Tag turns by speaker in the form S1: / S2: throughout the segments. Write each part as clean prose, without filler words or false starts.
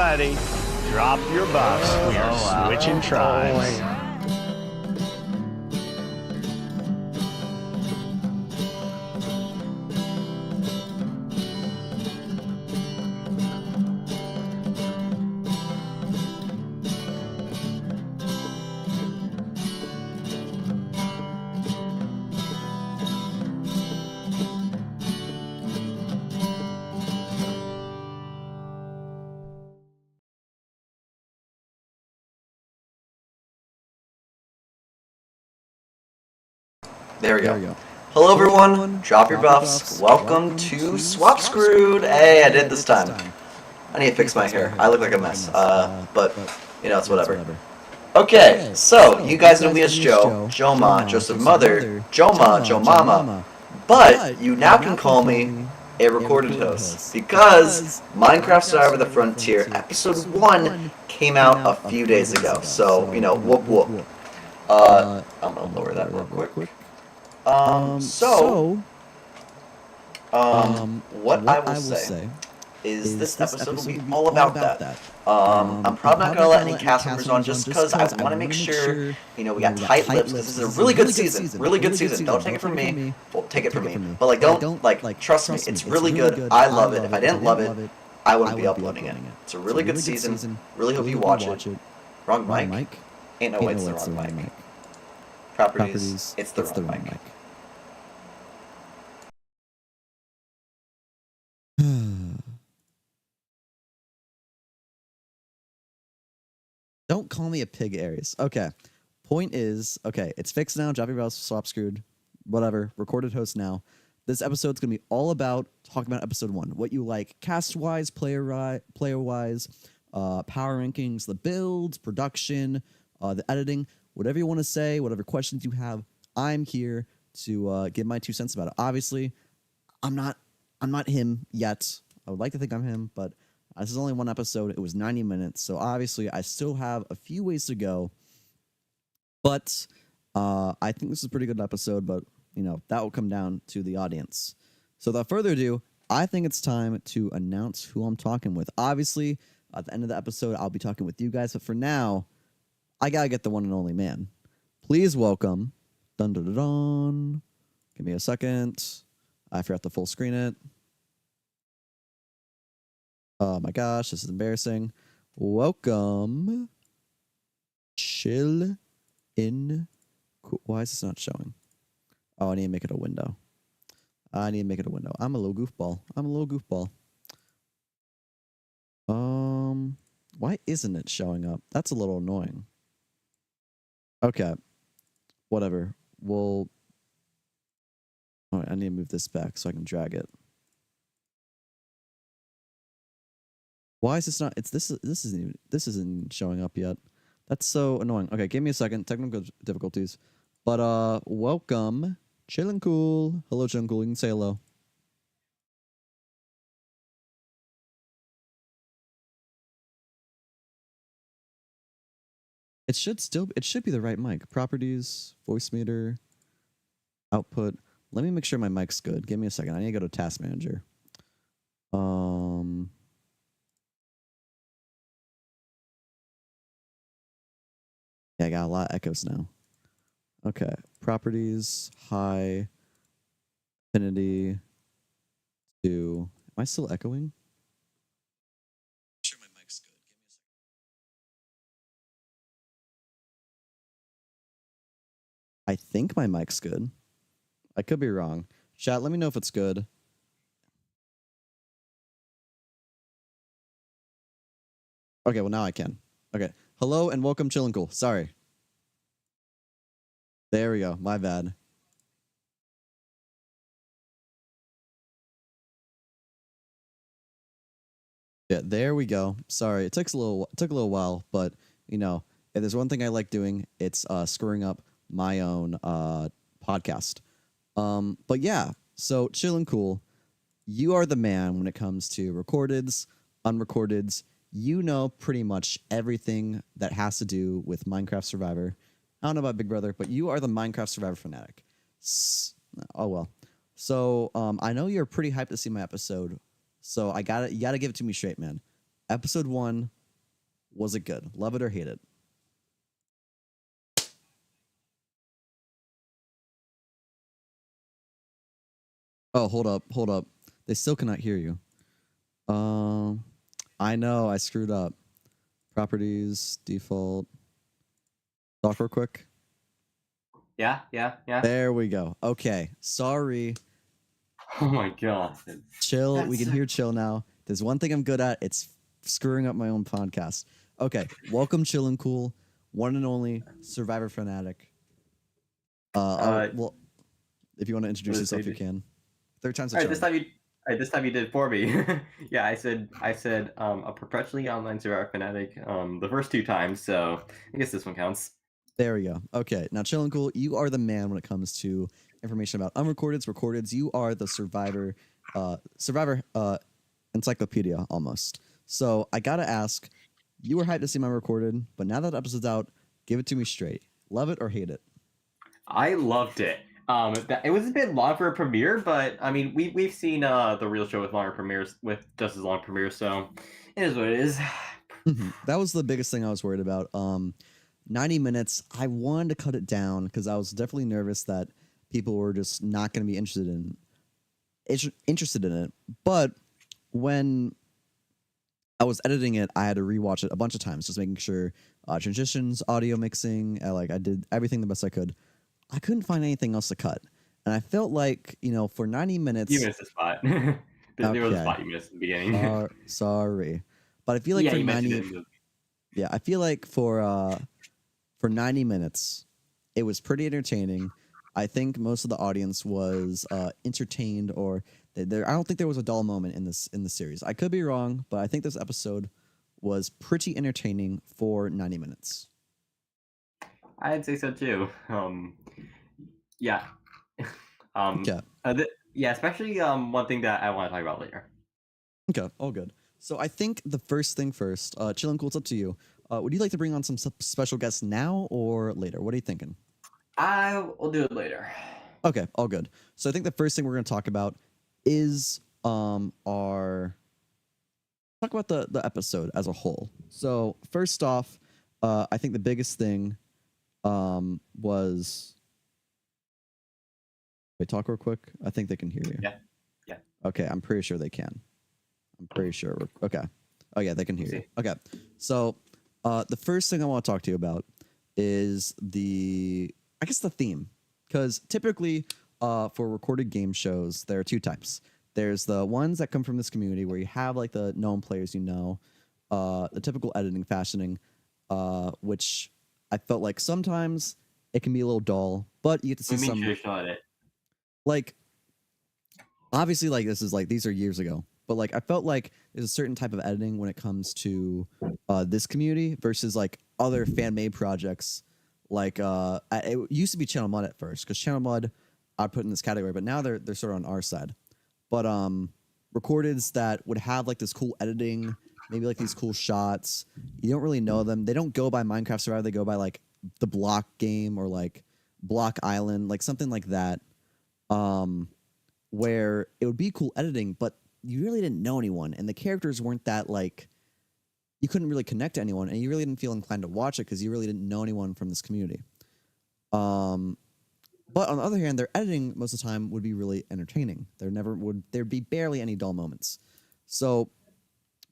S1: Everybody, drop your buffs. We are switching tribes.
S2: There we go. Hello everyone, drop your buffs. Welcome to Swap Screwed. Hey, I did this time. I need to fix my hair. I look like a mess. But, you know, it's whatever. Okay, so, you guys know me as Joe, JoMaH, Joseph Mother, JoMaH, JoMama. But, you now can call me a recorded host. Because Minecraft Survivor the Frontier Episode 1 came out a few days ago. So, you know, whoop whoop. I'm gonna lower that real quick. What I will say is this episode will be all about that. I'm probably not gonna let any cast members on just because I want to make sure, you know, we got tight lips because this is a really good season. Really good season. Don't take it from me. Well, take it from me. But, like, don't, like, trust me. It's really good. I love it. If I didn't love it, I wouldn't be uploading it. It's a really good season. Really hope you watch it. Wrong mic? Ain't no way it's the wrong mic. Properties, it's the wrong mic.
S3: Don't call me a pig, Aries. Okay. Point is, okay, it's fixed now. Drop your bells, swap screwed, whatever. Recorded host now. This episode's going to be all about talking about episode 1. What you like cast-wise, player-wise, power rankings, the builds, production, the editing, whatever you want to say, whatever questions you have. I'm here to give my 2 cents about it. Obviously, I'm not him yet. I would like to think I'm him, but this is only one episode. It was 90 minutes, so obviously I still have a few ways to go. But I think this is a pretty good episode, but, you know, that will come down to the audience. So without further ado, I think it's time to announce who I'm talking with. Obviously, at the end of the episode, I'll be talking with you guys, but for now, I gotta get the one and only man. Please welcome, dun dun dun dun. Give me a second. I forgot to full screen it. Oh my gosh, this is embarrassing. Welcome. Chill in. Why is this not showing? Oh, I need to make it a window. I'm a little goofball. Why isn't it showing up? That's a little annoying. Okay. Whatever. All right, I need to move this back so I can drag it. Why is this not? This isn't showing up yet. That's so annoying. Okay, give me a second. Technical difficulties. But welcome, Chillin' Cool. Hello, Chillin' Cool. You can say hello. It should be the right mic. Properties, voice meter, output. Let me make sure my mic's good. Give me a second. I need to go to Task Manager. Yeah, I got a lot of echoes now. Okay. Properties, high, affinity, to... Am I still echoing? Sure, my mic's good. Give me a second. I think my mic's good. I could be wrong. Chat, let me know if it's good. Okay, well, now I can. Okay. Hello and welcome, Chillin' Cool. Sorry. There we go. My bad. Yeah, there we go. Sorry, it took a little while, but you know, if there's one thing I like doing, it's screwing up my own podcast. But yeah, so Chillin' Cool, you are the man when it comes to recordeds, unrecordeds. You know pretty much everything that has to do with Minecraft Survivor. I don't know about Big Brother, but you are the Minecraft Survivor fanatic. Oh well. So I know you're pretty hyped to see my episode. So you gotta give it to me straight, man. Episode 1 Was it good? Love it or hate it? Oh, hold up. They still cannot hear you. I know, I screwed up. Properties, default. Talk real quick.
S4: Yeah.
S3: There we go. Okay, sorry.
S4: Oh my god.
S3: Chill. We can hear chill now. There's one thing I'm good at. It's screwing up my own podcast. Okay, welcome, Chill and Cool, one and only Survivor fanatic. Well, if you want to introduce yourself, you can. Third time's a charm.
S4: This time you did it for me. Yeah, I said a perpetually online Survivor fanatic the first 2 times, so I guess this one counts.
S3: There we go. Okay, now Chill and Cool, you are the man when it comes to information about unrecordeds, recordeds. You are the Survivor encyclopedia almost. So I gotta ask, you were hyped to see my recorded, but now that the episode's out, give it to me straight. Love it or hate it?
S4: I loved it. It was a bit long for a premiere, but I mean, we've seen the real show with longer premieres, with just as long premieres, so it is what it is.
S3: That was the biggest thing I was worried about. 90 minutes. I wanted to cut it down because I was definitely nervous that people were just not going to be interested in it. But when I was editing it, I had to rewatch it a bunch of times, just making sure transitions, audio mixing, I did everything the best I could. I couldn't find anything else to cut. And I felt like, for 90 minutes...
S4: You missed a spot. There was a spot you missed in the beginning.
S3: Sorry. But I feel like for 90... Yeah, I feel like for 90 minutes, it was pretty entertaining. I think most of the audience was entertained, or I don't think there was a dull moment in the series. I could be wrong, but I think this episode was pretty entertaining for 90 minutes.
S4: I'd say so too. Yeah. Yeah, especially one thing that I want to talk about later.
S3: Okay, all good. So I think the first thing first, Chill and Cool, it's up to you. Would you like to bring on some special guests now or later? What are you thinking?
S4: I will do it later.
S3: Okay, all good. So I think the first thing we're going to talk about is talk about the episode as a whole. So first off, I think the biggest thing was... Wait, talk real quick. I think they can hear you.
S4: Yeah.
S3: Okay, I'm pretty sure they can. I'm pretty sure. Okay. Oh yeah, they can hear you. Okay. So the first thing I want to talk to you about is the theme. Because typically for recorded game shows, there are 2 types. There's the ones that come from this community where you have like the known players, the typical editing, fashioning, which I felt like sometimes it can be a little dull, but you get to see some...
S4: traditional edit.
S3: Like, obviously, like, this is like, these are years ago, but like, I felt like there's a certain type of editing when it comes to this community versus like other fan-made projects. Like, it used to be Channel Mud at first, because Channel Mud I'd put in this category, but now they're sort of on our side. But recordeds that would have like this cool editing, maybe like these cool shots. You don't really know them. They don't go by Minecraft Survivor. They go by like the Block game or like Block Island, like something like that. Where it would be cool editing, but you really didn't know anyone, and the characters weren't that like, you couldn't really connect to anyone, and you really didn't feel inclined to watch it because you really didn't know anyone from this community. But on the other hand, their editing most of the time would be really entertaining. There'd be barely any dull moments. So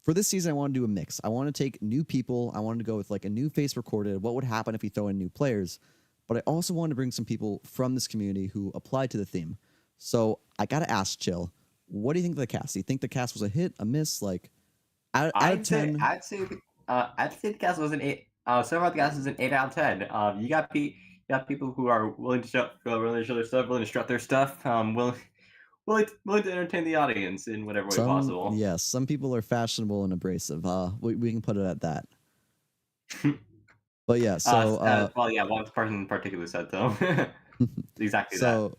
S3: for this season, I want to do a mix. I want to take new people. I wanted to go with like a new face recorded. What would happen if you throw in new players? But I also wanted to bring some people from this community who applied to the theme. So I gotta ask, Chill, what do you think of the cast? Do you think the cast was a hit, a miss? Like, out of 10?
S4: I'd say the cast was an 8. So far, the cast is an 8 out of 10. You got people who are willing to show their stuff, willing to strut their stuff, willing to entertain the audience in whatever way possible.
S3: Yes, some people are fashionable and abrasive. We can put it at that. But yeah, so
S4: one person in particular said so. Exactly that.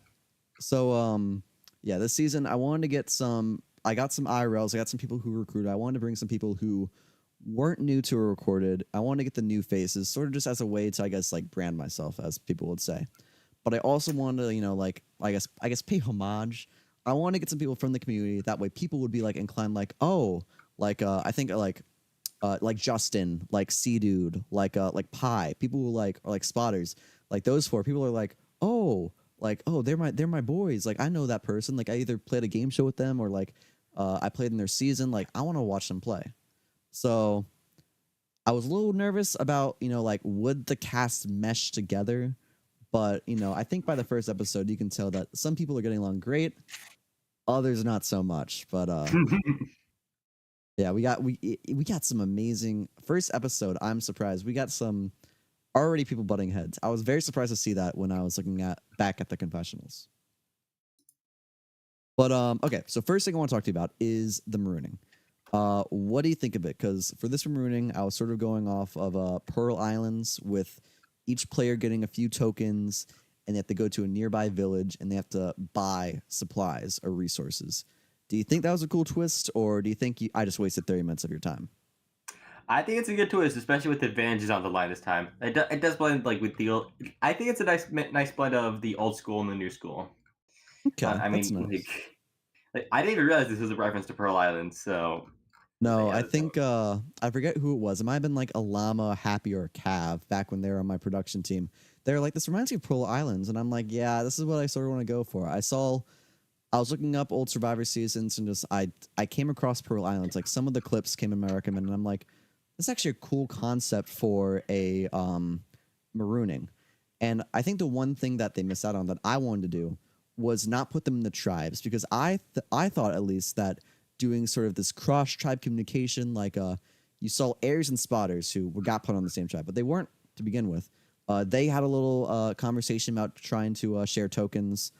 S3: So yeah, this season I wanted to get I got some IRLs, I got some people who recruited. I wanted to bring some people who weren't new to a recorded. I wanted to get the new faces, sort of just as a way to, I guess, like brand myself, as people would say. But I also wanted to, like, I guess pay homage. I want to get some people from the community. That way people would be like inclined, like, oh, like I think like like Justin, like C Dude, like Pi, people who like are like spotters, like those four people are like, oh, they're my boys. Like I know that person. Like I either played a game show with them or like I played in their season. Like I want to watch them play. So I was a little nervous about, like would the cast mesh together? But, I think by the first episode you can tell that some people are getting along great, others not so much. But yeah, we got some amazing first episode. I'm surprised. We got some already people butting heads. I was very surprised to see that when I was looking back at the confessionals. But okay, so first thing I want to talk to you about is the marooning. What do you think of it? Because for this marooning, I was sort of going off of Pearl Islands with each player getting a few tokens, and they have to go to a nearby village, and they have to buy supplies or resources. Do you think that was a cool twist, or do you think I just wasted 30 minutes of your time?
S4: I think it's a good twist, especially with the advantages on the line this time. It does blend like with the old. I think it's a nice blend of the old school and the new school.
S3: Okay,
S4: I
S3: that's
S4: mean,
S3: nice.
S4: like I didn't even realize this was a reference to Pearl Island. So
S3: no,
S4: yeah,
S3: I think I forget who it was. It might have been like Alama, Happy, or Cav back when they were on my production team. They're like, this reminds me of Pearl Islands, and I'm like, yeah, this is what I sort of want to go for. I was looking up old Survivor seasons and just I came across Pearl Islands. Like some of the clips came in my recommend, and I'm like, this is actually a cool concept for a marooning. And I think the one thing that they missed out on that I wanted to do was not put them in the tribes, because I thought at least that doing sort of this cross tribe communication, like you saw Airs and Spotters who got put on the same tribe, but they weren't to begin with. They had a little conversation about trying to share tokens.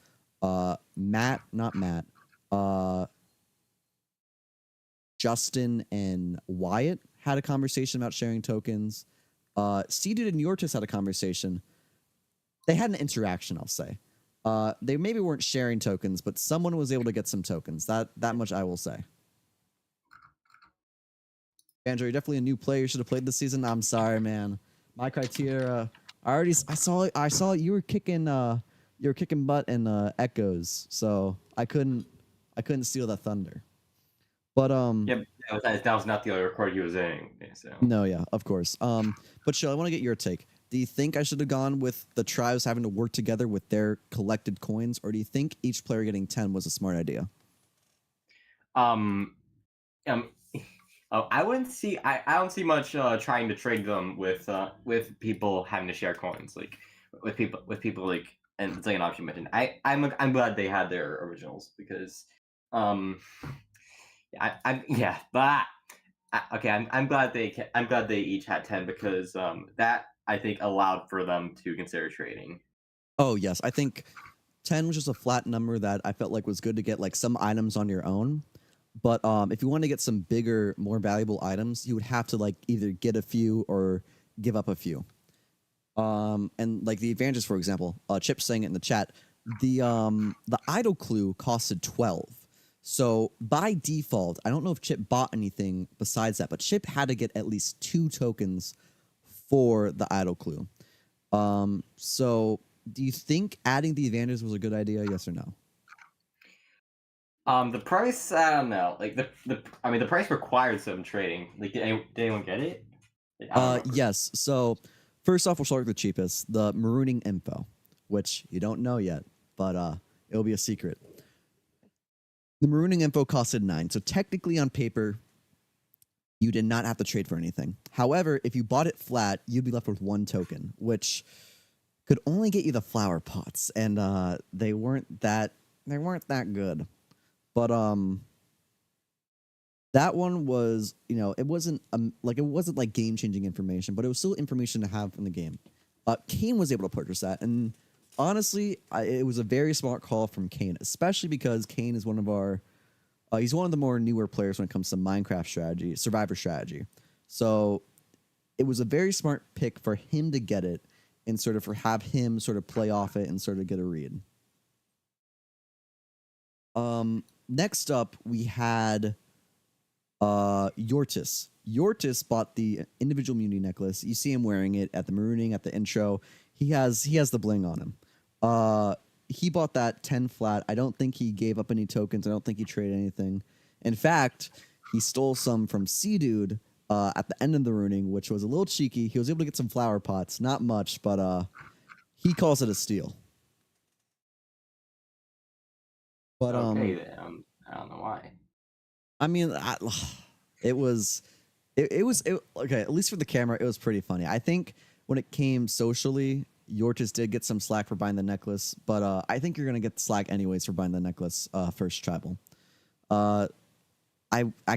S3: Justin and Wyatt had a conversation about sharing tokens. C-Dude and Yortis had a conversation. They had an interaction, I'll say. They maybe weren't sharing tokens, but someone was able to get some tokens. That much I will say. Andrew, you're definitely a new player. You should have played this season. I'm sorry, man. My criteria. I saw you were kicking butt in Echoes, so I couldn't steal that thunder. But
S4: yeah, that was not the other record he was in. So
S3: no, yeah, of course. But Shell, I want to get your take. Do you think I should have gone with the tribes having to work together with their collected coins, or do you think each player getting 10 was a smart idea?
S4: I wouldn't see. I don't see much trying to trade them with people having to share coins, like with people like, and it's like an option you mentioned. I'm glad they had their originals because okay, I'm glad they each had 10 because that I think allowed for them to consider trading.
S3: Oh yes, I think 10 was just a flat number that I felt like was good to get like some items on your own. But if you want to get some bigger, more valuable items, you would have to like either get a few or give up a few. And like the advantages, for example, Chip saying it in the chat, the idle clue costed 12. So by default, I don't know if Chip bought anything besides that, but Chip had to get at least 2 tokens for the idle clue. So do you think adding the advantages was a good idea? Yes or no?
S4: The price, I don't know. Like the price required some trading. Like, did anyone get it?
S3: Yes. So first off, we'll start with the cheapest, the marooning info, which you don't know yet, but it'll be a secret. The marooning info costed 9, so technically on paper, you did not have to trade for anything. However, if you bought it flat, you'd be left with 1 token, which could only get you the flower pots, and they weren't that good. But that one was, it wasn't like game-changing information, but it was still information to have in the game. Kane was able to purchase that, and honestly, it was a very smart call from Kane, especially because Kane is one of our he's one of the more newer players when it comes to Minecraft strategy, Survivor strategy. So it was a very smart pick for him to get it and sort of have him sort of play off it and sort of get a read. Next up, we had Yortis. Yortis bought the individual immunity necklace. You see him wearing it at the marooning, at the intro. He has the bling on him. He bought that 10 flat. I don't think he gave up any tokens. I don't think he traded anything. In fact, he stole some from C-Dude at the end of the ruining, which was a little cheeky. He was able to get some flower pots, not much, but he calls it a steal. But
S4: Okay, then. I don't know why.
S3: I mean, it was okay. At least for the camera, it was pretty funny. I think when it came socially, Yortis did get some slack for buying the necklace, but I think you're gonna get slack anyways for buying the necklace first tribal. I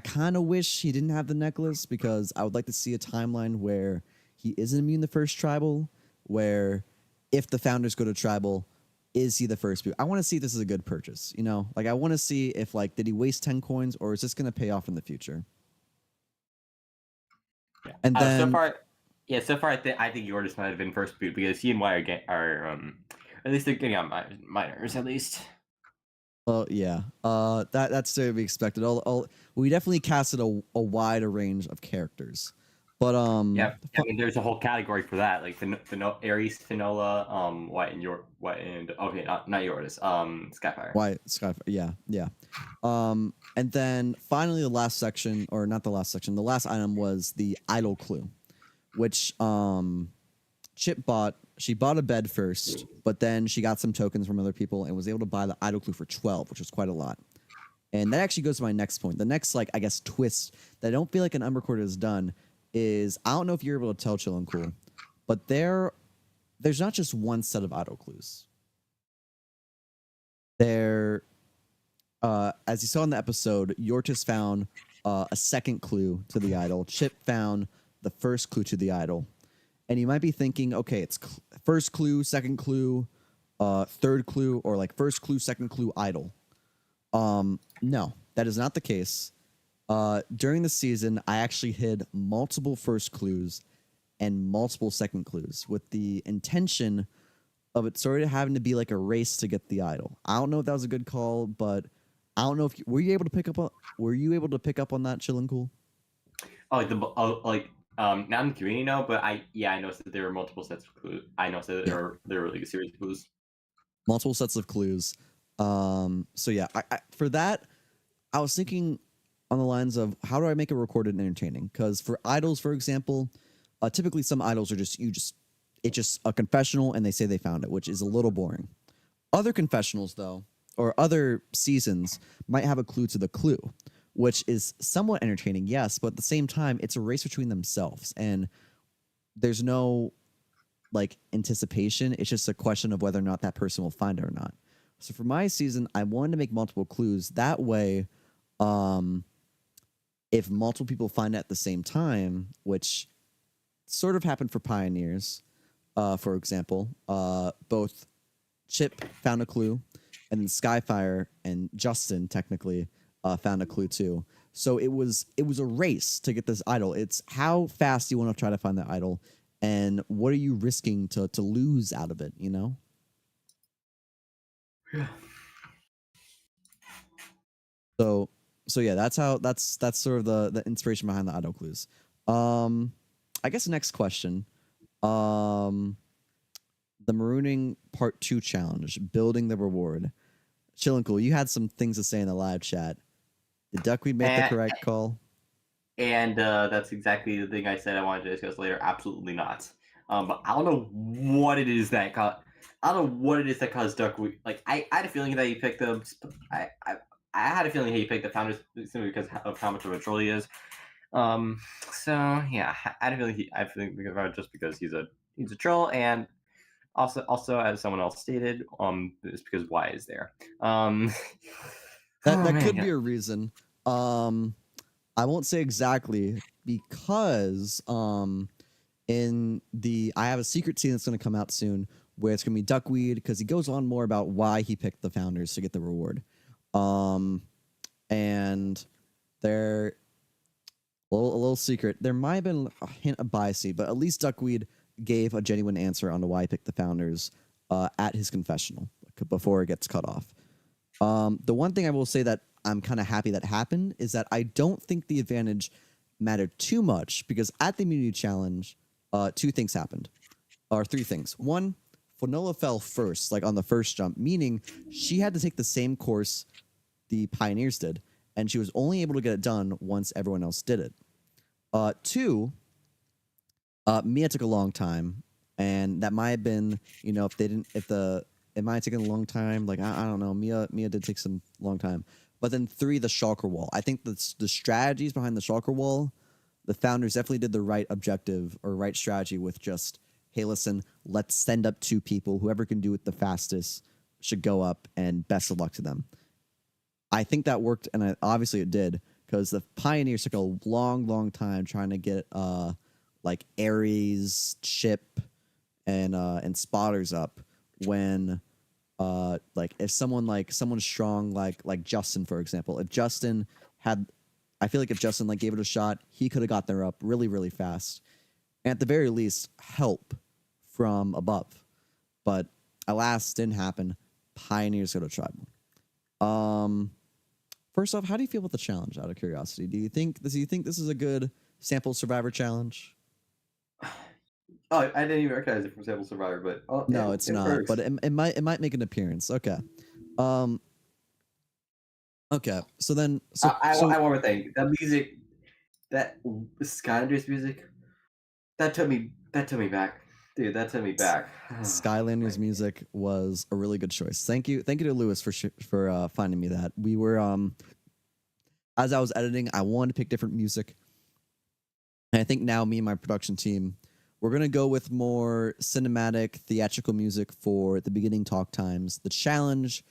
S3: kind of wish he didn't have the necklace because I would like to see a timeline where he isn't immune to first tribal, where if the founders go to tribal, is he the first boot? I want to see if this is a good purchase, you know? Like, I want to see if, like, did he waste 10 coins or is this going to pay off in the future?
S4: Yeah.
S3: And then...
S4: So far, I think Yortis might have been first boot because he and Y are at least they're getting on minors, at least.
S3: Well, yeah. That's to be expected. We definitely casted a wider range of characters. But
S4: yeah, I mean, there's a whole category for that, like Ares, Finola, White and okay, not Yortis, Skyfire.
S3: White, Skyfire, yeah. And then finally the last section, or not the last section, the last item was the idol clue, which Chip bought. She bought a bed first, but then she got some tokens from other people and was able to buy the idol clue for 12, which was quite a lot. And that actually goes to my next point. The next, like, I guess, twist that I don't feel like an unrecorded has done is, I don't know if you're able to tell, Chill and Cool, but there's not just one set of idol clues. As you saw in the episode, Yortis found a second clue to the idol. Chip found the first clue to the idol. And you might be thinking, okay, it's first clue, second clue, third clue, or like first clue, second clue, idol. No, that is not the case. During the season, I actually hid multiple first clues and multiple second clues with the intention of it sort of having to be like a race to get the idol. I don't know if that was a good call, but I don't know if were you able to pick up on that, Chill and Cool?
S4: Not in the community, no, but I noticed that there were multiple sets of clues. I noticed that there were like a series of clues.
S3: Multiple sets of clues. So yeah, I for that, I was thinking on the lines of how do I make it recorded and entertaining? Because for idols, for example, typically some idols are it's just a confessional and they say they found it, which is a little boring. Other confessionals, though, or other seasons might have a clue to the clue, which is somewhat entertaining, yes, but at the same time, it's a race between themselves, and there's no, like, anticipation. It's just a question of whether or not that person will find it or not. So for my season, I wanted to make multiple clues. That way, if multiple people find it at the same time, which sort of happened for Pioneers, for example, both Chip found a clue, and then Skyfire and Justin technically found a clue too. So it was a race to get this idol. It's how fast you want to try to find that idol, and what are you risking to lose out of it, you know?
S4: Yeah.
S3: So yeah, that's sort of the inspiration behind the idol clues. I guess next question. The Marooning Part 2 challenge, building the reward. Chill and Cool, you had some things to say in the live chat. Did Duckweed make the correct call?
S4: And that's exactly the thing I said I wanted to discuss later. Absolutely not. But I don't know what it is that caused Duckweed. Like I had a feeling that he picked the. I had a feeling he picked the founders simply because of how much of a troll he is. So yeah, I had a feeling just because he's a troll, and also as someone else stated, it's because Y is there.
S3: That could be a reason. I won't say exactly because I have a secret scene that's going to come out soon where it's going to be Duckweed, because he goes on more about why he picked the founders to get the reward. And they're a little secret. There might have been a hint of biasy, but at least Duckweed gave a genuine answer on why he picked the founders at his confessional before it gets cut off. The one thing I will say that I'm kind of happy that happened is that I don't think the advantage mattered too much, because at the immunity challenge, two things happened, or three things. One, Finola fell first, like on the first jump, meaning she had to take the same course the Pioneers did, and she was only able to get it done once everyone else did it. Two, Mia took a long time, and that might have been, you know, it might have taken a long time. Like I don't know, Mia did take some long time. But then three, the shulker wall. I think the strategies behind the shulker wall, the founders definitely did the right objective or right strategy with just, hey, listen, let's send up two people. Whoever can do it the fastest should go up, and best of luck to them. I think that worked, and obviously it did, because the Pioneers took a long time trying to get like Ares, Chip, and Spotters up. When like if someone strong like Justin, for example, if Justin had, I feel like if Justin like gave it a shot, he could have got there up really fast, and at the very least help from above. But alas, didn't happen. Pioneers go to tribal. First off, how do you feel about the challenge? Out of curiosity, do you think this is a good sample survivor challenge?
S4: Oh, I didn't even recognize it from Sample Survivor, but
S3: No, it's not.
S4: works.
S3: But it might make an appearance. Okay. Okay. So then,
S4: one more thing. That music, that Skylanders music, that took me back, dude. That took me back.
S3: Skylanders music was a really good choice. Thank you to Lewis for finding me that. We were as I was editing, I wanted to pick different music, and I think now me and my production team, we're gonna go with more cinematic, theatrical music for the beginning talk times. The challenge,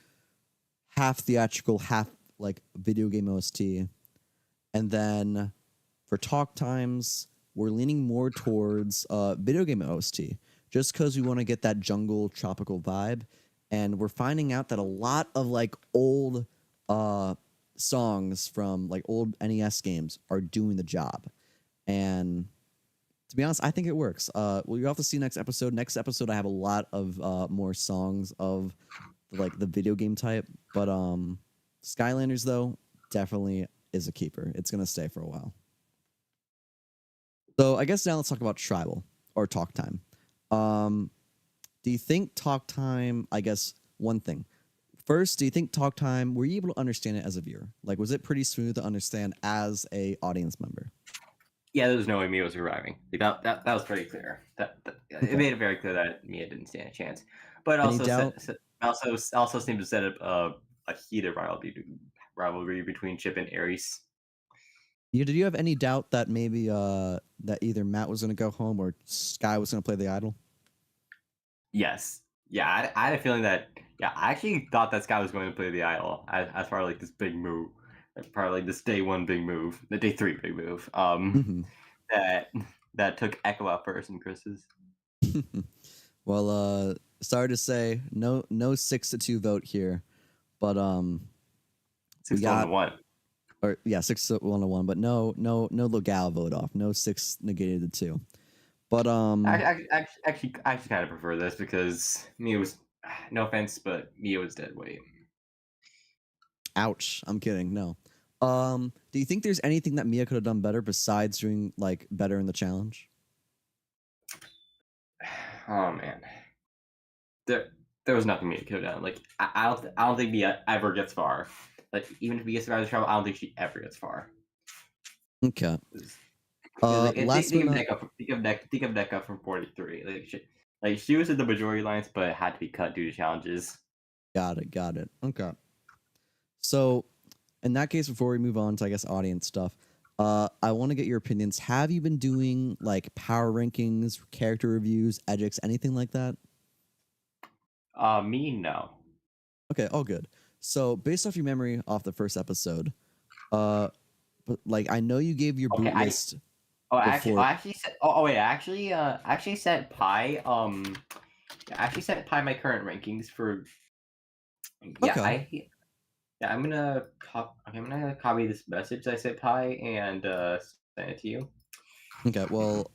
S3: half theatrical, half like video game OST, and then for talk times, we're leaning more towards video game OST, just because we want to get that jungle tropical vibe, and we're finding out that a lot of like old songs from like old NES games are doing the job, and to be honest, I think it works. You'll have to see next episode. Next episode, I have a lot of more songs of like the video game type. But Skylanders, though, definitely is a keeper. It's going to stay for a while. So I guess now let's talk about tribal or talk time. Do you think talk time, I guess one thing. First, do you think talk time, were you able to understand it as a viewer? Like, was it pretty smooth to understand as a audience member?
S4: Yeah, there was no way Mia was arriving. Like that was pretty clear. It made it very clear that Mia didn't stand a chance. But also seemed to set up a heated rivalry between Chip and Ares.
S3: Did you have any doubt that maybe that either Matt was going to go home or Sky was going to play the idol?
S4: Yes. Yeah, I had a feeling that. Yeah, I actually thought that Sky was going to play the idol as part of like this big move, like part of like this day 1 big move, the day 3 big move. That took Echo out first and Chris's.
S3: Well, sorry to say, no 6-2 vote here, but
S4: 6-1.
S3: Or yeah, 6-1, but no Legal vote off. No 6 negated the 2. But
S4: I actually kind of prefer this because Mia was, no offense, but Mia was dead weight.
S3: Ouch! I'm kidding. No. Do you think there's anything that Mia could have done better besides doing like better in the challenge?
S4: Oh man, there was nothing Mia could have done. Like I don't think Mia ever gets far. Like even if Mia survives the travel, I don't think she ever gets far.
S3: Okay.
S4: Think of Deca from 43. Like she was in the majority lines, but had to be cut due to challenges.
S3: Got it. Okay. So, in that case, before we move on to, I guess, audience stuff, I want to get your opinions. Have you been doing like power rankings, character reviews, edits, anything like that?
S4: Me, no.
S3: Okay, all good. So, based off your memory off the first episode, but like I know you gave your boot list.
S4: I actually sent Pi. I actually sent Pi my current rankings for. Yeah,
S3: okay.
S4: I'm gonna copy this message I sent Pi and send it to you.
S3: Okay, well,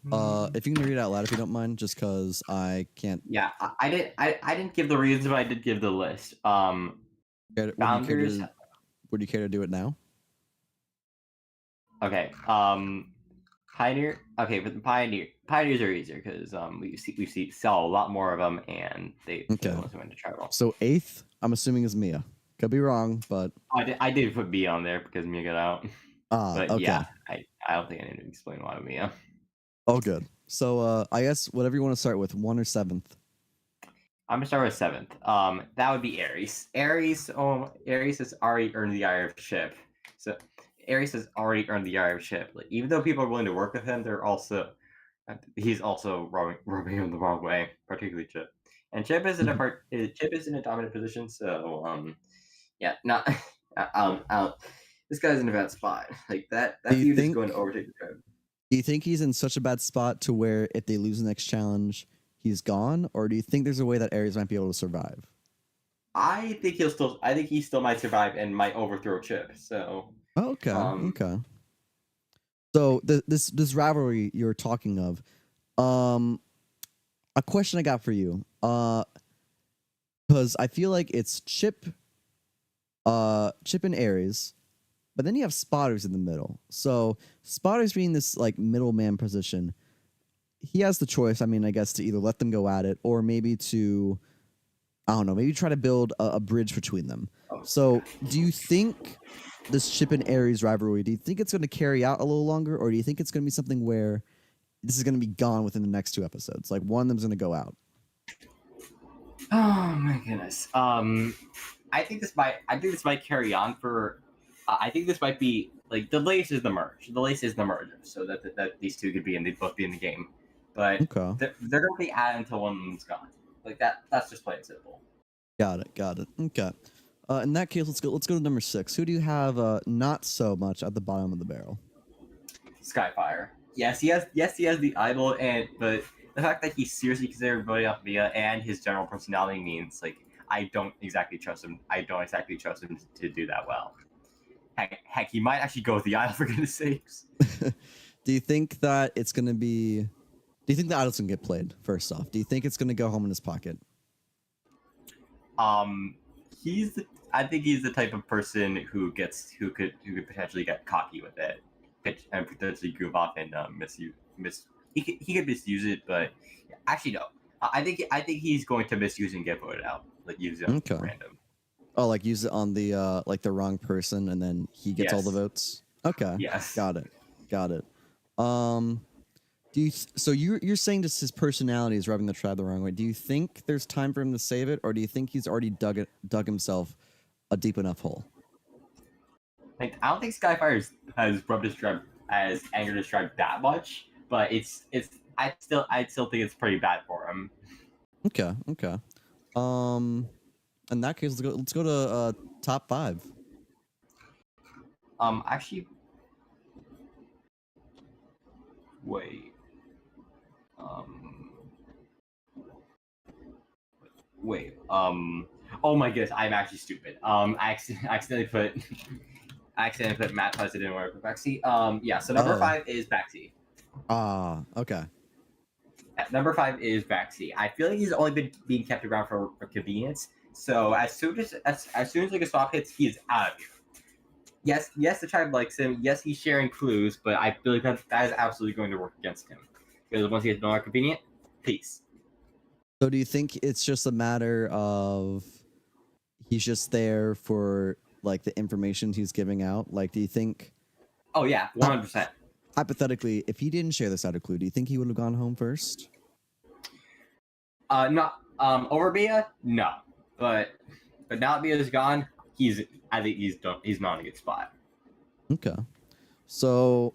S3: if you can read it out loud, if you don't mind, just because I can't.
S4: Yeah, I didn't give the reasons, but I did give the list.
S3: Would you care to do it now?
S4: Okay. Pioneer. Okay, but the pioneers are easier because we saw a lot more of them, and they went to tribal.
S3: So 8th, I'm assuming is Mia. Could be wrong, but
S4: I did put B on there because Mia got out. But
S3: Okay.
S4: yeah, I don't think I need to explain why Mia.
S3: Oh, good. So I guess whatever you want to start with, 1 or 7th.
S4: I'm gonna start with 7th. That would be Ares. Ares has already earned the Irish ship. So Ares has already earned the Irish ship. Like, even though people are willing to work with him, he's also rubbing him the wrong way, particularly Chip. And Chip isn't Chip is in a dominant position, so yeah, not this guy's in a bad spot. Like that feud is going to overtake the tribe.
S3: Do you think he's in such a bad spot to where if they lose the next challenge, he's gone, or do you think there's a way that Ares might be able to survive?
S4: I think he still might survive and might overthrow Chip. So
S3: okay. Okay. So this rivalry you're talking of, a question I got for you, because I feel like it's Chip and Ares, but then you have Spotters in the middle. So Spotters being this like middleman position, he has the choice. I mean, I guess to either let them go at it or maybe to, I don't know, maybe try to build a bridge between them. So do you think this Chip and Ares rivalry, do you think it's going to carry out a little longer, or do you think it's going to be something where this is going to be gone within the next 2 episodes? Like one of them's going to go out.
S4: Oh my goodness. I think this might carry on for. I think this might be like the latest is the merge. The latest is the merger, so that these two could both be in the game. But they're going to be added until one of them's gone. Like that. That's just plain simple.
S3: Got it. Okay. In that case, let's go to number 6. Who do you have not so much at the bottom of the barrel?
S4: Skyfire. Yes, he has the idol, but the fact that he seriously considers everybody off Mia and his general personality means like I don't exactly trust him. To do that well. Heck, he might actually go with the idol for goodness sakes.
S3: Do you think that it's going to be? Do you think the idol's going to get played? First off, do you think it's going to go home in his pocket?
S4: I think he's the type of person who could potentially get cocky with it, and potentially goof off and he could misuse it, but actually no. I think he's going to misuse and get voted out, like use it random.
S3: Oh, like use it on the like the wrong person, and then he gets all the votes. Okay.
S4: Yes.
S3: Got it. Do you? So you're saying just his personality is rubbing the tribe the wrong way. Do you think there's time for him to save it, or do you think he's already dug himself a deep enough hole?
S4: Like, I don't think Skyfire has rubbed his tribe, has angered his tribe that much, but I still think it's pretty bad for him.
S3: Okay. In that case, let's go to top 5.
S4: Actually, wait. Oh my goodness, I'm actually stupid. I accidentally put Matt President or Baxi. Yeah. So number 5 is Baxi.
S3: Okay.
S4: Number 5 is Baxi. I feel like he's only been being kept around for convenience. So as soon as like a swap hits, he is out of here. Yes, the tribe likes him. Yes, he's sharing clues, but I feel like that is absolutely going to work against him. Because once he gets no more convenient, peace.
S3: So do you think it's just a matter of he's just there for like the information he's giving out? Like, do you think?
S4: Oh yeah, 100%.
S3: Hypothetically, if he didn't share this out of clue, do you think he would have gone home first?
S4: Not over Mia, no. But now that Mia's gone, I think he's done. He's not in a good spot.
S3: Okay. So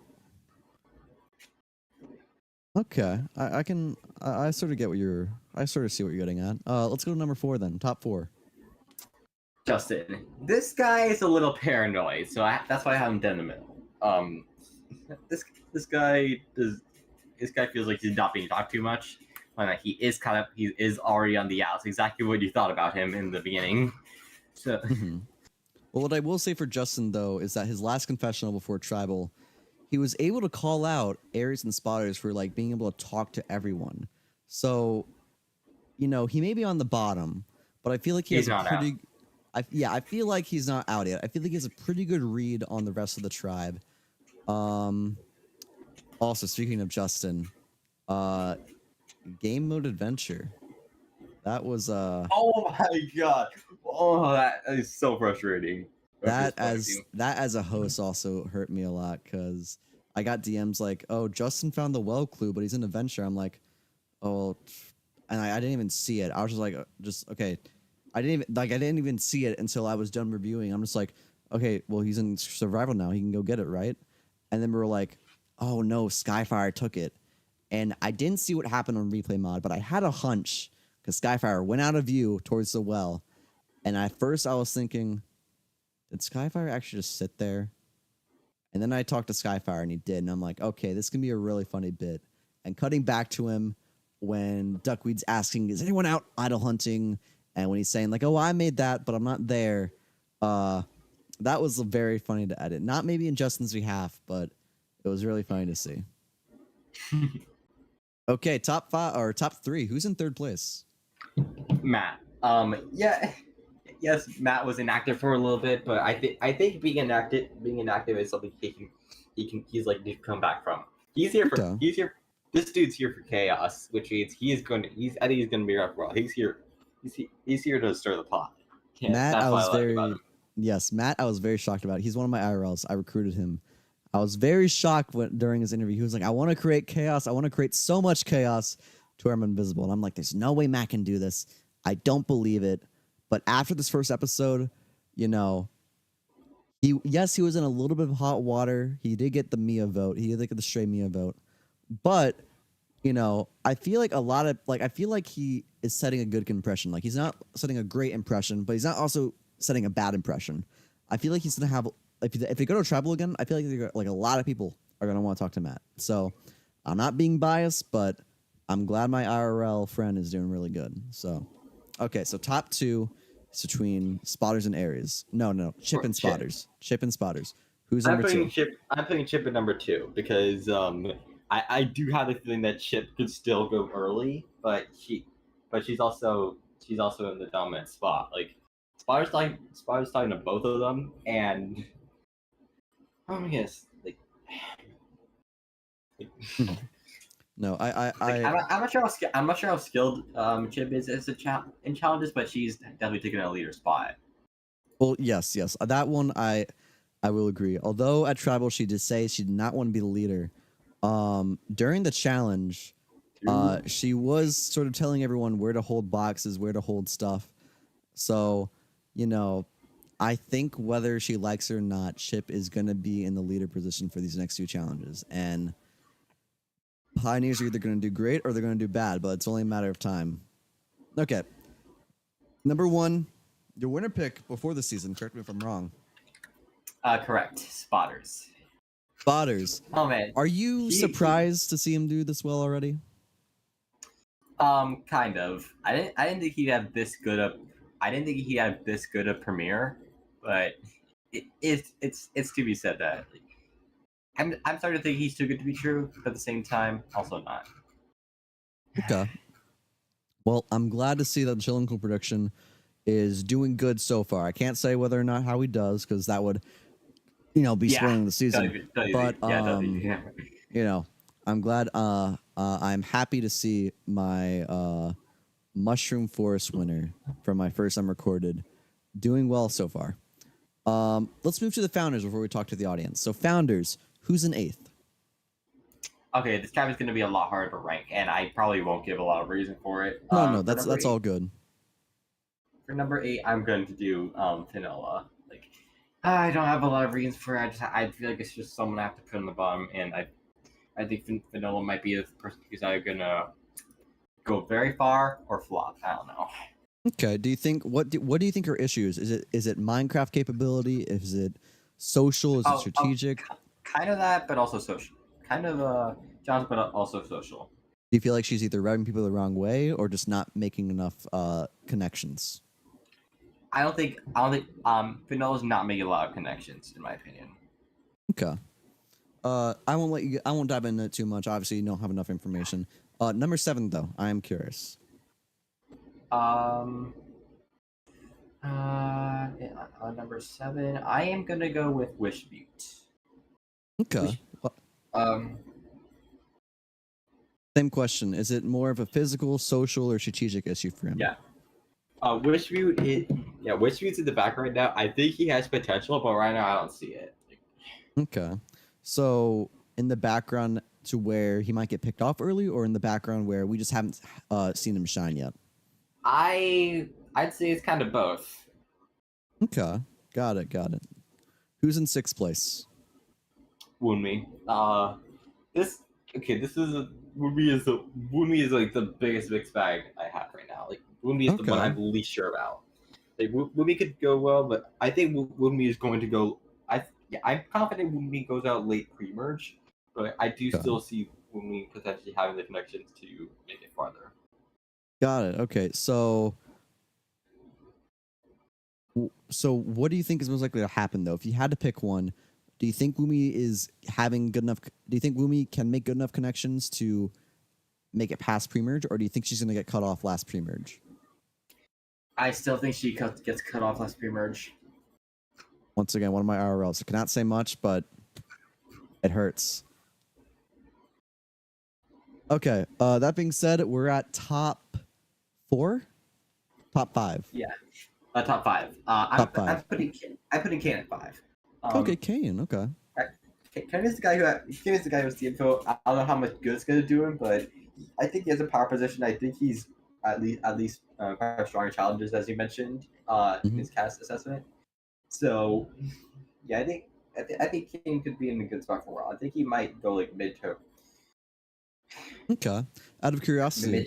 S3: okay, I sort of get I sort of see what you're getting at. Let's go to number 4 then. Top 4.
S4: Justin. This guy is a little paranoid, so that's why I have him dead in the middle. This guy feels like he's not being talked too much. He is already on the outs. Exactly what you thought about him in the beginning. So.
S3: Well, what I will say for Justin though is that his last confessional before Tribal, he was able to call out Ares and Spotters for like being able to talk to everyone. So, he may be on the bottom, but I feel like he's not pretty. I feel like he's not out yet. I feel like he has a pretty good read on the rest of the tribe. Also, speaking of Justin, game mode adventure. That was
S4: Oh my god! Oh, that is so frustrating.
S3: That as a host also hurt me a lot because I got DMs like, "Oh, Justin found the well clue, but he's in adventure." I'm like, "Oh," and I didn't even see it. I was just like, "Just okay." I didn't even see it until I was done reviewing. I'm just like, "Okay, well, he's in survival now. He can go get it, right?" And then we were like, "Oh no, Skyfire took it," and I didn't see what happened on replay mod, but I had a hunch because Skyfire went out of view towards the well, and at first I was thinking, did Skyfire actually just sit there? And then I talked to Skyfire and he did. And I'm like, okay, this can be a really funny bit. And cutting back to him when Duckweed's asking, is anyone out idle hunting? And when he's saying like, oh, I made that, but I'm not there. That was very funny to edit. Not maybe in Justin's behalf, but it was really funny to see. Okay, top 5 or top 3. Who's in 3rd place?
S4: Matt. Yeah. Yes, Matt was inactive for a little bit, but I think being inactive is something he's like to come back from. He's here for this dude's here for chaos, which means I think he's gonna be up well. He's here to stir the pot. Yeah,
S3: Matt,
S4: that's
S3: I was
S4: what I like about him.
S3: Yes, Matt, I was very shocked about. He's one of my IRLs. I recruited him. I was very shocked during his interview. He was like, I want to create chaos. I want to create so much chaos to where I'm invisible. And I'm like, there's no way Matt can do this. I don't believe it. But after this first episode, you know, he was in a little bit of hot water. He did get the Mia vote. He did get the stray Mia vote. But, you know, I feel like I feel like he is setting a good impression. Like, he's not setting a great impression, but he's not also setting a bad impression. I feel like he's going to have, if they go to travel again, I feel like a lot of people are going to want to talk to Matt. So I'm not being biased, but I'm glad my IRL friend is doing really good. So, okay, so top 2 is between Spotters and Aries. No, Chip and Spotters. Chip and Spotters. Who's number 2?
S4: I'm putting Chip at number 2 because I do have the feeling that Chip could still go early, but she's also in the dominant spot. Like Spotter's talking to both of them, and yes, like
S3: No,
S4: I'm not sure how skilled Chip is as in challenges, but she's definitely taking a leader spot.
S3: Well, yes, that one I will agree. Although at Tribal she did say she did not want to be the leader. During the challenge, she was sort of telling everyone where to hold boxes, where to hold stuff. So, you know, I think whether she likes it or not, Chip is going to be in the leader position for these next 2 challenges. And Pioneers are either going to do great or they're going to do bad, but it's only a matter of time. Okay. Number 1, your winner pick before the season, correct me if I'm wrong.
S4: Correct. Spotters.
S3: Oh, man. Are you surprised to see him do this well already?
S4: Kind of. I didn't think he'd have this good a premiere, but it's to be said that I'm starting to think he's too good to be true, but at the same time, also not.
S3: Okay. Well, I'm glad to see that the Chill and Cool production is doing good so far. I can't say whether or not how he does, because that would, you know, be spoiling the season. But you know, I'm glad. I'm happy to see my Mushroom Forest winner from my first unrecorded doing well so far. Let's move to the founders before we talk to the audience. So founders, who's in 8th?
S4: Okay, this cap is going to be a lot harder to rank, and I probably won't give a lot of reason for it.
S3: No, that's all good.
S4: For number 8, I'm going to do Finola. Like, I don't have a lot of reasons for it. I feel like it's just someone I have to put on the bottom, and I think Finola might be the person who's either going to go very far or flop. I don't know.
S3: Okay. Do you think what do you think are issues? Is it Minecraft capability? Is it social? Is it strategic?
S4: Kind of that, but also social. Kind of John's, but also social.
S3: Do you feel like she's either rubbing people the wrong way or just not making enough connections?
S4: I don't think Finola's not making a lot of connections, in my opinion.
S3: Okay. I won't dive into it too much. Obviously, you don't have enough information. Number 7 though, I am curious.
S4: Number 7, I am gonna go with Wish Butte.
S3: Okay.
S4: Same
S3: question. Is it more of a physical, social, or strategic issue for him?
S4: Yeah. Wishmute's in the back right now. I think he has potential, but right now I don't see it.
S3: Okay. So in the background to where he might get picked off early, or in the background where we just haven't seen him shine yet?
S4: I'd say it's kind of both.
S3: Okay. Got it. Who's in 6th place?
S4: Woonmi. This Woonmi is like the biggest mixed bag I have right now. Like Woonmi is the one
S3: Okay.
S4: I'm least sure about. Like Woonmi could go well, but I think Woonmi is going to go. I'm confident Woonmi goes out late pre-merge, but I do
S3: Okay.
S4: still see Woonmi potentially having the connections to make it farther.
S3: Got it. Okay. So what do you think is most likely to happen though? If you had to pick one, do you think Wumi is having good enough? Do you think Wumi can make good enough connections to make it past pre-merge, or do you think she's going to get cut off last pre-merge?
S4: I still think she gets cut off last pre-merge.
S3: Once again, one of my RLs. I cannot say much, but it hurts. Okay. That being said, we're at top 4, top 5.
S4: Yeah, top 5.
S3: Top 5.
S4: I'm putting Kane at 5.
S3: Okay, Kane. Okay.
S4: Kane is the guy who has the info. I don't know how much good it's going to do him, but I think he has a power position. I think he's at least quite stronger challenges, as you mentioned in his cast assessment. So yeah, I think Kane could be in a good spot for a while. I think he might go like mid to.
S3: Okay. Out of curiosity,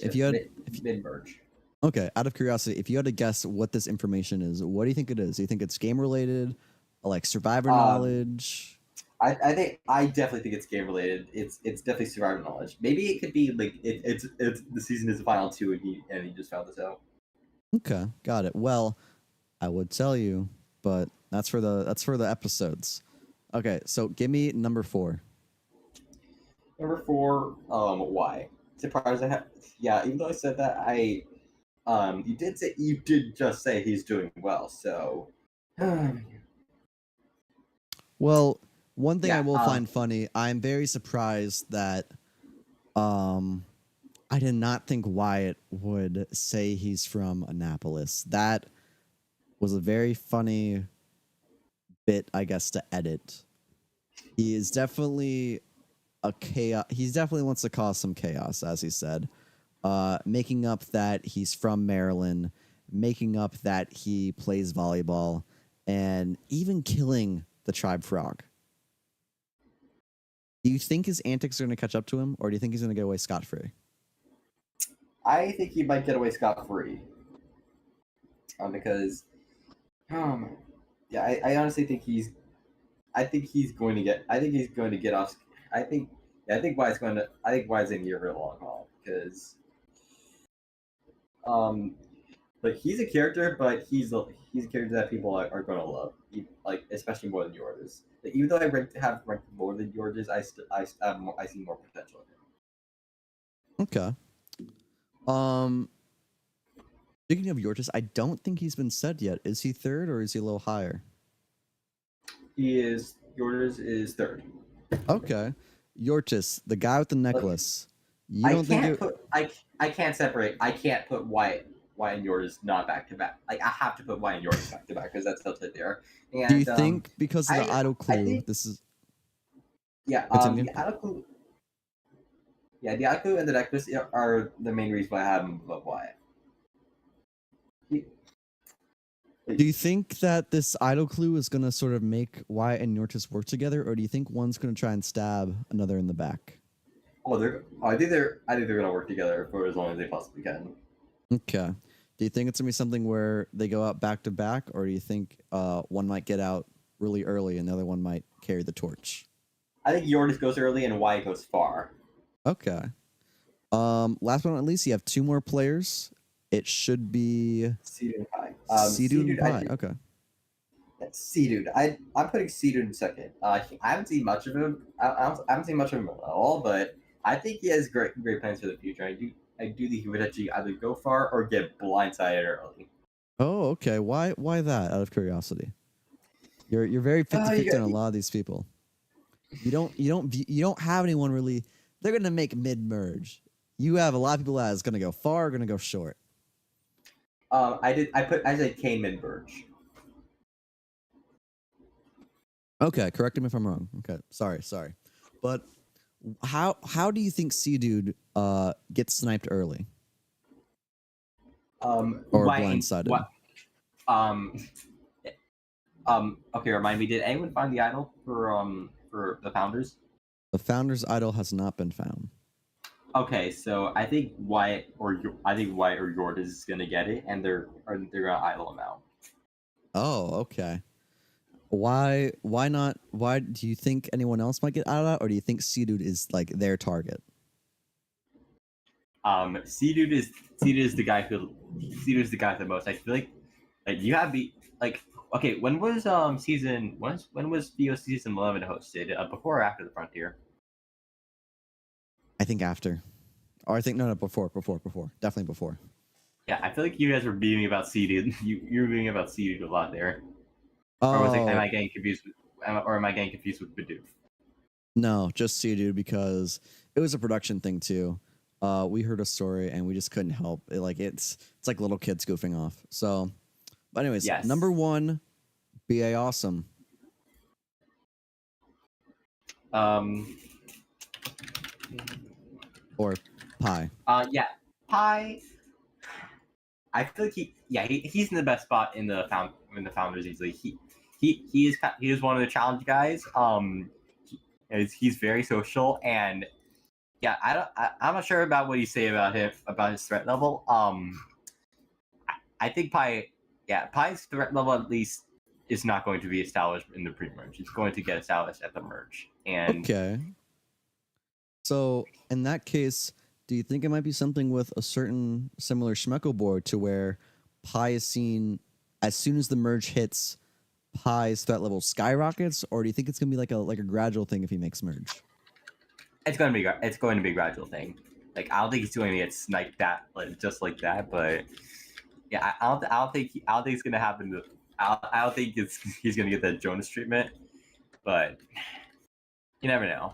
S4: mid merge.
S3: Okay, out of curiosity, if you had to guess what this information is, what do you think it is? Do you think it's game related, like survivor knowledge?
S4: I definitely think it's game related. It's definitely survivor knowledge. Maybe it could be like it's the season is the final 2 and he just found this out.
S3: Okay, got it. Well, I would tell you, but that's for the episodes. Okay, so give me number 4.
S4: Number 4, why? Surprised I have. Yeah, even though I said that, you did just say he's doing well. So,
S3: well, one thing
S4: yeah,
S3: I will find funny, I'm very surprised that I did not think Wyatt would say he's from Annapolis. That was a very funny bit, I guess, to edit. He is definitely a chaos. He definitely wants to cause some chaos, as he said. Making up that he's from Maryland, making up that he plays volleyball, and even killing the tribe frog. Do you think his antics are going to catch up to him, or do you think he's going to get away scot-free?
S4: I think he might get away scot-free. Because, yeah, I honestly think he's going to get off. I think Wyatt's in here for a long haul because, like he's a character, but he's a character that people are going to love, like especially more than yours. Like, even though I have ranked more than yours, I see more potential in him.
S3: Okay. Speaking of Yortis, I don't think he's been said yet. Is he 3rd or is he a little higher?
S4: Yours is 3rd.
S3: Okay. Yortis, the guy with the necklace.
S4: I can't separate. I can't put Wyatt and yours not back to back. Like I have to put Wyatt and yours back to back because that's tilted there. And,
S3: do you think because of the idle clue, this is?
S4: Yeah. The idle clue. Yeah, the idle clue and the necklace are the main reason why I have him above Wyatt.
S3: Do you think that this idle clue is going to sort of make Wyatt and Yortis work together, or do you think one's going to try and stab another in the back?
S4: Oh, I think they're going to work together for as long as they possibly can.
S3: Okay. Do you think it's going to be something where they go out back to back, or do you think one might get out really early and the other one might carry the torch?
S4: I think Yortis goes early and Wyatt goes far.
S3: Okay. Last but not least, you have 2 more players. It should be
S4: Seadude and Pi.
S3: Seadude and Pi. Okay.
S4: Seadude. I'm putting Seadude in 2nd. I haven't seen much of him. I haven't seen much of him at all, but I think he has great plans for the future. I do think he would actually either go far or get blindsided early.
S3: Oh, okay. Why that? Out of curiosity. You're very 50-50 on a lot of these people. You don't have anyone really. They're gonna make mid merge. You have a lot of people that is gonna go far, gonna go short.
S4: I said Kaneman Birch.
S3: Okay, correct me if I'm wrong. Okay, sorry. But how do you think Sea Dude gets sniped early or blindsided?
S4: What? Um. Okay, remind me. Did anyone find the idol for the founders?
S3: The founder's idol has not been found.
S4: Okay, so I think Wyatt or Yord is gonna get it, and they're gonna idle him out.
S3: Oh, okay. Why not? Why do you think anyone else might get out of that, or do you think Sea Dude is like their target?
S4: Sea-Dude is the guy Sea-Dude is the guy the most. I feel like you have the like. Okay, when was when was VO season 11 hosted? Before or after the Frontier?
S3: I think after, or I think no, before, definitely before.
S4: Yeah, I feel like you guys were beating about Sea-Dude. You were beating about Sea-Dude a lot there.
S3: Oh,
S4: or was it? Am I getting confused with Bidoof?
S3: No, just Sea Dude because it was a production thing too. We heard a story and we just couldn't help it. Like it's like little kids goofing off. So, but anyways,
S4: Yes.
S3: number 1, BA Awesome. Or Pie.
S4: Yeah, Pie. I feel like he's in the best spot in the founders easily. He is one of the challenge guys. He's very social, and yeah, I'm not sure about what you say about his threat level. I think Pie's threat level at least is not going to be established in the pre-merge. It's going to get established at the merge. And
S3: okay. So in that case, do you think it might be something with a certain similar Schmeckel board to where Pie is seen as soon as the merge hits, Pie's threat level skyrockets, or do you think it's gonna be like a gradual thing if he makes merge?
S4: It's going to be a gradual thing. Like I don't think he's going to get sniped just like that, but yeah, I don't think it's gonna happen. I don't think he's gonna get that Jonas treatment, but you never know.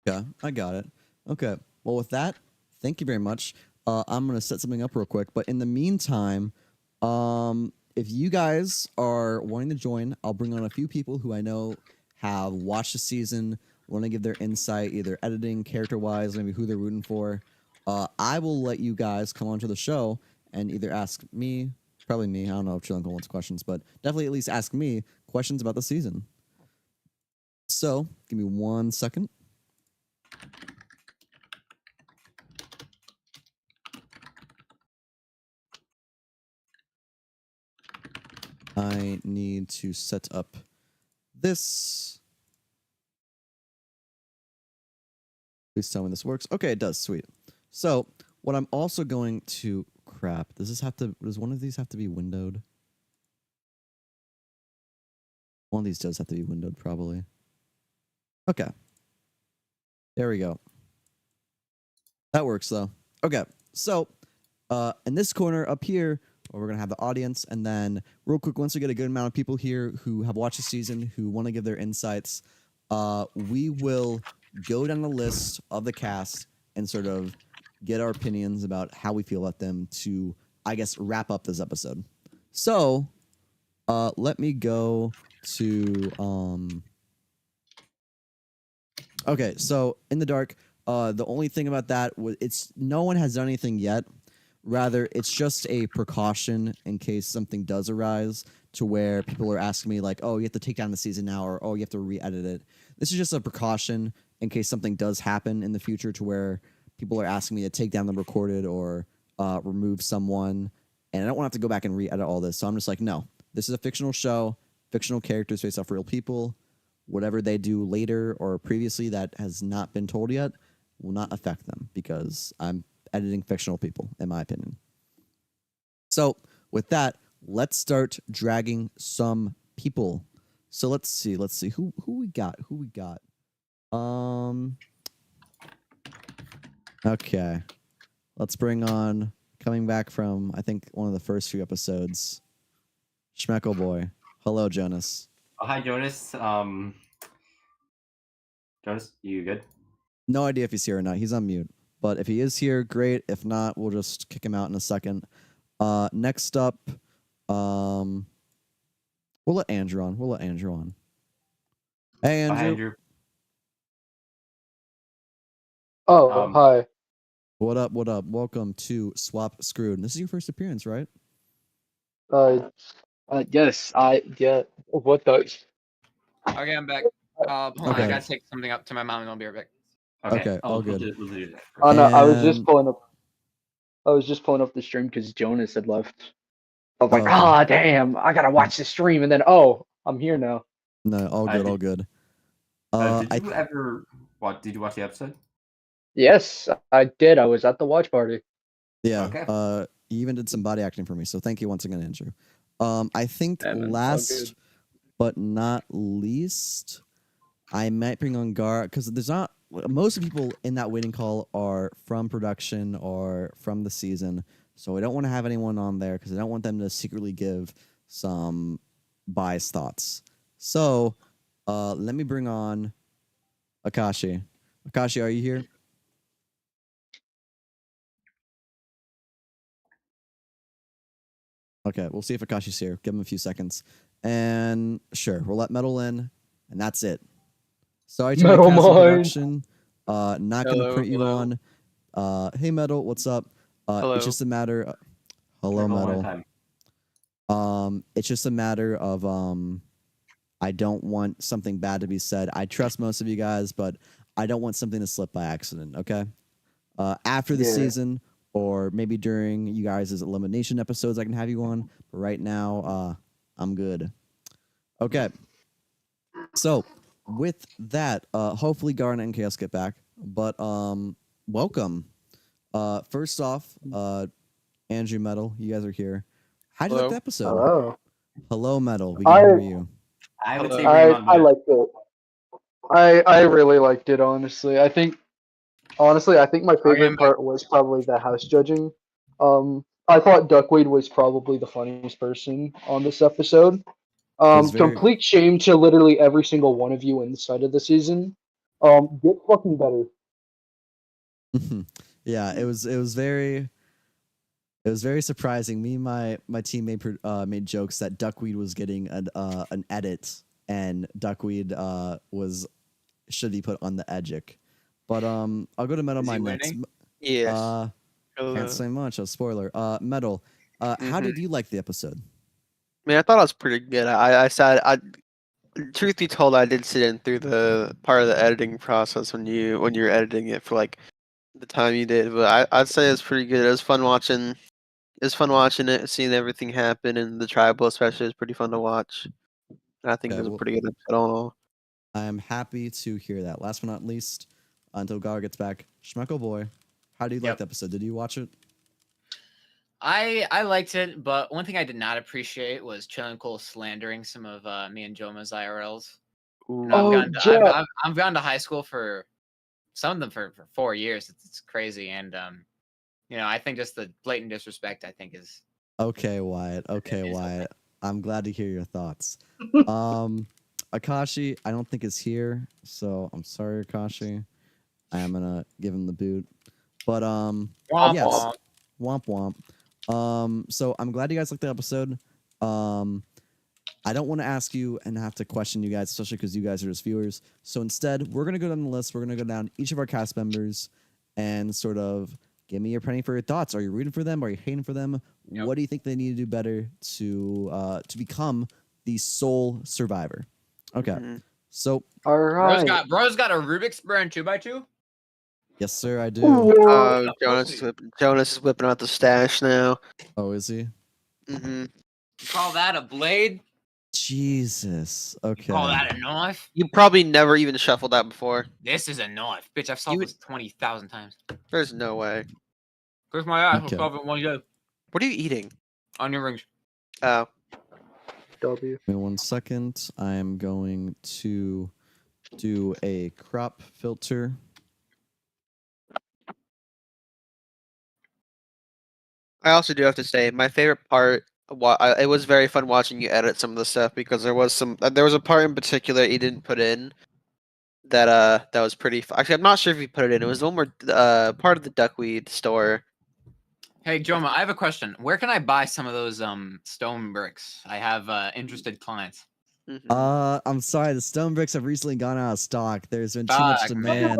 S3: Yeah, I got it. Okay. Well, with that, thank you very much. I'm gonna set something up real quick, but in the meantime, if you guys are wanting to join, I'll bring on a few people who I know have watched the season, want to give their insight, either editing, character-wise, maybe who they're rooting for. I will let you guys come onto the show and either ask me, probably me, I don't know if Chill wants questions, but definitely at least ask me questions about the season. So, give me 1 second. I need to set up this. Please tell me this works. Okay, it does. Sweet. So what I'm also going to does one of these have to be windowed? One of these does have to be windowed, probably. Okay. There we go. That works though. Okay. So in this corner up here, we're going to have the audience. And then real quick, once we get a good amount of people here who have watched the season, who want to give their insights, we will go down the list of the cast and sort of get our opinions about how we feel about them to, I guess, wrap up this episode. So let me go to... Okay, so In the Dark, the only thing about that was no one has done anything yet. Rather, it's just a precaution in case something does arise to where people are asking me like, oh, you have to take down the season now, or oh, you have to re-edit it. This is just a precaution in case something does happen in the future to where people are asking me to take down the recorded or remove someone. And I don't want to have to go back and re-edit all this. So I'm just like, no, this is a fictional show, fictional characters based off real people. Whatever they do later or previously that has not been told yet will not affect them because I'm editing fictional people, in my opinion. So with that, let's start dragging some people. So let's see who we got. Okay, let's bring on, coming back from I think one of the first few episodes, Schmeckel Boy. Hello, Jonas.
S4: Oh, hi, Jonas. Jonas, you good?
S3: No idea if he's here or not. He's on mute. But if he is here, great. If not, we'll just kick him out in a second. Next up, we'll let Andrew on. Hey,
S4: Hi,
S3: Andrew.
S4: Andrew.
S5: Oh, hi.
S3: What up? Welcome to Swap Screwed. This is your first appearance, right?
S5: Yes, yeah. What the?
S6: Okay, I'm back. Hold on, I
S3: Okay.
S6: gotta take something up to my mom and I'll be right back.
S3: Okay, all
S4: we'll
S3: good.
S4: do that first.
S5: Oh no, I was just
S3: And-
S5: pulling up. I was just pulling up the stream because Jonas had left. I was like,
S3: okay.
S5: ah, damn, I gotta watch the stream, and then I'm here now.
S3: No, all good.
S4: Did you ever watch? Did you watch the episode?
S5: Yes, I did. I was at the watch party.
S3: Yeah.
S4: Okay.
S3: You even did some body acting for me, so thank you once again, Andrew. I think
S5: Yeah, man, all
S3: last
S5: good.
S3: but not least, I might bring on Gar because there's not most of the people in that waiting call are from production or from the season, so I don't want to have anyone on there because I don't want them to secretly give some biased thoughts. So, let me bring on Akashi. Akashi, are you here? Okay, we'll see if Akashi's here. Give him a few seconds. And sure, we'll let Metal in, and that's it. Sorry to
S5: Metal
S3: my cast of
S5: Mind.
S3: production. Not going to print you on. Hey, Metal, what's up?
S6: Hello.
S3: It's just a matter... hello, Metal. It's just a matter of... I don't want something bad to be said. I trust most of you guys, but I don't want something to slip by accident, okay? After the
S5: Yeah.
S3: season, or maybe during you guys' elimination episodes, I can have you on. But right now, I'm good. Okay. So with that, hopefully Garnet and Chaos get back. But welcome. First off, Andrew, Metal, you guys are here. How'd you like the episode?
S5: Hello.
S3: Hello, Metal. We can hear you.
S4: I would say
S5: I liked it. I really liked it. Honestly, I think my favorite part was probably the house judging. I thought Duckweed was probably the funniest person on this episode.
S3: was very-
S5: Complete shame to literally every single one of you inside of the season. Get fucking better.
S3: Yeah, it was very surprising. Me and my team made jokes that Duckweed was getting an edit and Duckweed should be put on the edgic. But I'll go to Metal Mind next.
S6: Yes.
S3: Can't say much. A spoiler. Metal. How did you like the episode?
S7: I mean, I thought it was pretty good. Truth be told, I did sit in through the part of the editing process when you're editing it for like the time you did. But I'd say it's pretty good. It was fun watching. It was fun watching it, seeing everything happen, and the tribal especially is pretty fun to watch. And I think it was a pretty good episode all in all.
S3: I am happy to hear that. Last but not least, until Gar gets back, Schmecko boy, how do you like the episode? Did you watch it?
S6: I liked it, but one thing I did not appreciate was Chillin' Cole slandering some of me and JoMaH's IRLs. You know, I've gone to high school for some of them for 4 years. It's crazy, and you know, I think just the blatant disrespect I think is.
S3: Okay, Wyatt. I'm glad to hear your thoughts. Akashi, I don't think is here, so I'm sorry, Akashi. I am gonna give him the boot. But yes, womp womp. So I'm glad you guys liked the episode. I don't want to ask you and have to question you guys, especially because you guys are just viewers. So instead, we're gonna go down the list. We're gonna go down each of our cast members and sort of give me your penny for your thoughts. Are you rooting for them? Are you hating for them? Yep. What do you think they need to do better to become the sole survivor? Okay, so
S5: all right.
S6: Bro's got a Rubik's Burn 2x2.
S3: Yes, sir, I do.
S7: Jonas is whipping out the stash now.
S3: Oh, is he?
S6: You call that a blade?
S3: Jesus. Okay.
S6: You call that a knife?
S7: You probably never even shuffled that before.
S6: This is a knife, bitch. I've solved this 20,000 times.
S7: There's no way.
S6: Where's my ass? I'll solve it in one go.
S7: What are you eating?
S6: Onion rings.
S7: Oh.
S5: W.
S3: Give me 1 second. I'm going to do a crop filter.
S7: I also do have to say, my favorite part, it was very fun watching you edit some of the stuff because there was a part in particular you didn't put in that was pretty. Actually, I'm not sure if you put it in. It was one more part of the duckweed store
S6: Hey, JoMaH, I have a question. Where can I buy some of those stone bricks? I have interested clients.
S3: I'm sorry, the stone bricks have recently gone out of stock. There's been too much
S6: Fuck,
S3: demand.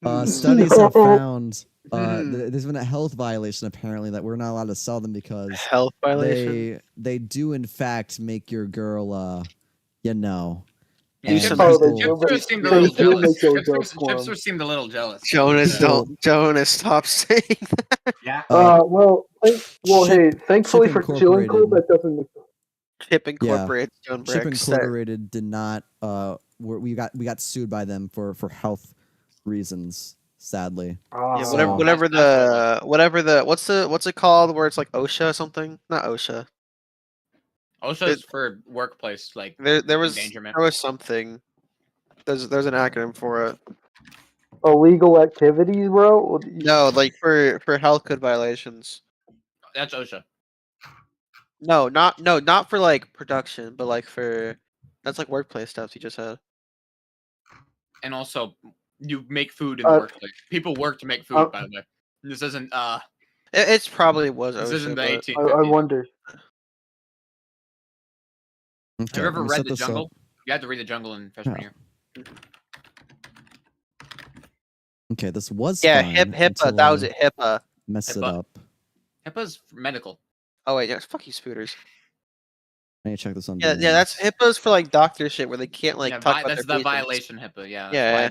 S7: Hmm.
S3: Studies have found there's been a health violation apparently that we're not allowed to sell them because
S7: Health violation.
S3: they do in fact make your girl you know.
S6: Yeah,
S3: And
S6: Chipster seemed a little
S5: They do
S6: jealous.
S5: make your girl squirm.
S6: Chipster seemed a little jealous.
S7: Jonas,
S3: Well-
S7: Jonas, stop saying that.
S4: Yeah.
S5: Hey, thankfully
S3: Chip
S5: for Chilling Cool,
S3: Incorporated.
S5: that doesn't make sense.
S7: Chip Incorporated Stone
S3: Chip
S7: Bricks.
S3: Incorporated did not we got sued by them for health reasons, sadly.
S7: Yeah,
S3: So-
S7: whatever the what's it called where it's like OSHA or something? Not OSHA.
S6: OSHA is for workplace, like
S7: There was
S6: endangerment.
S7: something. There's an acronym for it.
S5: Illegal activities, bro?
S7: No, like for health code violations.
S6: That's OSHA.
S7: No, not for like production, but like for that's like workplace stuff you just said.
S6: And also, you make food in the workplace. People work to make food, by the way. This isn't
S7: It's probably was
S6: this
S7: OSHA.
S6: isn't the
S7: But
S6: 1850s.
S5: I wonder.
S3: Okay,
S6: Have you ever
S3: let me
S6: read
S3: set
S6: The
S3: this up.
S6: Jungle? You had to read The Jungle in freshman year.
S3: Okay, this was
S7: yeah,
S3: fine
S7: HIPAA.
S3: until
S7: That was
S3: I
S7: it. HIPAA.
S3: mess it
S6: HIPAA.
S3: up.
S6: HIPAA's medical.
S7: Oh wait, yeah, fuck you, spooters.
S3: I need to check this on.
S7: Yeah, that's HIPAA's for like doctor shit where they can't like
S6: Yeah,
S7: talk about
S6: that's
S7: their
S6: the
S7: patients.
S6: violation HIPAA. Yeah.
S7: Yeah.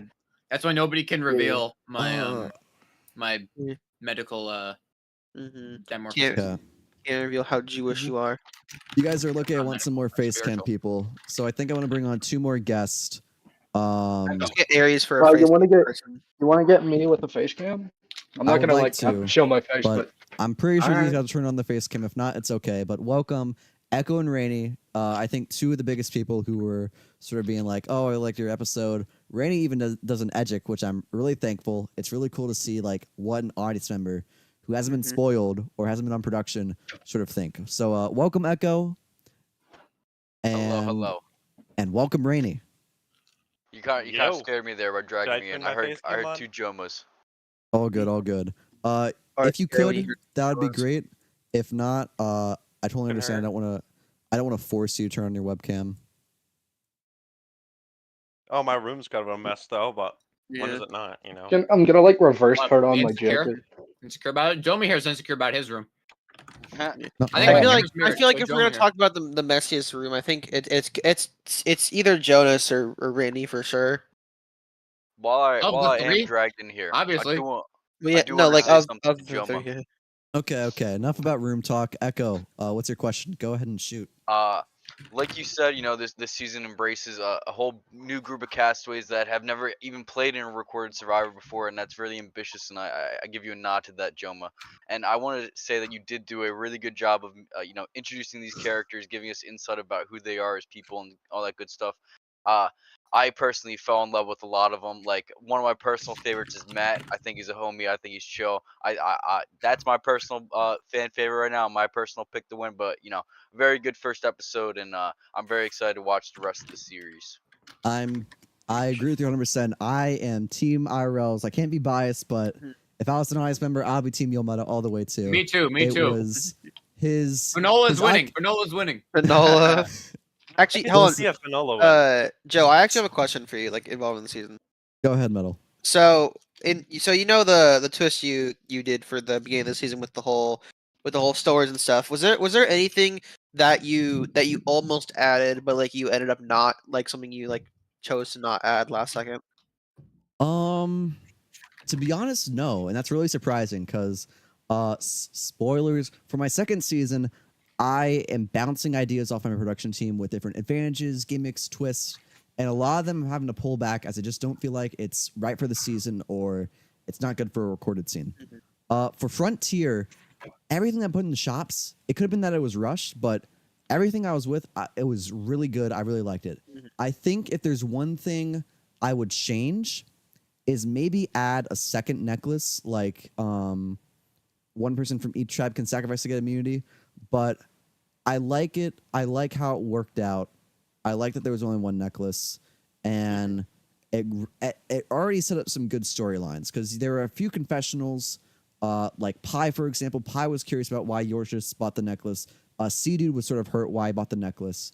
S6: That's why nobody can reveal my my
S7: Yeah.
S6: medical
S7: Mm-hmm.
S6: dimorphism.
S3: Yeah.
S7: Can't reveal how Jewish you are.
S3: You guys are lucky. I want some more face cam
S6: spiritual.
S3: people, so I think I want to bring on 2 more guests.
S7: Let's get Aries for a face
S5: You want to get
S7: person.
S5: me with a face cam? I'm
S3: I
S5: not
S3: would
S5: gonna
S3: like
S5: have
S3: to,
S5: to show my face,
S3: but
S5: but
S3: I'm pretty sure you
S4: Alright.
S3: got to turn on the face cam. If not, it's okay. But welcome, Echo and Rainy. I think 2 of the biggest people who were sort of being like, "Oh, I liked your episode." Rainy even does an edgic, which I'm really thankful. It's really cool to see like what an audience member who hasn't been spoiled or hasn't been on production sort of think. So welcome, Echo. And,
S8: hello.
S3: And welcome, Rainy.
S8: You kind
S1: Yo.
S8: of scared me there by dragging me
S1: turn
S8: in.
S1: my
S8: I heard
S1: face cam on?
S8: 2 JoMaHs.
S3: All good, all good.
S7: Alright,
S3: If you
S7: Jeremy,
S3: could,
S7: you're
S3: that would be
S7: yours.
S3: great. If not, I totally
S1: Can
S3: understand.
S1: hurt.
S3: I don't want to force you to turn on your webcam.
S1: Oh, my room's kind of a mess though, but when is
S7: Yeah.
S1: it not? You know.
S5: I'm gonna like reverse
S6: What,
S5: card on my
S6: insecure?
S5: jacket.
S6: Insecure about it. JoMaH here is insecure about his room.
S3: No,
S6: I think
S7: I
S6: my
S7: feel like
S6: camera's mirrored,
S7: if
S6: but
S7: we're gonna
S6: JoMaH
S7: talk about the messiest room, I think it's either Jonas or Randy for sure.
S8: While I
S6: Of the
S8: am
S6: 3?
S8: dragged in here,
S6: Obviously.
S7: But
S8: I
S7: yeah,
S8: do
S7: no,
S8: wanna
S7: like
S8: say
S7: of
S8: something to
S7: the three.
S8: JoMaH.
S7: Yeah.
S3: Okay. Enough about room talk. Echo, what's your question? Go ahead and shoot.
S8: Like you said, this season embraces a whole new group of castaways that have never even played in a recorded Survivor before, and that's really ambitious. And I give you a nod to that, JoMaH. And I wanted to say that you did do a really good job of introducing these characters, giving us insight about who they are as people and all that good stuff. I personally fell in love with a lot of them. Like, one of my personal favorites is Matt. I think he's a homie. I think he's chill. I that's my personal fan favorite right now. My personal pick to win. But very good first episode, and I'm very excited to watch the rest of the series.
S3: I agree with you 100%. I am Team IRLs. I can't be biased, but if I was an audience member, I'll be Team Yomata all the way too.
S6: Me too.
S3: It was his.
S6: Fanola's winning. Fanola's winning.
S7: Fanola. Actually, hold on.
S1: Yeah, Fanola wins.
S7: Joe, I actually have a question for you, like involved in the season.
S3: Go ahead, Metal.
S7: So the twist you did for the beginning of the season with the whole stories and stuff. Was there anything that you almost added, but like you ended up not, like something you like chose to not add last second?
S3: To be honest, no, and that's really surprising because spoilers for my second season. I am bouncing ideas off my production team with different advantages, gimmicks, twists, and a lot of them I'm having to pull back as I just don't feel like it's right for the season or it's not good for a recorded scene. For Frontier, everything I put in the shops, it could have been that it was rushed, but everything I was with, it was really good. I really liked it. I think if there's one thing I would change is maybe add a second necklace, like one person from each tribe can sacrifice to get immunity. But I like it. I like how it worked out. I like that there was only one necklace, and it already set up some good storylines because there were a few confessionals Like Pi, for example, Pi was curious about why yours just bought the necklace. C-Dude was sort of hurt why he bought the necklace.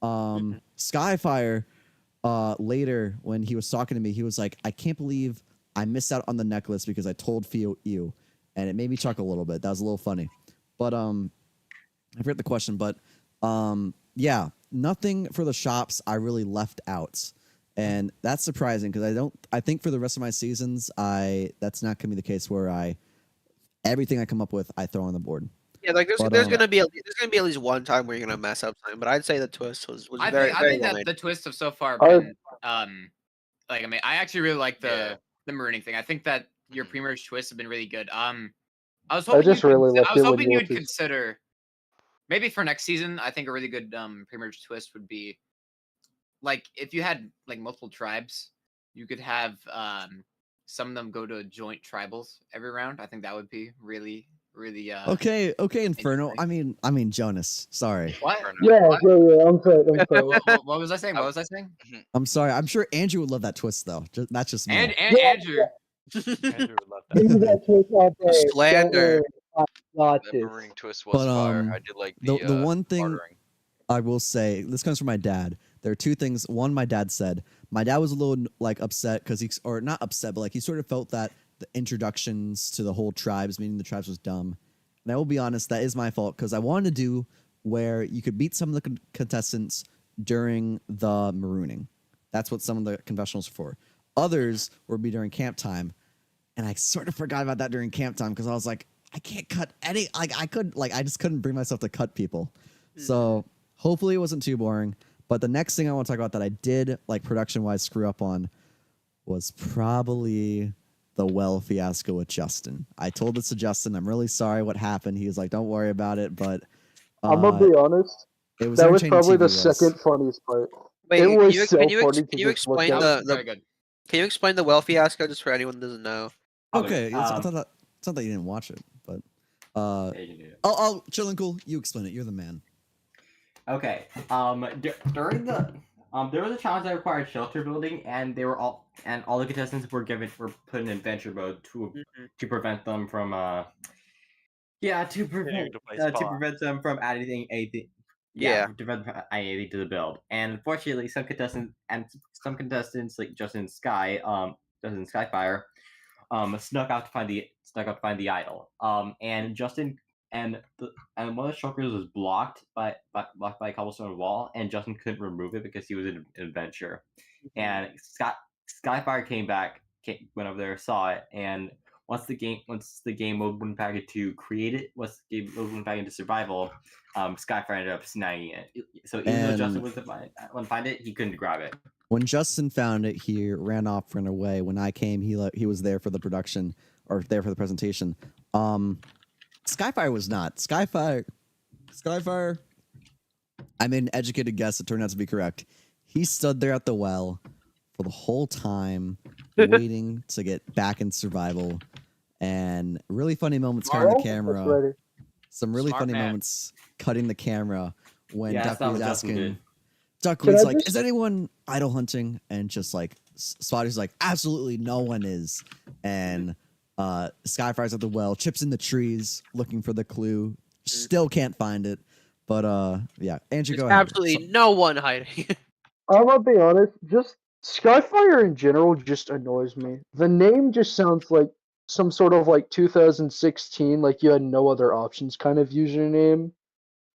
S3: Skyfire, later when he was talking to me, he was like, I can't believe I missed out on the necklace because I told you, and it made me chuckle a little bit. That was a little funny. But I forget the question, but yeah, nothing for the shops I really left out. And that's surprising because I think for the rest of my seasons, that's not gonna be the case where everything I come up with I throw on the board.
S7: Yeah, like there's gonna be at least one time where you're gonna mess up something, but I'd say the twist was
S6: I
S7: very
S6: think
S7: well
S6: that
S7: made.
S6: the twists have so far been like, I mean, I actually really like the marooning thing. I think that your pre-merge twists have been really good. I was hoping you'd consider maybe for next season. I think a really good pre-merge twist would be like if you had like multiple tribes, you could have some of them go to joint tribals every round. I think that would be really
S3: okay, Inferno. I mean Jonas. Sorry.
S6: What?
S5: Yeah,
S6: What?
S5: I'm sorry.
S6: What was I saying? What was I saying?
S3: I'm sorry. I'm sure Andrew would love that twist though. That's just me.
S6: And Andrew.
S1: Andrew would love that.
S7: Slander.
S8: That marooning twist was fire. I did like the
S3: one thing
S8: bartering.
S3: I will say, this comes from my dad. There are two things. One, my dad said, my dad was a little like upset because or not upset, but like he sort of felt that the introductions to the whole tribes, meaning the tribes, was dumb. And I will be honest, that is my fault because I wanted to do where you could beat some of the contestants during the marooning. That's what some of the confessionals are for. Others would be during camp time. And I sort of forgot about that during camp time because I was like, I can't cut any, I just couldn't bring myself to cut people. So hopefully it wasn't too boring. But the next thing I want to talk about that I did, like production-wise, screw up on was probably the well fiasco with Justin. I told this to Justin. I'm really sorry what happened. He was like, don't worry about it. But
S5: I'm going to be honest. That was probably the second funniest part.
S7: Wait,
S5: it was
S7: can you explain can you explain the well fiasco just for anyone who doesn't know?
S3: Okay, it's not that you didn't watch it, but I'll chill and cool. You explain it. You're the man.
S4: Okay. During the there was a challenge that required shelter building, and all the contestants were put in adventure mode to prevent them from to prevent them from adding anything. To prevent anything to the build. And unfortunately, some contestants like Justin Skyfire, snuck out to find the idol. And Justin and one of the shulkers was blocked by a cobblestone wall, and Justin couldn't remove it because he was in an adventure. And Skyfire went over there, saw it, and once the game mode went back into created, once the game mode went back into survival, Skyfire ended up snagging it. So even though Justin was to find it, he couldn't grab it.
S3: When Justin found it, he ran away. When I came, he was there for the production or there for the presentation. Skyfire was not. Skyfire. I made an educated guess. It turned out to be correct. He stood there at the well for the whole time, waiting to get back in survival, and really funny moments cutting the camera. Some really funny moments cutting the camera when Ducky was asking. Ducky was like, "Is anyone idol hunting?" And just like Spotty's like, "Absolutely, no one is." And Skyfire's at the well, chips in the trees looking for the clue. Still can't find it. But yeah, Andrew, go ahead.
S7: Absolutely no one hiding.
S5: I'm gonna be honest. Just Skyfire in general just annoys me. The name just sounds like some sort of like 2016, like you had no other options kind of username.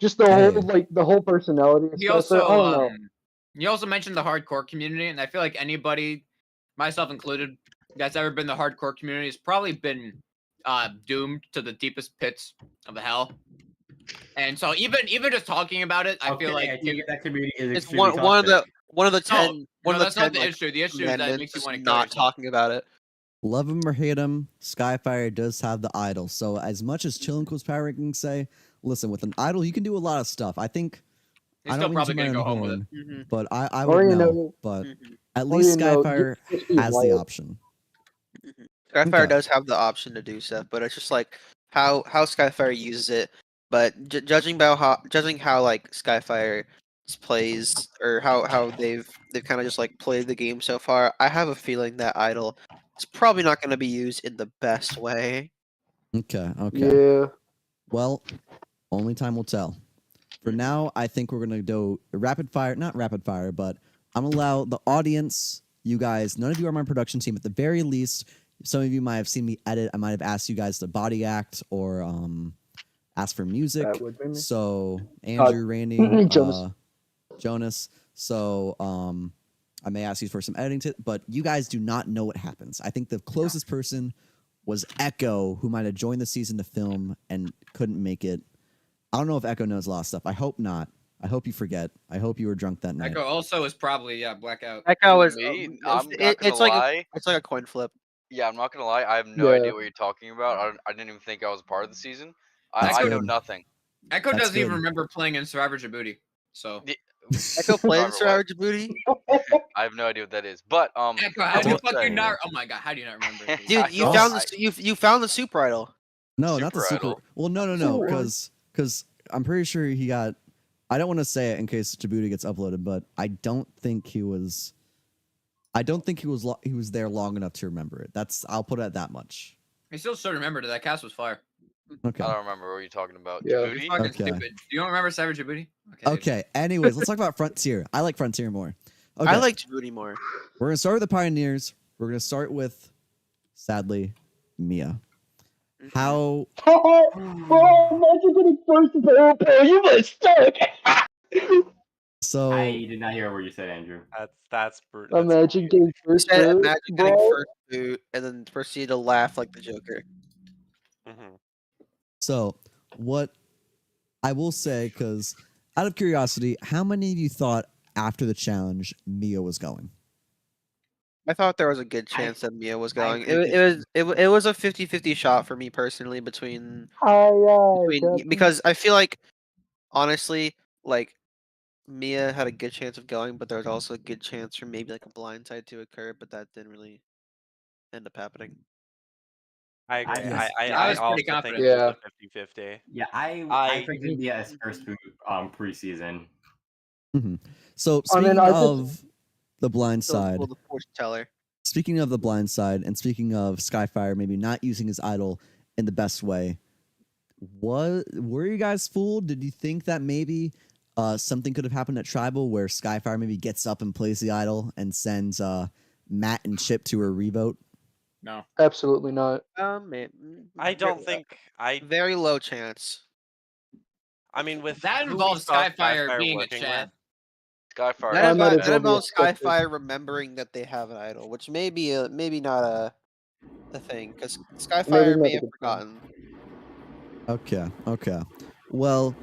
S5: Just the whole personality. And
S6: He
S5: stuff. I don't know.
S6: You also mentioned the hardcore community, and I feel like anybody, myself included, that's ever been in the hardcore community has probably been doomed to the deepest pits of the hell. And so even just talking about it, I feel like
S4: that community is
S7: it's one of the 10.
S6: That's not the issue. The issue is that it makes you want to
S7: not talking about it.
S3: Love him or hate him, Skyfire does have the idol. So as much as Chill and Cool's power rankings say, listen, with an idol you can do a lot of stuff. I think
S6: he's still probably gonna go home with
S3: it. But I wouldn't know. But at least Skyfire has the option.
S7: Skyfire does have the option to do stuff, but it's just like how Skyfire uses it. But judging how like Skyfire plays or how they've kind of just like played the game so far, I have a feeling that idol is probably not going to be used in the best way.
S3: Okay.
S5: Yeah.
S3: Well, only time will tell. For now, I think we're gonna do rapid fire, not rapid fire, but I'm gonna allow the audience, you guys, none of you are my production team. At the very least, some of you might have seen me edit. I might have asked you guys to body act or ask for music.
S5: That would be me.
S3: So Andrew, Randy,
S5: Jonas.
S3: Jonas. So I may ask you for some editing, but you guys do not know what happens. I think the closest person was Echo, who might have joined the season to film and couldn't make it. I don't know if Echo knows a lot of stuff. I hope not. I hope you forget. I hope you were drunk that night.
S6: Echo also is probably blackout.
S7: Echo is.
S8: Me? I'm not gonna
S7: It's like
S8: lie.
S7: it's like a coin flip.
S8: Yeah, I'm not gonna lie. I have no idea what you're talking about. I didn't even think I was a part of the season. I know
S3: good.
S8: nothing.
S6: Echo
S3: That's
S6: doesn't even
S3: good.
S6: remember playing in Survivor Djibouti. So
S7: Echo played
S8: Survivor
S7: Survivor Djibouti.
S8: I have no idea what that is. But
S6: Echo,
S8: I
S6: how do you
S8: will say,
S6: fucking not? Oh my god, how do you not remember? it?
S7: Dude, you
S8: don't-
S7: found
S8: I-
S7: you found the super idol.
S3: No, not the
S8: Super
S3: super.
S8: Idol.
S3: Well, no, because I'm pretty sure he got. I don't want to say it in case Djibouti gets uploaded, but I don't think he was. I don't think he was there long enough to remember it. I'll put it at that much.
S6: I still should remember that cast was fire.
S3: Okay.
S8: I don't remember what you're talking about.
S5: Yeah.
S6: It's
S8: Djibouti?
S6: fucking
S3: Okay.
S6: stupid. You don't remember Survivor Djibouti?
S3: Okay. Anyways, let's talk about Frontier. I like Frontier more. Okay.
S7: I like Djibouti more.
S3: We're gonna start with the Pioneers. We're gonna start with, sadly, Mia. How?
S5: Oh, imagine getting first vote, bro. You must suck.
S3: So
S4: I did not hear what you said, Andrew.
S1: That's brutal.
S5: Imagine getting
S7: He
S5: first
S7: said,
S5: vote,
S7: imagine getting
S5: bro.
S7: first boot and then proceed to laugh like the Joker.
S3: So, what I will say, because out of curiosity, how many of you thought after the challenge Mia was going?
S7: I thought there was a good chance that Mia was going.
S4: think
S7: It was a 50-50 shot for me personally between
S5: Captain.
S7: because I feel like honestly like Mia had a good chance of going, but there was also a good chance for maybe like a blindside to occur, but that didn't really end up happening.
S1: I agree.
S4: Yes.
S1: I
S6: was
S1: also
S6: pretty
S1: think
S6: confident.
S1: it was a 50-50.
S4: Yeah, I
S1: I-
S4: predicted Mia as first boot preseason.
S3: So,
S5: I mean,
S3: speaking
S5: I just-
S3: of the blind side,
S7: Well, the fortune teller.
S3: speaking of the blind side, and speaking of Skyfire maybe not using his idol in the best way, were you guys fooled? Did you think that maybe something could have happened at Tribal where Skyfire maybe gets up and plays the idol and sends Matt and Chip to a revote?
S6: No.
S5: Absolutely not.
S1: I don't think
S7: Very low chance.
S1: I mean, with
S6: That
S1: who we
S6: involves
S1: saw
S6: Skyfire being a
S1: working
S6: Chad.
S8: Skyfire.
S7: That
S5: I'm not
S7: involves,
S5: a
S7: that involves
S5: Joby expected.
S7: Skyfire remembering that they have an idol, which may be maybe not a thing because Skyfire
S5: not
S7: may
S5: a
S7: have
S5: good thing.
S7: forgotten.
S3: Okay. Well,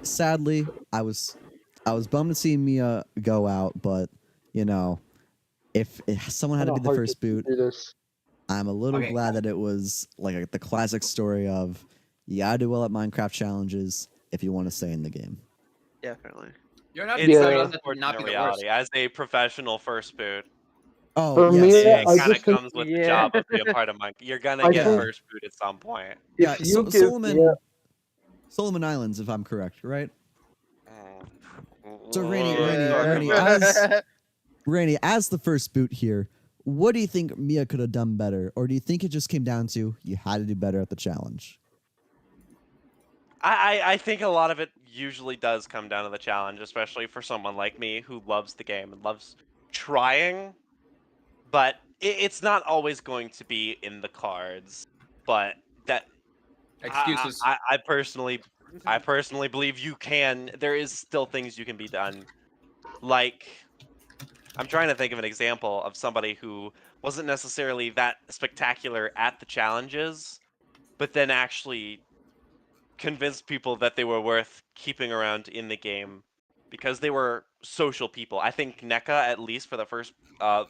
S3: sadly, I was bummed to see Mia go out, but you know, if someone had to be the first boot,
S5: Do this.
S3: I'm a little
S4: Okay.
S3: glad that it was like the classic story of you gotta do well at Minecraft challenges if you want to stay in the game.
S7: Definitely.
S6: You're not
S1: It's
S5: Yeah.
S6: saying
S1: an
S6: that to
S1: unfortunate
S6: not be the worst.
S1: reality. As a professional first boot,
S3: Oh,
S5: For
S3: yes,
S5: me,
S1: it
S5: I
S1: kind of
S5: just think-
S1: comes with the
S7: Yeah.
S1: job of being a part of Minecraft. You're gonna
S5: I
S1: get
S3: think-
S1: first boot at some point.
S3: yeah.
S5: If you give
S3: Solomon,
S5: Mia-
S3: Solomon Islands, if I'm correct, right? So, Rainey, as the first boot here, what do you think Mia could have done better, or do you think it just came down to you had to do better at the challenge?
S1: I think a lot of it usually does come down to the challenge, especially for someone like me who loves the game and loves trying. But it's not always going to be in the cards. But that
S6: Excuses.
S1: I personally believe you can. There is still things you can be done. Like, I'm trying to think of an example of somebody who wasn't necessarily that spectacular at the challenges, but then actually convinced people that they were worth keeping around in the game because they were social people. I think NECA, at least for the first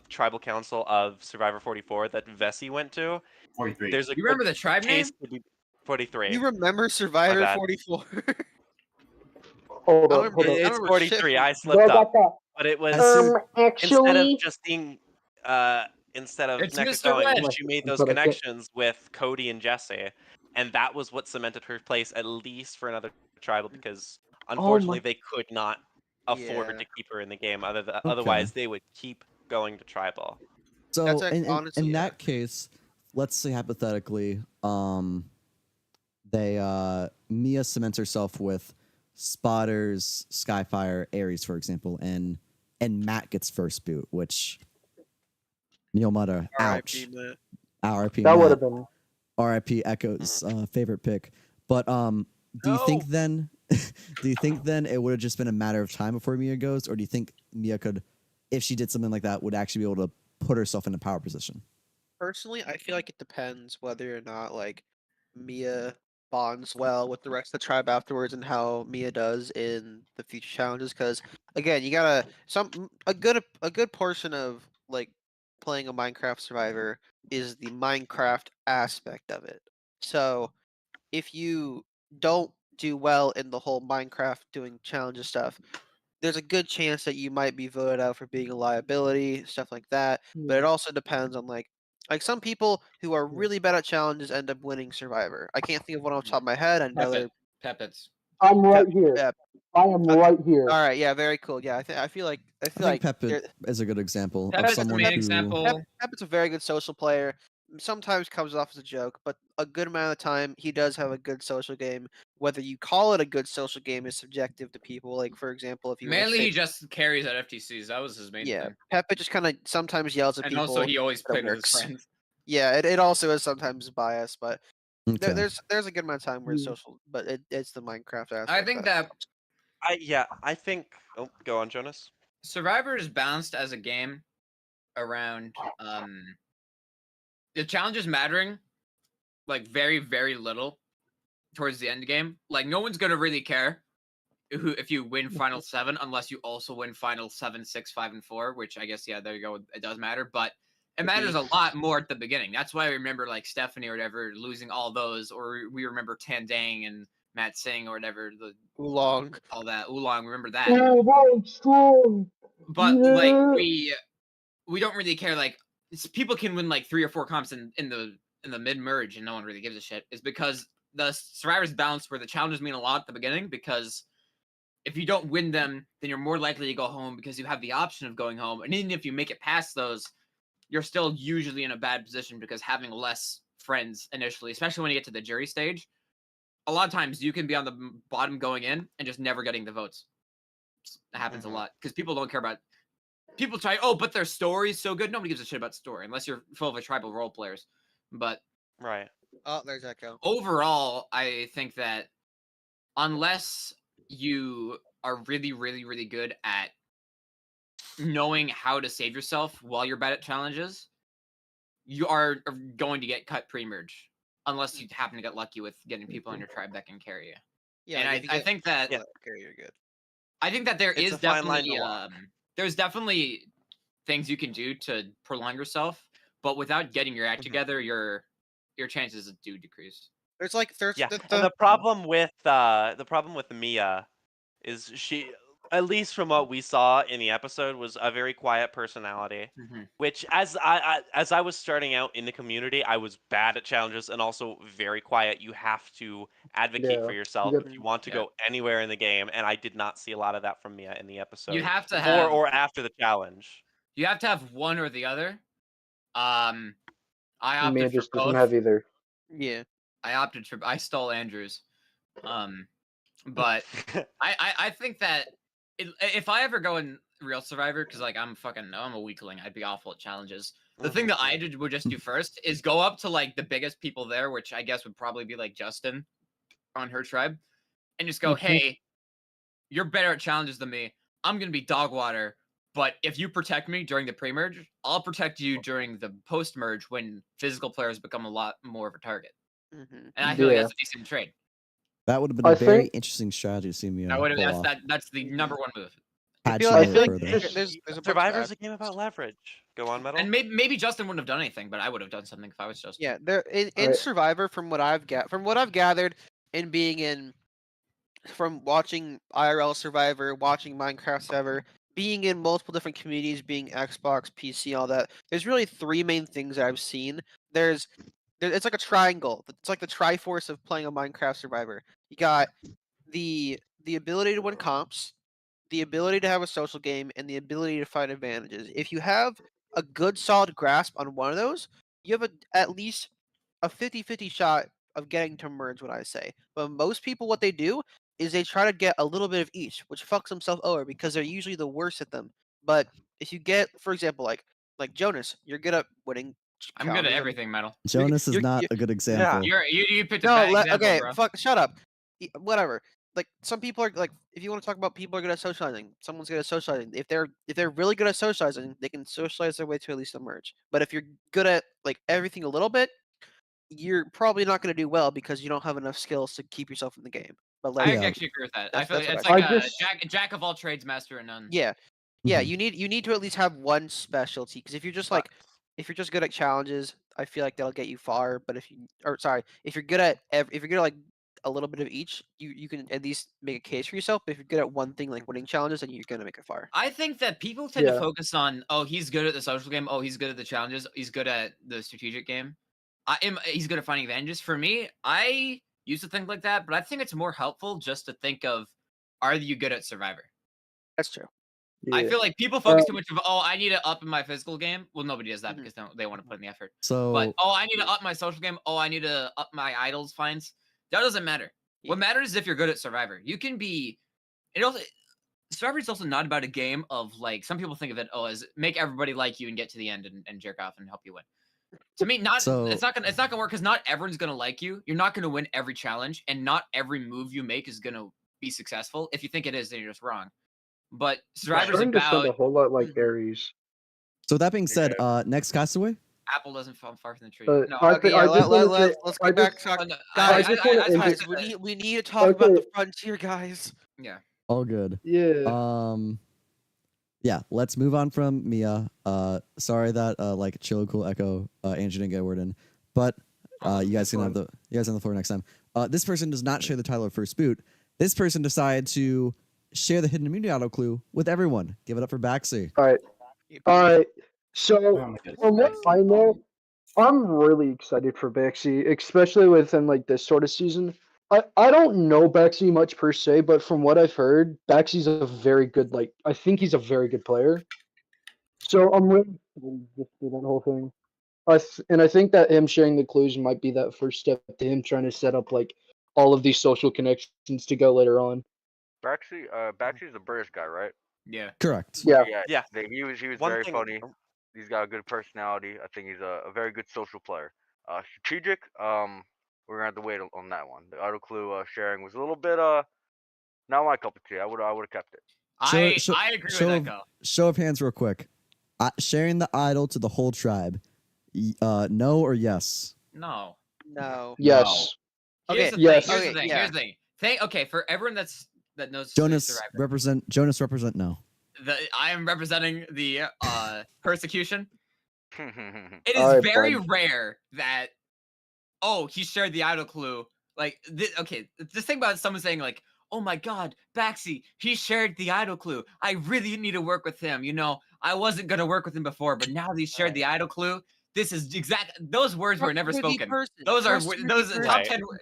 S1: tribal council of Survivor 44 that Vessi went to,
S4: 43.
S1: there's a
S6: You remember the tribe name?
S1: case to be 43.
S7: You remember Survivor
S1: bad.
S7: 44?
S5: Hold
S7: I
S5: up,
S7: remember-
S5: hold up.
S7: I
S1: It's
S7: remember
S1: 43.
S7: shit.
S1: I slipped
S5: Go
S1: up,
S5: back up.
S1: but it was instead of
S5: Actually,
S1: just being instead of
S6: It's
S1: NECA
S6: Mr.
S1: going,
S6: Red.
S1: she made those
S5: But I can't-
S1: connections with Cody and Jesse, and that was what cemented her place at least for another tribal because unfortunately they could not afford
S7: Yeah.
S1: to keep her in the game. Otherwise, they would keep going to tribal.
S3: So
S7: That's
S3: in
S7: honestly,
S3: in
S7: yeah.
S3: that case, let's say hypothetically, Mia cements herself with Spotters, Skyfire, Ares, for example, and Matt gets first boot, which Miyomata, ouch.
S7: R.I.P. Matt.
S3: RIP
S5: That would
S3: Matt.
S5: have been.
S3: RIP Echo's favorite pick. But do you think then it would have just been a matter of time before Mia goes, or do you think Mia could, if she did something like that, would actually be able to put herself in a power position?
S7: Personally, I feel like it depends whether or not like Mia bonds well with the rest of the tribe afterwards and how Mia does in the future challenges. Because again, you gotta a good portion of like playing a Minecraft survivor is the Minecraft aspect of it. So if you don't do well in the whole Minecraft doing challenges stuff, there's a good chance that you might be voted out for being a liability, stuff like that. But it also depends on like some people who are really bad at challenges end up winning Survivor. I can't think of one off the top of my head. I know they're
S6: Peppets.
S5: I'm right
S7: Pep-
S5: here.
S7: yeah.
S5: I am right here.
S7: All right, yeah, very cool. Yeah, I feel like
S3: I think Pep
S7: there-
S3: is a good example of
S6: Pepet's a
S3: someone
S6: main
S3: who.
S6: example.
S7: Pep's a very good social player. Sometimes comes off as a joke, but a good amount of the time he does have a good social game. Whether you call it a good social game is subjective to people. Like for example, if you want to
S6: Mainly,
S7: say
S6: he just carries at FTCs. That was his main
S7: yeah,
S6: thing.
S7: Pepe just kind of sometimes yells at
S6: And
S7: people.
S6: also, he always
S7: but it
S6: played with his
S7: works.
S6: friends.
S7: Yeah, it also is sometimes biased, but
S3: Okay.
S7: there's a good amount of time where it's social, but it's the Minecraft aspect.
S6: I think that
S1: I think. Oh, go on, Jonas.
S6: Survivor is balanced as a game around the challenges mattering like very, very little towards the end game. Like no one's gonna really care if you win final 7 unless you also win final 7, 6, 5, and 4, which I guess there you go, it does matter, but it matters a lot more at the beginning. That's why I remember like Stephanie or whatever losing all those, or we remember Tandang and Matt Singh or whatever, the
S7: Oolong.
S6: all that Oolong, remember that.
S5: Oh, wow, strong.
S6: But
S5: Yeah.
S6: like we don't really care. Like people can win like 3 or 4 comps in the mid merge and no one really gives a shit. Is because the survivors balance where the challenges mean a lot at the beginning, because if you don't win them, then you're more likely to go home because you have the option of going home. And even if you make it past those, you're still usually in a bad position because having less friends initially, especially when you get to the jury stage, a lot of times you can be on the bottom going in and just never getting the votes. It happens a lot because people don't care about. People try, but their story's so good. Nobody gives a shit about story unless you're full of a tribal role players. But
S1: Right.
S7: Oh, there's Echo.
S6: Overall, I think that unless you are really, really, really good at knowing how to save yourself while you're bad at challenges, you are going to get cut pre-merge unless you happen to get lucky with getting people in your tribe that can carry you.
S7: Yeah,
S6: and
S7: like,
S6: I think that
S7: carry, you're good.
S6: I think that there
S1: It's
S6: is
S1: a fine line
S6: definitely
S1: to walk.
S6: there's definitely things you can do to prolong yourself, but without getting your act together, your chances do decrease.
S7: There's like
S1: Yeah, and the problem with Mia is she, at least from what we saw in the episode, was a very quiet personality. Which, as I was starting out in the community, I was bad at challenges and also very quiet. You have to advocate for yourself if you want to go anywhere in the game, and I did not see a lot of that from Mia in the episode.
S6: You have to
S1: before
S6: have
S1: or after the challenge.
S6: You have to have one or the other. I opted
S5: Mia
S6: for
S5: just doesn't
S6: both.
S5: have either.
S7: Yeah.
S6: I stole Andrews. But I think that if I ever go in real Survivor, because like I'm a weakling, I'd be awful at challenges. The thing that I would just do first is go up to like the biggest people there, which I guess would probably be like Justin on her tribe, and just go, hey, you're better at challenges than me. I'm gonna be dog water, but if you protect me during the pre-merge, I'll protect you during the post-merge when physical players become a lot more of a target. And I feel like that's a decent trade.
S3: That would have been a very interesting strategy to see Mia pull off.
S6: That's the number one move.
S7: I feel
S3: Patching
S7: like
S3: it further.
S7: there's a
S1: Survivor's a game about leverage. Go on, Metal.
S6: And maybe Justin wouldn't have done anything, but I would have done something if I was Justin.
S7: Yeah, there in Survivor, from what I've gathered, and being from watching IRL Survivor, watching Minecraft Survivor, being in multiple different communities, being Xbox, PC, all that. There's really 3 main things that I've seen. It's like a triangle. It's like the Triforce of playing a Minecraft Survivor. You got the ability to win comps, the ability to have a social game, and the ability to find advantages. If you have a good solid grasp on one of those, you have at least a 50-50 shot of getting to merge. What I say, but most people, what they do is they try to get a little bit of each, which fucks themselves over because they're usually the worst at them. But if you get, for example, like Jonas, you're good at winning.
S6: I'm good at
S7: challenges and-
S6: everything, Metal.
S3: Jonas is
S7: you're-
S3: not
S7: you're-
S3: a good example.
S6: You picked a
S7: No,
S6: bad example,
S7: okay,
S6: bro.
S7: fuck, shut up. Whatever. Like some people are like, if you want to talk about people are good at socializing, someone's good at socializing. If they're really good at socializing, they can socialize their way to at least a merge. But if you're good at like everything a little bit, you're probably not going to do well because you don't have enough skills to keep yourself in the game. But like,
S6: I
S3: Yeah.
S6: actually agree with that. I feel
S7: That's
S6: like
S7: what
S6: it's
S7: I
S6: like
S5: think.
S6: a
S5: I just-
S6: jack of all trades, master of none.
S7: yeah,
S3: Mhm.
S7: you need to at least have one specialty because if you're just like if you're just good at challenges, I feel like that'll get you far. But if you're good at if you're good at like a little bit of each, you can at least make a case for yourself. But if you're good at one thing like winning challenges, then you're gonna make it far.
S6: I think that people tend to
S5: Yeah.
S6: focus on, oh, he's good at the social game. Oh, he's good at the challenges. He's good at the strategic game. He's good at finding advantages. For me, I used to think like that, but I think it's more helpful just to think of, are you good at Survivor?
S7: That's true.
S6: I
S5: Yeah.
S6: feel like people focus too much of, oh, I need to up in my physical game. Well, nobody does that because they want to put in the effort.
S3: So
S6: But oh, I need to up my social game. Oh, I need to up my idols finds. That doesn't matter. What matters is if you're good at Survivor. You can be. It also Survivor is also not about a game of like some people think of it as make everybody like you and get to the end and jerk off and help you win. To me,
S3: So-
S6: it's not gonna work because not everyone's gonna like you. You're not gonna win every challenge, and not every move you make is gonna be successful. If you think it is, then you're just wrong. But Survivor's
S5: Starting to sound a
S6: about
S5: whole lot like Aries.
S3: so that being said, next Castaway.
S6: apple doesn't fall far from the tree.
S5: But
S6: No,
S5: I
S7: Okay,
S5: thi-
S7: yeah,
S5: I just wanted to-
S7: let's
S5: I
S7: get back
S5: just-
S7: to
S6: oh, no,
S5: I just wanna
S6: I-
S5: indicate-
S7: we need to talk about the
S5: Okay.
S7: frontier, guys.
S6: yeah.
S3: All good.
S5: Yeah.
S3: Yeah, let's move on from Mia. Sorry that like Chill Cool Echo Angie didn't get a word in, but you guys can have the floor next time. This person does not share the title of first boot. This person decided to share the hidden immunity auto clue with everyone. Give it up for Baxi.
S5: All right. So
S4: Oh my goodness.
S5: from what I know, I'm really excited for Bexy, especially within like this sort of season. I don't know Bexy much per se, but from what I've heard, Bexy's a very good I think he's a very good player. So I'm really excited just for that whole thing. And I think that him sharing the clues might be that first step to him trying to set up like all of these social connections to go later on.
S9: Baxy's a British guy, right?
S6: Yeah.
S3: Correct.
S5: Yeah.
S1: Yeah.
S9: He was
S1: One
S9: very
S1: thing-
S9: funny. He's got a good personality. I think he's a very good social player. Strategic. We're gonna have to wait on that one. The auto clue sharing was a little bit not my cup of tea. I would have kept it.
S6: I agree with that, go.
S3: Show of hands, real quick. Sharing the idol to the whole tribe. No or yes?
S6: No.
S7: No.
S5: Yes.
S6: Here's
S7: Okay,
S6: the
S5: yes.
S6: thing. Here's
S7: Okay,
S6: the thing.
S7: yeah.
S6: Here's the thing. Okay, for everyone that knows
S3: Jonas
S6: Survivor,
S3: represent no.
S6: I am representing the persecution. It is
S5: Alright,
S6: very
S5: bud.
S6: rare that he shared the idol clue. Like this thing about someone saying like, oh my god, Baxi, he shared the idol clue. I really need to work with him. You know, I wasn't gonna work with him before, but now that he shared the idol clue, this is those words were never
S7: Trustworthy
S6: spoken.
S7: person.
S6: Those are
S7: Trustworthy
S6: those
S7: person.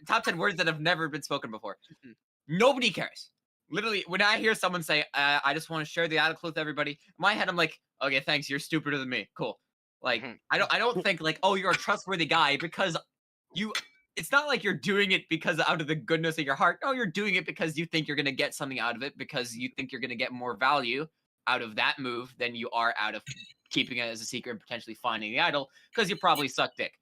S6: top 10 words that have never been spoken before.
S7: Mhm.
S6: Nobody cares. Literally, when I hear someone say, I just want to share the idol clue with everybody, in my head I'm like, okay, thanks, you're stupider than me. Cool. Like, I don't think like, oh, you're a trustworthy guy because it's not like you're doing it because out of the goodness of your heart. No, you're doing it because you think you're gonna get something out of it, because you think you're gonna get more value out of that move than you are out of keeping it as a secret and potentially finding the idol, because you probably suck dick.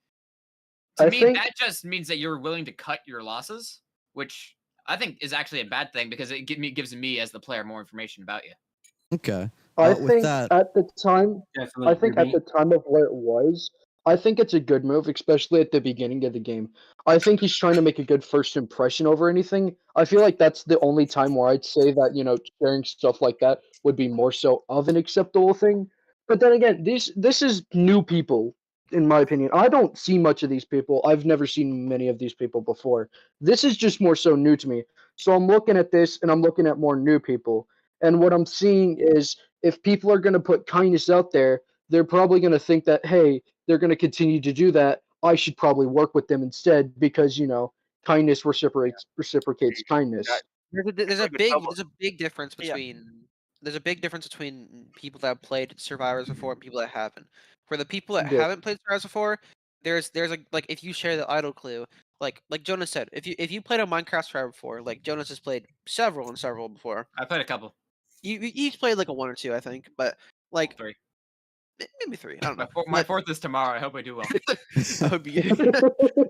S6: To
S5: I
S6: me,
S5: think-
S6: that just means that you're willing to cut your losses, which I think is actually a bad thing because it gives me as the player more information about you.
S3: Okay.
S5: I
S3: with
S5: think
S3: that-
S5: at the time I think at the time of where it was, I think it's a good move, especially at the beginning of the game. I think he's trying to make a good first impression over anything. I feel like that's the only time where I'd say that, sharing stuff like that would be more so of an acceptable thing. But then again, this is new people, in my opinion. I don't see much of these people. I've never seen many of these people before. This is just more so new to me. So I'm looking at this and I'm looking at more new people. And what I'm seeing is if people are going to put kindness out there, they're probably going to think that, hey, they're going to continue to do that. I should probably work with them instead because, kindness reciprocates kindness.
S7: There's a
S9: Like a
S7: big
S9: double-
S7: there's a big difference
S1: Yeah.
S7: between people that have played Survivors before and people that haven't. For the people that
S5: Yeah.
S7: haven't played Survivors before, there's like if you share the idol clue, like Jonas said, if you played a Minecraft Survivor before, like Jonas has played several before.
S6: I played a couple.
S7: You each played like a 1 or 2, I think, but like
S6: 3.
S7: maybe 3. I don't know.
S6: My fourth is tomorrow. I hope I do well.
S7: I hope you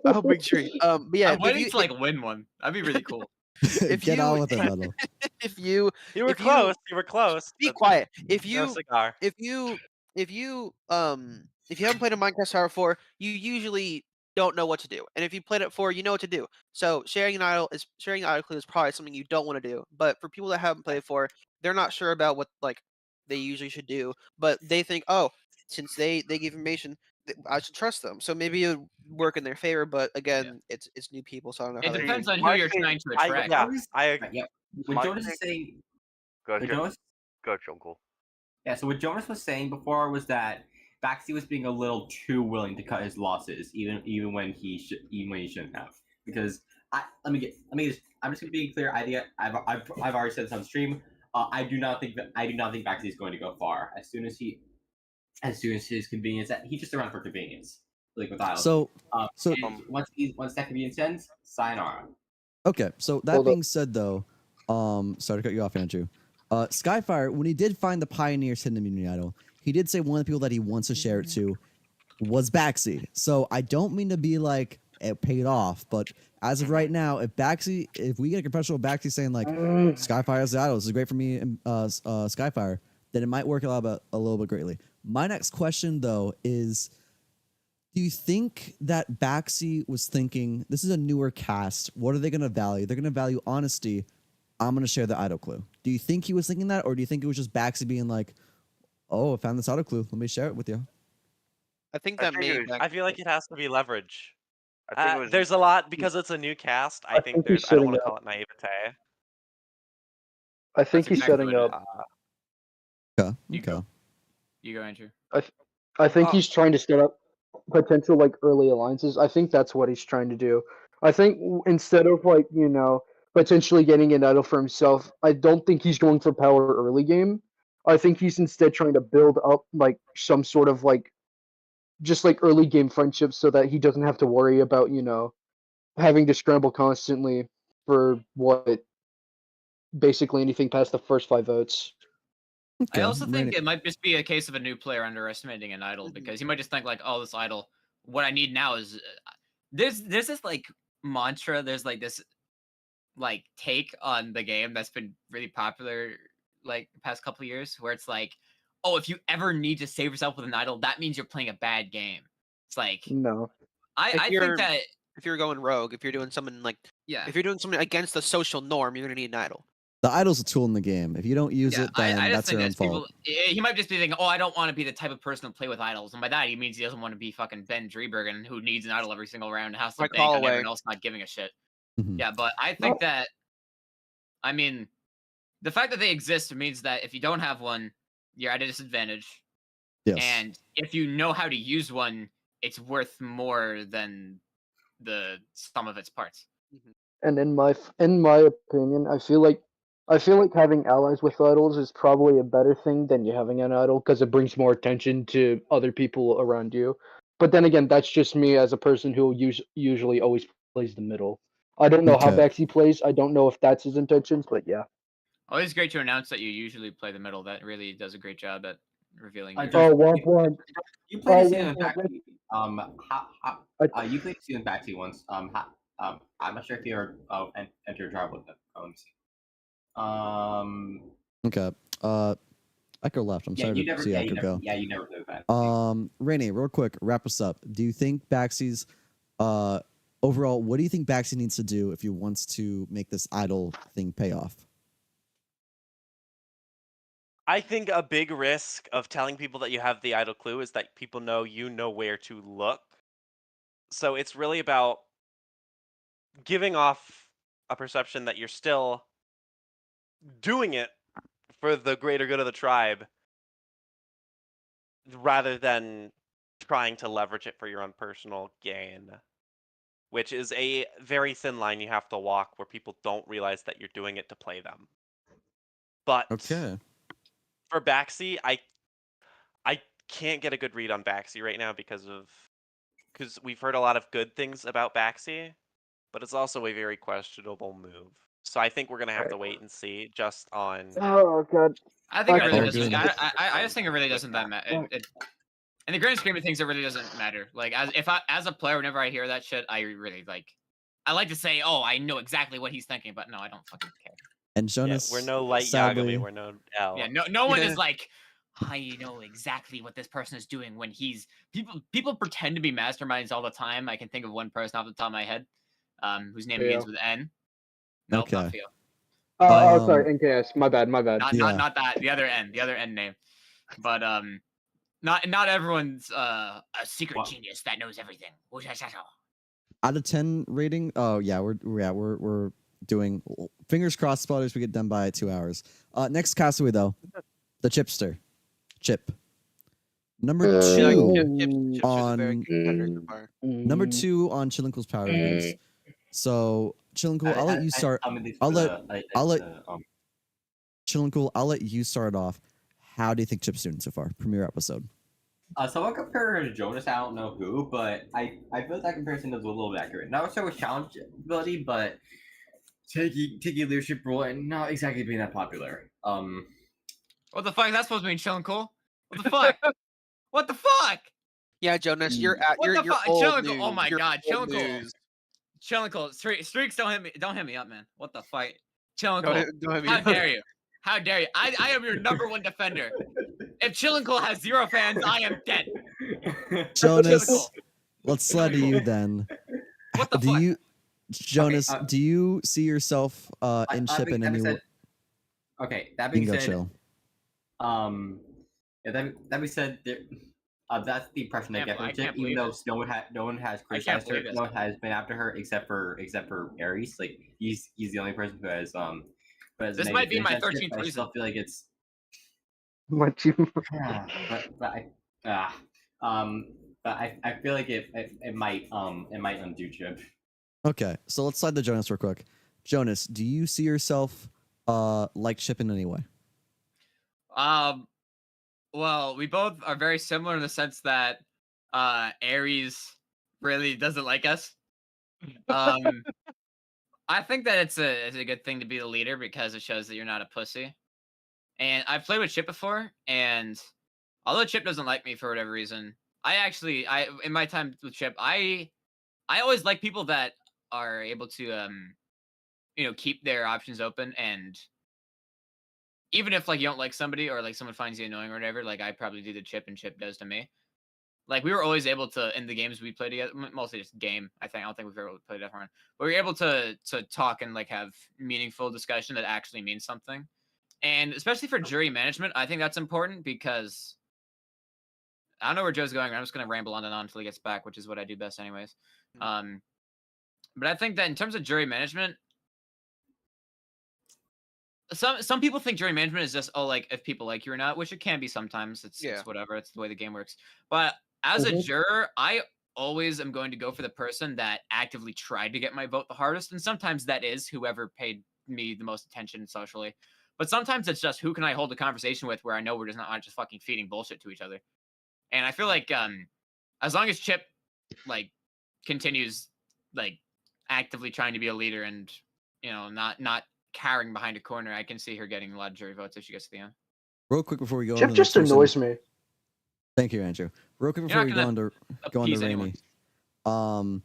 S7: I hope big tree. But yeah,
S6: I'm waiting to like win one. That'd be really cool.
S7: if
S3: Get
S7: you
S3: on with it, Metal.
S7: if you
S1: You were
S7: if
S1: close. You were close.
S7: be
S1: but
S7: quiet. If
S1: No
S7: you
S1: cigar.
S7: if you if you haven't played a Minecraft Tower before, you usually don't know what to do. And if you played it before, you know what to do. So sharing an idol clue is probably something you don't want to do. But for people that haven't played before, they're not sure about what like they usually should do. But they think, oh, since they give information, I should trust them. So maybe it would work in their favor. But again, it's new people, so I don't know
S6: It
S7: how they.
S6: depends on who
S9: my
S6: you're
S9: thing-
S6: trying to attract.
S4: Right, yeah. What
S9: My
S4: Jonas
S9: thing-
S4: is saying.
S9: Go,
S4: What Jonas
S9: Uncle.
S4: Yeah, so what Jonas was saying before was that Baxi was being a little too willing to cut his losses, even when he shouldn't have. Because I'm just gonna be clear. I've already said this on stream. I do not think Baxi is going to go far. As soon as his convenience, he's just around for convenience, like with Isles.
S3: So
S4: And once that convenience ends, sayonara.
S3: okay, so that being said, though, sorry to cut you off, Andrew. Skyfire, when he did find the Pioneer's hidden immunity idol, he did say one of the people that he wants to share it to was Baxi. So I don't mean to be like it paid off, but as of right now, if we get a confession of Baxi saying like Skyfire's the idol, this is great for me, Skyfire, then it might work a little bit greatly. My next question though is, do you think that Baxi was thinking, this is a newer cast, what are they going to value? They're going to value honesty. I'm going to share the idol clue. Do you think he was thinking that, or do you think it was just Baxi being like, oh, I found this idol clue, let me share it with you?
S7: I think
S9: I
S7: that
S9: think it
S7: made.
S9: was-
S1: I feel like it has to be leverage.
S9: I think it was.
S1: There's a lot because it's a new cast. I think
S5: think he's
S1: I don't want to
S5: setting
S1: call it naivete.
S5: I think
S6: That's
S5: he's
S6: exactly
S5: setting
S6: what it
S5: up.
S3: Okay.
S6: You
S3: Okay.
S6: go. You go, Andrew.
S5: I think
S1: Oh.
S5: he's trying to set up potential like early alliances. I think that's what he's trying to do. I think instead of like potentially getting an idol for himself, I don't think he's going for power early game. I think he's instead trying to build up like some sort of like just like early game friendship so that he doesn't have to worry about having to scramble constantly for what basically anything past the first 5 votes.
S6: I also think
S3: Rainy-
S6: it might just be a case of a new player underestimating an idol because he might just think like, oh, this idol. What I need now is there's this like mantra. There's like this like take on the game that's been really popular like the past couple of years, where it's like, oh, if you ever need to save yourself with an idol, that means you're playing a bad game. It's like
S5: No.
S6: I think that
S7: If you're going rogue, if you're doing something like
S6: yeah.
S7: if you're doing something against the social norm, you're gonna need an idol.
S3: The idol's a tool in the game. If you don't use it, then
S6: I just
S3: that's
S6: think
S3: your own
S6: that
S3: fault.
S6: he might just be thinking, oh, I don't want to be the type of person to play with idols, and by that he means he doesn't want to be fucking Ben Drebergen who needs an idol every single round and has to
S7: Like
S6: bank on
S7: Holloway.
S6: everyone else not giving a shit.
S3: Mhm.
S6: Yeah, but I think that, I mean, the fact that they exist means that if you don't have one, you're at a disadvantage,
S3: Yes.
S6: and if you know how to use one, it's worth more than the sum of its parts.
S5: And in my opinion, I feel like having allies with idols is probably a better thing than you having an idol because it brings more attention to other people around you. But then again, that's just me as a person who usually always plays the middle. I don't know how
S3: Okay.
S5: Baxi plays. I don't know if that's his intentions, but yeah.
S6: Always great to announce that you usually play the middle. That really does a great job at revealing. your-
S5: Oh, womp.
S4: You played a season
S5: Oh,
S4: with
S5: yeah,
S4: Baxi. You played a season with Baxi once. I'm not sure if you ever entered a trial with them. Let me see.
S3: Okay. Echo left. I'm
S4: Yeah,
S3: sorry
S4: you
S3: to
S4: never.
S3: see
S4: Yeah,
S3: Echo
S4: you
S3: go.
S4: never. Yeah, you never played with Baxi.
S3: Rainy, real quick, wrap us up. Do you think Baxi's overall, what do you think Baxi needs to do if he wants to make this idol thing pay off?
S1: I think a big risk of telling people that you have the idol clue is that people know you know where to look. So it's really about giving off a perception that you're still doing it for the greater good of the tribe rather than trying to leverage it for your own personal gain, which is a very thin line you have to walk where people don't realize that you're doing it to play them. But
S3: Okay.
S1: for Baxi, I can't get a good read on Baxi right now because because we've heard a lot of good things about Baxi, but it's also a very questionable move. So I think we're gonna have to wait and see just on.
S5: Oh god.
S6: I think it really
S3: All
S6: doesn't.
S3: good.
S6: I just think it really doesn't that matter. In the grand scheme of things, it really doesn't matter. Like as a player, whenever I hear that shit, I really like. I like to say, "Oh, I know exactly what he's thinking," but no, I don't fucking care.
S3: And
S1: Yeah,
S3: Jonas,
S1: we're no light
S3: sadly,
S1: Yagami. We're no L.
S6: Yeah, no one is like, I know exactly what this person is doing when he's people pretend to be masterminds all the time. I can think of one person off the top of my head, whose name begins with N. Nope, not
S3: Okay.
S6: Theo.
S5: Oh, sorry, NKS. My bad.
S6: Not that. The other N name. But not everyone's a secret genius that knows everything.
S3: out of 10 rating. Oh yeah, we're doing fingers crossed. Spoilers. We get done by 2 hours. Next castaway though, the Chipster, Chip. Number two on number 2 on Chillinkle's power rankings. So Chillinkle, I'll let you start. Chillinkle, I'll let you start off. How do you think Chip's doing so far? Premiere episode.
S4: Someone compared her to Jonas. I don't know who, but I feel that comparison is a little bit accurate. Not so with challenge ability, but taking leadership role and not exactly being that popular.
S6: What the fuck is that supposed to mean, Chillinkle? What the fuck? What the fuck?
S7: Yeah, Jonas, you're at
S6: What
S7: your
S6: the fuck?
S7: old
S6: Chillinkle,
S7: news.
S6: oh my
S7: You're
S6: god,
S7: old
S6: Chillinkle.
S7: news.
S6: Chillinkle, streaks don't hit me up, man. What the fuck? Chillinkle,
S7: Don't hit me
S6: how
S7: up.
S6: dare you? How dare you? I am your number 1 defender. If Chillinkle has 0 fans, I am dead.
S3: Jonas,
S6: Chillinkle.
S3: let's slide to you then.
S6: What the fuck?
S3: Jonas, do you see yourself in Chip in any way?
S4: Okay, that being said,
S3: chill.
S4: yeah, that being said, that's the impression I get from Chip. Even though no one has criticized her, no one has been after her except for Aries. Like he's the only person who has
S6: This might be my 13th
S4: I
S6: reason.
S4: still feel like it's.
S5: What you?
S4: But I feel like it might undo Chip.
S3: Okay, so let's slide to Jonas real quick. Jonas, do you see yourself like Chip in any way?
S6: Well, we both are very similar in the sense that Aries really doesn't like us. I think that it's a good thing to be the leader because it shows that you're not a pussy. And I've played with Chip before, and although Chip doesn't like me for whatever reason, I in my time with Chip, I always like people that are able to keep their options open, and even if like you don't like somebody or like someone finds you annoying or whatever, like I probably do to Chip and Chip does to me. Like we were always able to in the games we played together, mostly just game. I don't think we've ever played different, but we were able to talk and like have meaningful discussion that actually means something. And especially for jury management, I think that's important because I don't know where Joe's going. I'm just going to ramble on and on until he gets back, which is what I do best anyways. But I think that in terms of jury management, some people think jury management is just, like if people like you or not, which it can be sometimes. It's whatever. It's the way the game works. But as a juror, I always am going to go for the person that actively tried to get my vote the hardest. And sometimes that is whoever paid me the most attention socially. But sometimes it's just who can I hold a conversation with where I know we're just not just fucking feeding bullshit to each other. And I feel like as long as Chip like continues like actively trying to be a leader and not cowering behind a corner, I can see her getting a lot of jury votes if she gets to the end.
S3: Real quick before we go,
S5: Chip just annoys me.
S3: Thank you, Andrew. Real quick before we go into Rainy. You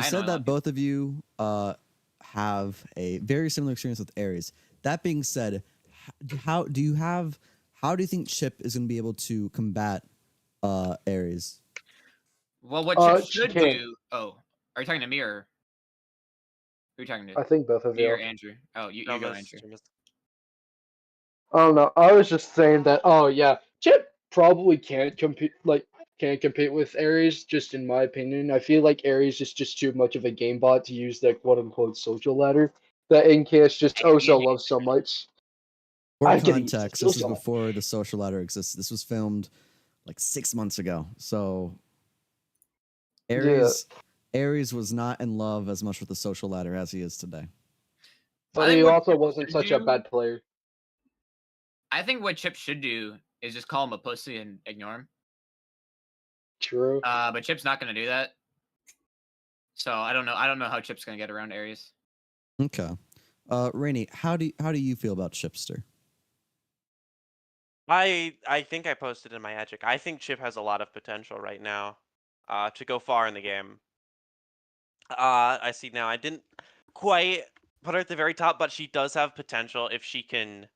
S3: said that both of you have a very similar experience with Aries. That being said, how do you think Chip is going to be able to combat Aries?
S6: Well, what Chip should do. Oh, are you talking to me or who are you talking to?
S5: I think both of
S6: me
S5: you.
S6: or Andrew. Oh, you go, Andrew.
S5: I don't know. I was just saying that. Oh yeah, Chip probably can't compete with Aries. Just in my opinion, I feel like Aries is just too much of a game bot to use that quote unquote social ladder that NKS just loves so much.
S3: For context, this is before the social ladder exists. This was filmed like 6 months ago. So Aries was not in love as much with the social ladder as he is today.
S5: But he also wasn't such a bad player.
S6: I think what Chip should do is just call him a pussy and ignore him.
S5: True.
S6: But Chip's not gonna do that. So I don't know. I don't know how Chip's gonna get around Aries.
S3: Okay. Rainey, how do you feel about Chipster?
S1: I think I posted in my Magic. I think Chip has a lot of potential right now, to go far in the game. I see now. I didn't quite put her at the very top, but she does have potential if she can.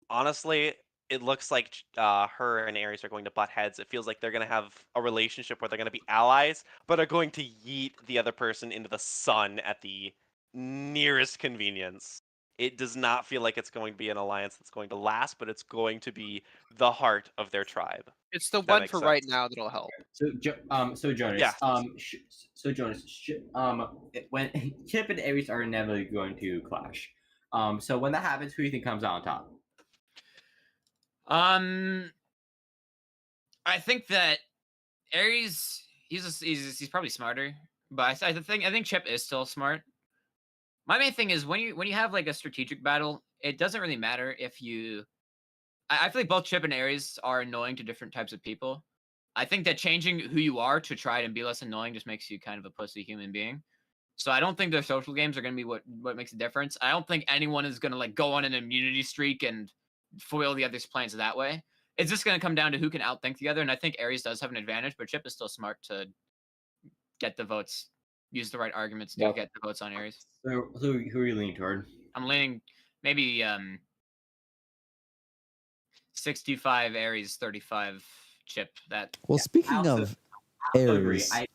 S1: Honestly, it looks like her and Aries are going to butt heads. It feels like they're going to have a relationship where they're going to be allies, but are going to yeet the other person into the sun at the nearest convenience. It does not feel like it's going to be an alliance that's going to last, but it's going to be the heart of their tribe.
S7: It's the
S1: That
S7: one
S1: makes
S7: for right
S1: sense.
S7: now that'll help.
S4: So Jonas,
S1: Yeah.
S4: when Chip and Aries are inevitably going to clash, so when that happens, who do you think comes out on top?
S6: I think that Aries, he's probably smarter, but I think Chip is still smart. My main thing is when you have like a strategic battle, it doesn't really matter if you. I feel like both Chip and Aries are annoying to different types of people. I think that changing who you are to try and be less annoying just makes you kind of a pussy human being. So I don't think their social games are going to be what makes a difference. I don't think anyone is going to like go on an immunity streak and foil the other's plans that way. It's just going to come down to who can outthink the other, and I think Aries does have an advantage, but Chip is still smart to get the votes, use the right arguments to get the votes on Aries.
S4: So who are you leaning toward?
S6: I'm leaning maybe 65 Aries, 35 Chip. That.
S3: Well, speaking of
S4: I also agree.
S3: Aries,
S4: I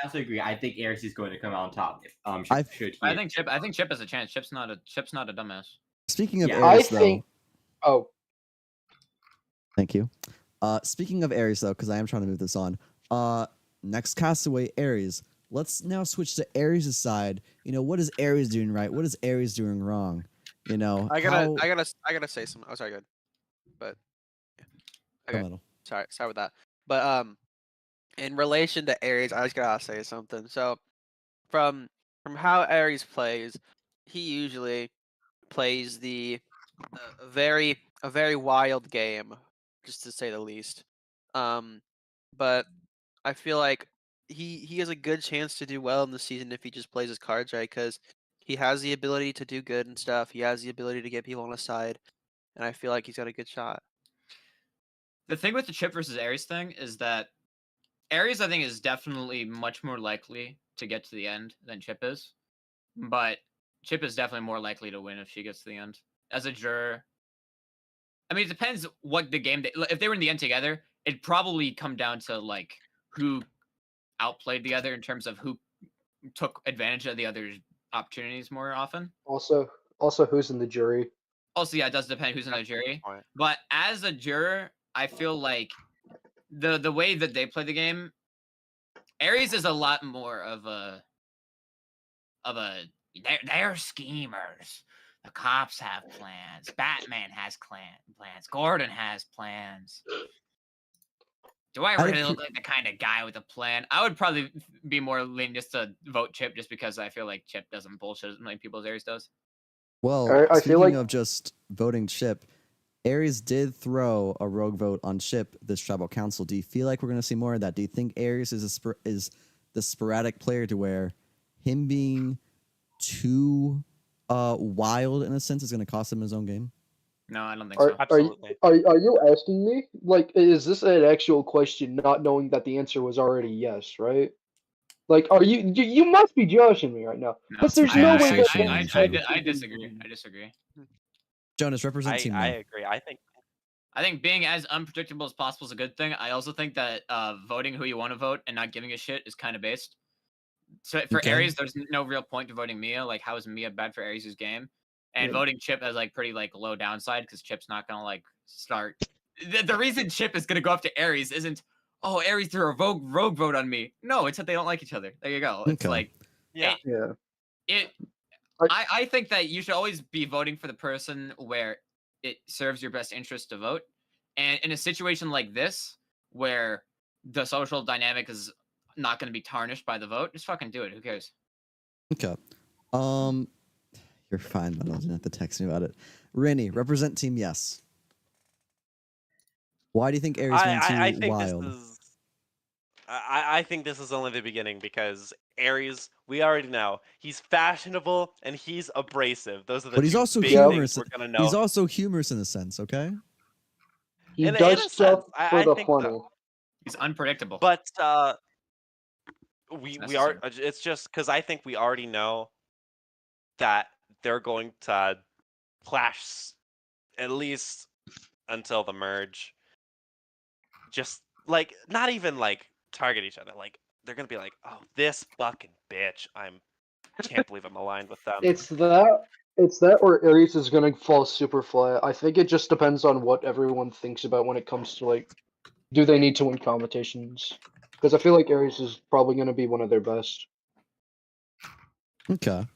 S4: also agree. I think Aries is going to come out on top. If
S6: I think Chip has a chance. Chip's not a dumbass.
S3: Speaking of
S4: Yeah,
S3: Aries,
S5: I think. Oh,
S3: thank you. Speaking of Aries, though, because I am trying to move this on. Next castaway, Aries. Let's now switch to Aries' side. You know, what is Aries doing right? What is Aries doing wrong? You know,
S7: I gotta say something. Oh, sorry, good. But okay, sorry with that. But in relation to Aries, I just gotta say something. So from how Aries plays, he usually plays a very wild game, just to say the least. But I feel like he has a good chance to do well in the season if he just plays his cards right, because he has the ability to do good and stuff. He has the ability to get people on his side, and I feel like he's got a good shot.
S6: The thing with the Chip versus Aries thing is that Aries, I think, is definitely much more likely to get to the end than Chip is, but Chip is definitely more likely to win if she gets to the end. As a juror, I mean, it depends what the game. If they were in the end together, it'd probably come down to like who outplayed the other in terms of who took advantage of the other's opportunities more often.
S5: Also, who's in the jury?
S6: Also, yeah, it does depend who's in the jury. But as a juror, I feel like the way that they play the game, Aries is a lot more of a they're schemers. The cops have plans. Batman has plans. Gordon has plans. Do I really look like the kind of guy with a plan? I would probably be more leaning just to vote Chip, just because I feel like Chip doesn't bullshit as many people as Aries does.
S3: Well,
S5: I feel like
S3: of just voting Chip, Aries did throw a rogue vote on Chip this tribal council. Do you feel like we're going to see more of that? Do you think Aries is the sporadic player to where him being too wild in a sense is going to cost him his own game?
S6: No, I don't think so.
S1: Absolutely.
S5: Are you asking me? Like, is this an actual question, not knowing that the answer was already yes, right? Like, are you must be joshing me right now? Because there's no way that
S6: I disagree. I disagree.
S3: Jonas, represent team.
S1: I agree.
S6: I think being as unpredictable as possible is a good thing. I also think that voting who you want to vote and not giving a shit is kind of based. So for Aries, there's no real point to voting Mia. Like, how is Mia bad for Aries' game? And voting Chip has like pretty like low downside because Chip's not gonna like start. The reason Chip is gonna go up to Aries isn't, oh, Aries threw a rogue vote on me. No, it's that they don't like each other. There you go. It's like,
S1: yeah.
S6: I think that you should always be voting for the person where it serves your best interest to vote. And in a situation like this, where the social dynamic is not going to be tarnished by the vote, just fucking do it. Who cares?
S3: Okay. You're fine, but I don't have to text me about it. Rennie, represent team yes. Why do you think Aries went too
S1: I think
S3: wild?
S1: this is. I think this is only the beginning because Aries, we already know he's fashionable and he's abrasive. Those are the
S3: But he's
S1: two
S3: also
S1: big
S3: humorous.
S1: things we're gonna
S3: He's
S1: know.
S3: also humorous in a sense, okay?
S5: He
S1: In
S5: does
S1: a
S5: stuff
S1: sense,
S5: for
S1: I
S5: the
S1: think
S5: funny.
S1: so.
S6: He's unpredictable.
S1: But
S6: It's
S1: we are.
S6: necessary.
S1: It's just because I think we already know that they're going to clash at least until the merge. Just like not even like target each other. Like they're gonna be like, oh, this fucking bitch. Can't believe I'm aligned with them.
S5: It's that or Aries is gonna fall super flat. I think it just depends on what everyone thinks about when it comes to like, do they need to win competitions? Because I feel like Aries is probably gonna be one of their best.
S3: Okay.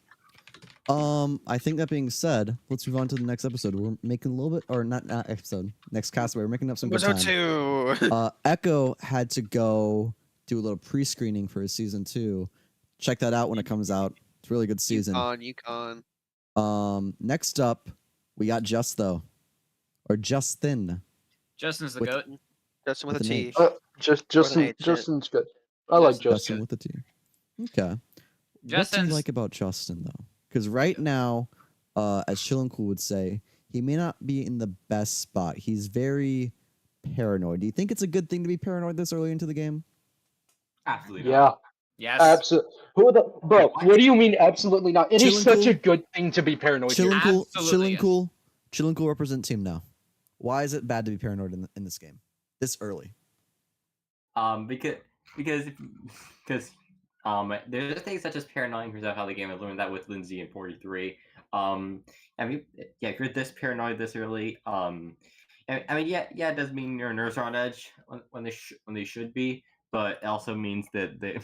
S3: I think that being said, let's move on to the next episode. We're making a little bit, or not episode, next castaway. We're making up some good time.
S7: Episode 2.
S3: Echo had to go do a little pre-screening for his season 2. Check that out when it comes out. It's a really good season.
S7: Yukon.
S3: Next up, we got Justin.
S6: Justin's the
S3: With-
S6: goat.
S7: Justin with a
S3: with an
S7: T.
S3: H.
S5: Justin's good. I like
S3: Justin
S5: Justin.
S3: with a T. Okay. What do you
S6: Justin's-
S3: like about Justin though? Because right now, as Chillin' Cool would say, he may not be in the best spot. He's very paranoid. Do you think it's a good thing to be paranoid this early into the game?
S4: Absolutely.
S5: Yeah,
S4: Not.
S6: Yes.
S5: absolutely. Bro? What do you mean? Absolutely not. It is
S3: Chillin'
S5: such
S3: Cool.
S5: a good thing to be paranoid. Here.
S3: Chillin' Cool.
S6: Absolutely,
S3: Chillin'
S6: yes.
S3: Cool. Chillin' Cool represent team now. Why is it bad to be paranoid in this game this early?
S4: Because there's things such as paranoid because of how the game. I learned that with Lindsay in 43. I mean, yeah, if you're this paranoid this early, I mean, yeah, it does mean your nerves are on edge when they should be, but it also means that it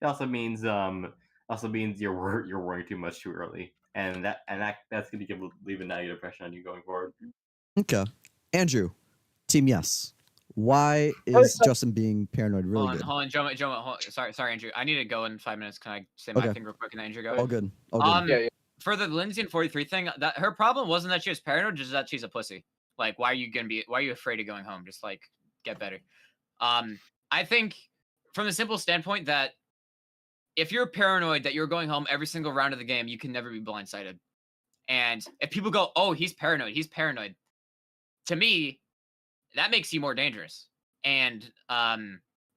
S4: also means you're worrying too much too early, and that's going to leave a negative impression on you going forward.
S3: Okay. Andrew, team yes. Why is Justin being paranoid really good?
S6: Hold on, JoMaH, sorry, Andrew. I need to go in 5 minutes. Can I say my
S3: Okay.
S6: thing real quick and then Andrew go?
S3: All good. All good.
S5: Yeah.
S6: For the Lindsay and 43 thing, that her problem wasn't that she was paranoid, just that she's a pussy. Like, why are you afraid of going home? Just like get better. I think from the simple standpoint that if you're paranoid that you're going home every single round of the game, you can never be blindsided. And if people go, oh, he's paranoid, to me, that makes you more dangerous. And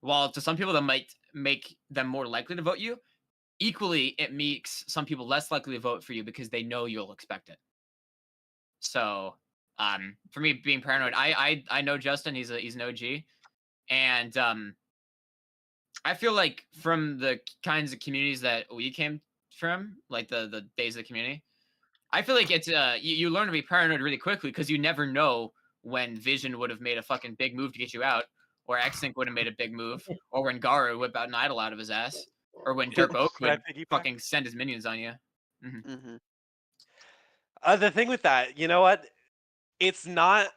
S6: while to some people that might make them more likely to vote you, equally it makes some people less likely to vote for you because they know you'll expect it. So for me, being paranoid, I know Justin, he's an OG, and I feel like from the kinds of communities that we came from, like the days of the community, I feel like it's you learn to be paranoid really quickly because you never know when Vision would have made a fucking big move to get you out, or X-Sync would have made a big move, or when Garu would whip out an idol out of his ass, or when Derp Oak
S1: Can I
S6: would
S1: piggyback?
S6: fucking send his minions on you.
S7: Mm-hmm.
S1: The thing with that, you know what? It's not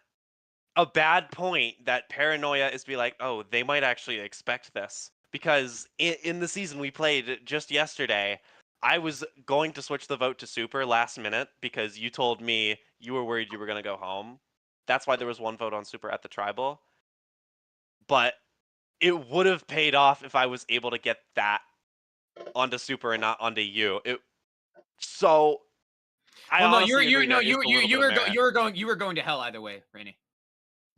S1: a bad point that paranoia is be like, oh, they might actually expect this. Because in the season we played just yesterday, I was going to switch the vote to Super last minute because you told me you were worried you were going to go home. That's why there was one vote on Super at the Tribal. But it would have paid off if I was able to get that onto Super and not onto you. So I
S6: Well, no,
S1: honestly
S6: you
S1: agree there is a little bit of merit.
S6: you were going to hell either way, Rainey.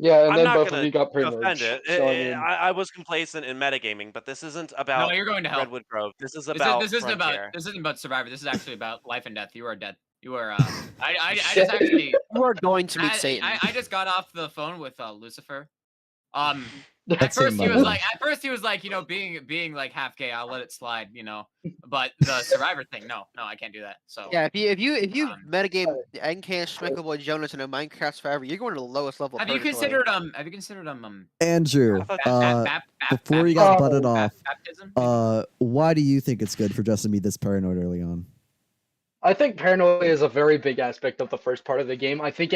S5: Yeah, and
S1: I'm
S5: then
S1: not
S5: both of
S1: gonna
S5: you got pretty
S1: defend
S5: much.
S1: it.
S5: So I mean,
S1: I was complacent in metagaming, but this isn't about
S6: No, you're going to hell.
S1: Redwood Grove. This is about Frontier.
S6: This isn't about Survivor. This is actually about life and death. You are dead. You are. I just actually.
S7: You are going to meet Satan.
S6: I just got off the phone with Lucifer. At
S3: That's him,
S6: first
S3: by
S6: he
S3: the
S6: was
S3: way.
S6: like, you know, being like half gay, I'll let it slide, you know. But the Survivor thing, no, I can't do that. So
S7: Yeah, if you metagame
S5: uh,
S7: NK Schmeckleboy Jonas in a Minecraft Survivor, you're going to the lowest level.
S6: have you
S7: purgatory.
S6: considered
S3: Andrew, before you got butted off,
S6: baptism?
S3: why do you think it's good for Justin to be this paranoid early on?
S5: I think paranoia is a very big aspect of the first part of the game. I think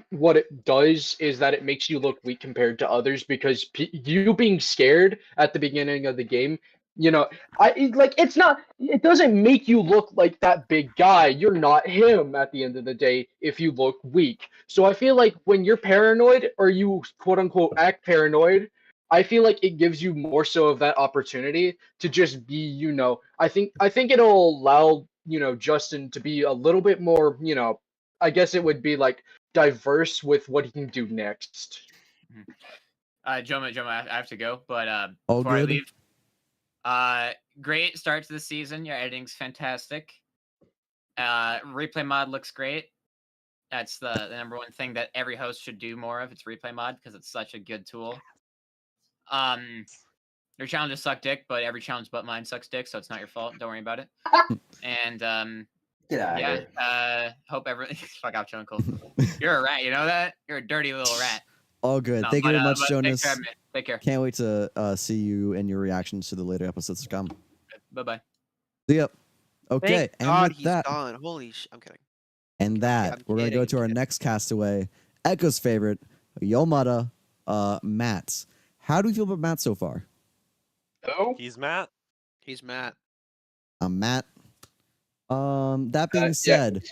S5: what it does is that it makes you look weak compared to others because you being scared at the beginning of the game You know, it's not. It doesn't make you look like that big guy. You're not him at the end of the day if you look weak. So I feel like when you're paranoid or you quote unquote act paranoid, I feel like it gives you more so of that opportunity to just be, I think it'll allow, Justin to be a little bit more, I guess it would be like diverse with what he can do next.
S6: JoMaH, I have to go, but
S3: All
S6: before I
S3: good.
S6: leave, great start to the season. Your editing's fantastic. Replay mod looks great. That's the number one thing that every host should do more of. It's replay mod because it's such a good tool. Your challenges suck dick, but every challenge but mine sucks dick, so it's not your fault. Don't worry about it. And
S4: Get out of
S6: yeah,
S4: here.
S6: hope everything. Fuck out, Uncle. You're a rat. You know that? You're a dirty little rat.
S3: All good.
S6: No,
S3: Thank you very much,
S6: but
S3: Jonas.
S6: Take care, man. Take care.
S3: Can't wait to see you and your reactions to the later episodes to come.
S6: Bye bye.
S3: See ya. Okay,
S7: Thank
S3: and
S7: God
S3: with
S7: he's
S3: that,
S7: gone. Holy I'm kidding.
S3: and that, we're gonna go to our next castaway, Echo's favorite, JoMaH, Matt. How do we feel about Matt so far?
S5: Oh,
S1: He's Matt.
S7: He's Matt.
S3: Matt. That being said,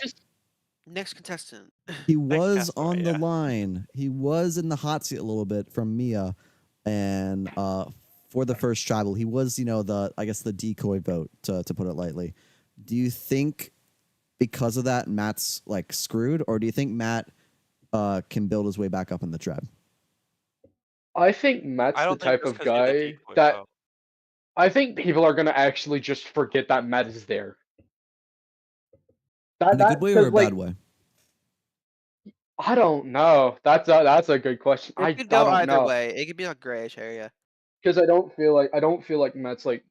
S7: Next contestant.
S3: he was
S1: castaway,
S3: on the
S1: yeah.
S3: line. He was in the hot seat a little bit from Mia, and for the first tribal, he was, the decoy vote, to put it lightly. Do you think because of that Matt's like screwed, or do you think Matt can build his way back up in the tribe?
S5: I think Matt's
S1: I
S5: the
S1: don't think
S5: type
S1: just
S5: of
S1: 'cause you're the
S5: guy
S1: decoy,
S5: that
S1: though.
S5: I think people are gonna actually just forget that Matt is there.
S3: In a good way or a bad way?
S5: I don't know. That's a good question.
S7: It
S5: I
S7: could go
S5: don't
S7: either
S5: know
S7: way. It could be a grayish area.
S5: because I don't feel like Matt's like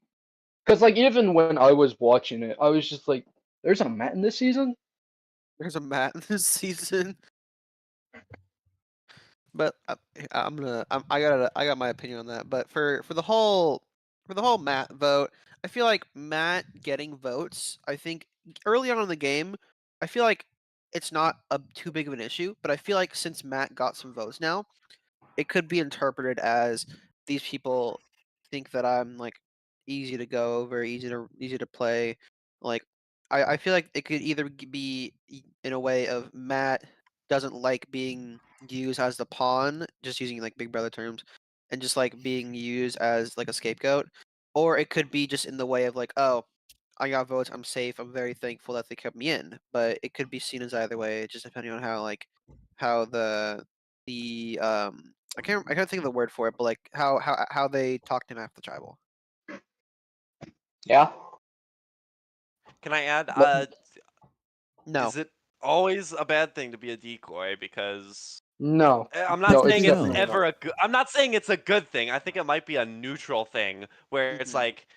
S5: because like even when I was watching it, I was just like, "There's a Matt in this season."
S7: There's a Matt in this season. But I got my opinion on that. But for the whole Matt vote, I feel like Matt getting votes. I think early on in the game, I feel like it's not too big of an issue. But I feel like since Matt got some votes now, it could be interpreted as these people think that I'm like easy to go over, easy to play. Like I feel like it could either be in a way of Matt doesn't like being used as the pawn, just using like Big Brother terms, and just like being used as like a scapegoat, or it could be just in the way of like, oh, I got votes, I'm safe, I'm very thankful that they kept me in. But it could be seen as either way, just depending on how the I can't think of the word for it, but like how they talked him after the tribal.
S5: Yeah.
S1: Can I add?
S7: No,
S1: Is it always a bad thing to be a decoy? Because
S5: No.
S1: I'm not
S5: No, it's
S1: saying it's
S5: definitely
S1: ever
S5: not.
S1: a good. I'm not saying it's a good thing. I think it might be a neutral thing where it's
S7: Mhm.
S1: like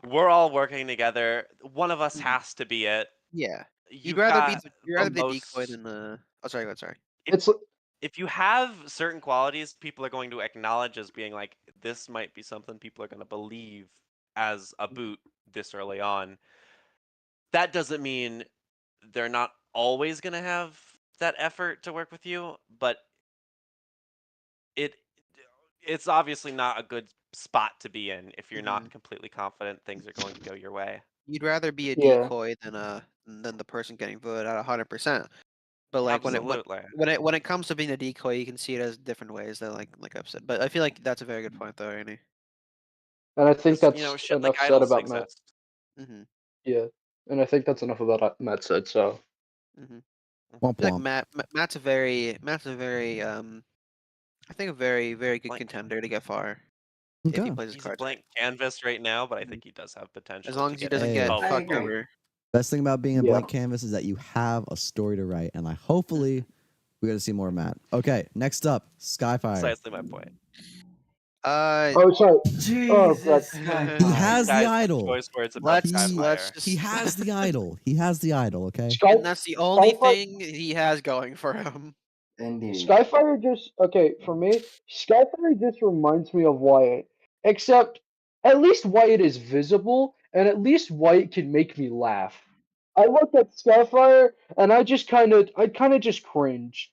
S1: we're all working together. One of us
S7: Mhm.
S1: has to be it.
S7: Yeah,
S1: You've got
S7: you'd rather be the decoy than the. Oh, sorry, go ahead, sorry.
S5: It's
S1: if you have certain qualities, people are going to acknowledge as being like, this might be something people are going to believe as a boot this early on. That doesn't mean they're not always going to have that effort to work with you, but it it's obviously not a good spot to be in if you're not completely confident things are going to go your way.
S7: You'd rather be a
S5: yeah.
S7: decoy than the person getting voted out 100%. But like
S1: Absolutely.
S7: when it comes to being a decoy, you can see it as different ways. That like I've said, but I feel like that's a very good point though, Annie.
S5: And I think
S1: Because,
S5: that's
S1: shit like
S5: enough said
S1: idols
S5: about Matt.
S1: exist.
S7: Mm-hmm.
S5: Yeah. And I think that's enough about Matt said, so.
S7: Mm-hmm. I
S3: Womp
S7: feel like
S3: womp.
S7: Matt's a very I think a very very good
S1: Blank.
S7: contender to get far if he
S3: Okay.
S7: plays his
S1: He's a
S7: cards right.
S1: blank canvas right now, but I think he does have potential
S7: As long
S1: to
S7: as he
S1: get
S7: doesn't
S3: Hey.
S7: get
S1: above.
S4: I
S7: fucked
S4: agree.
S7: over.
S3: Best thing about being a
S5: Yeah.
S3: blank canvas is that you have a story to write, and hopefully we got to see more of Matt. Okay, next up, Skyfire.
S1: Precisely my point.
S5: Oh, sorry. Oh, God.
S4: Jesus,
S3: He
S4: Skyfire.
S3: has the
S1: Guys,
S3: idol.
S1: choice words about
S7: let's
S1: Skyfire.
S7: just
S3: He has the idol. He has the idol. Okay.
S5: Sky,
S7: and that's the only
S5: Skyfire,
S7: thing he has going for him.
S4: Indeed.
S5: Skyfire just okay for me. Skyfire just reminds me of Wyatt, except at least Wyatt is visible, and at least Wyatt can make me laugh. I look at Skyfire, and I kind of just cringe.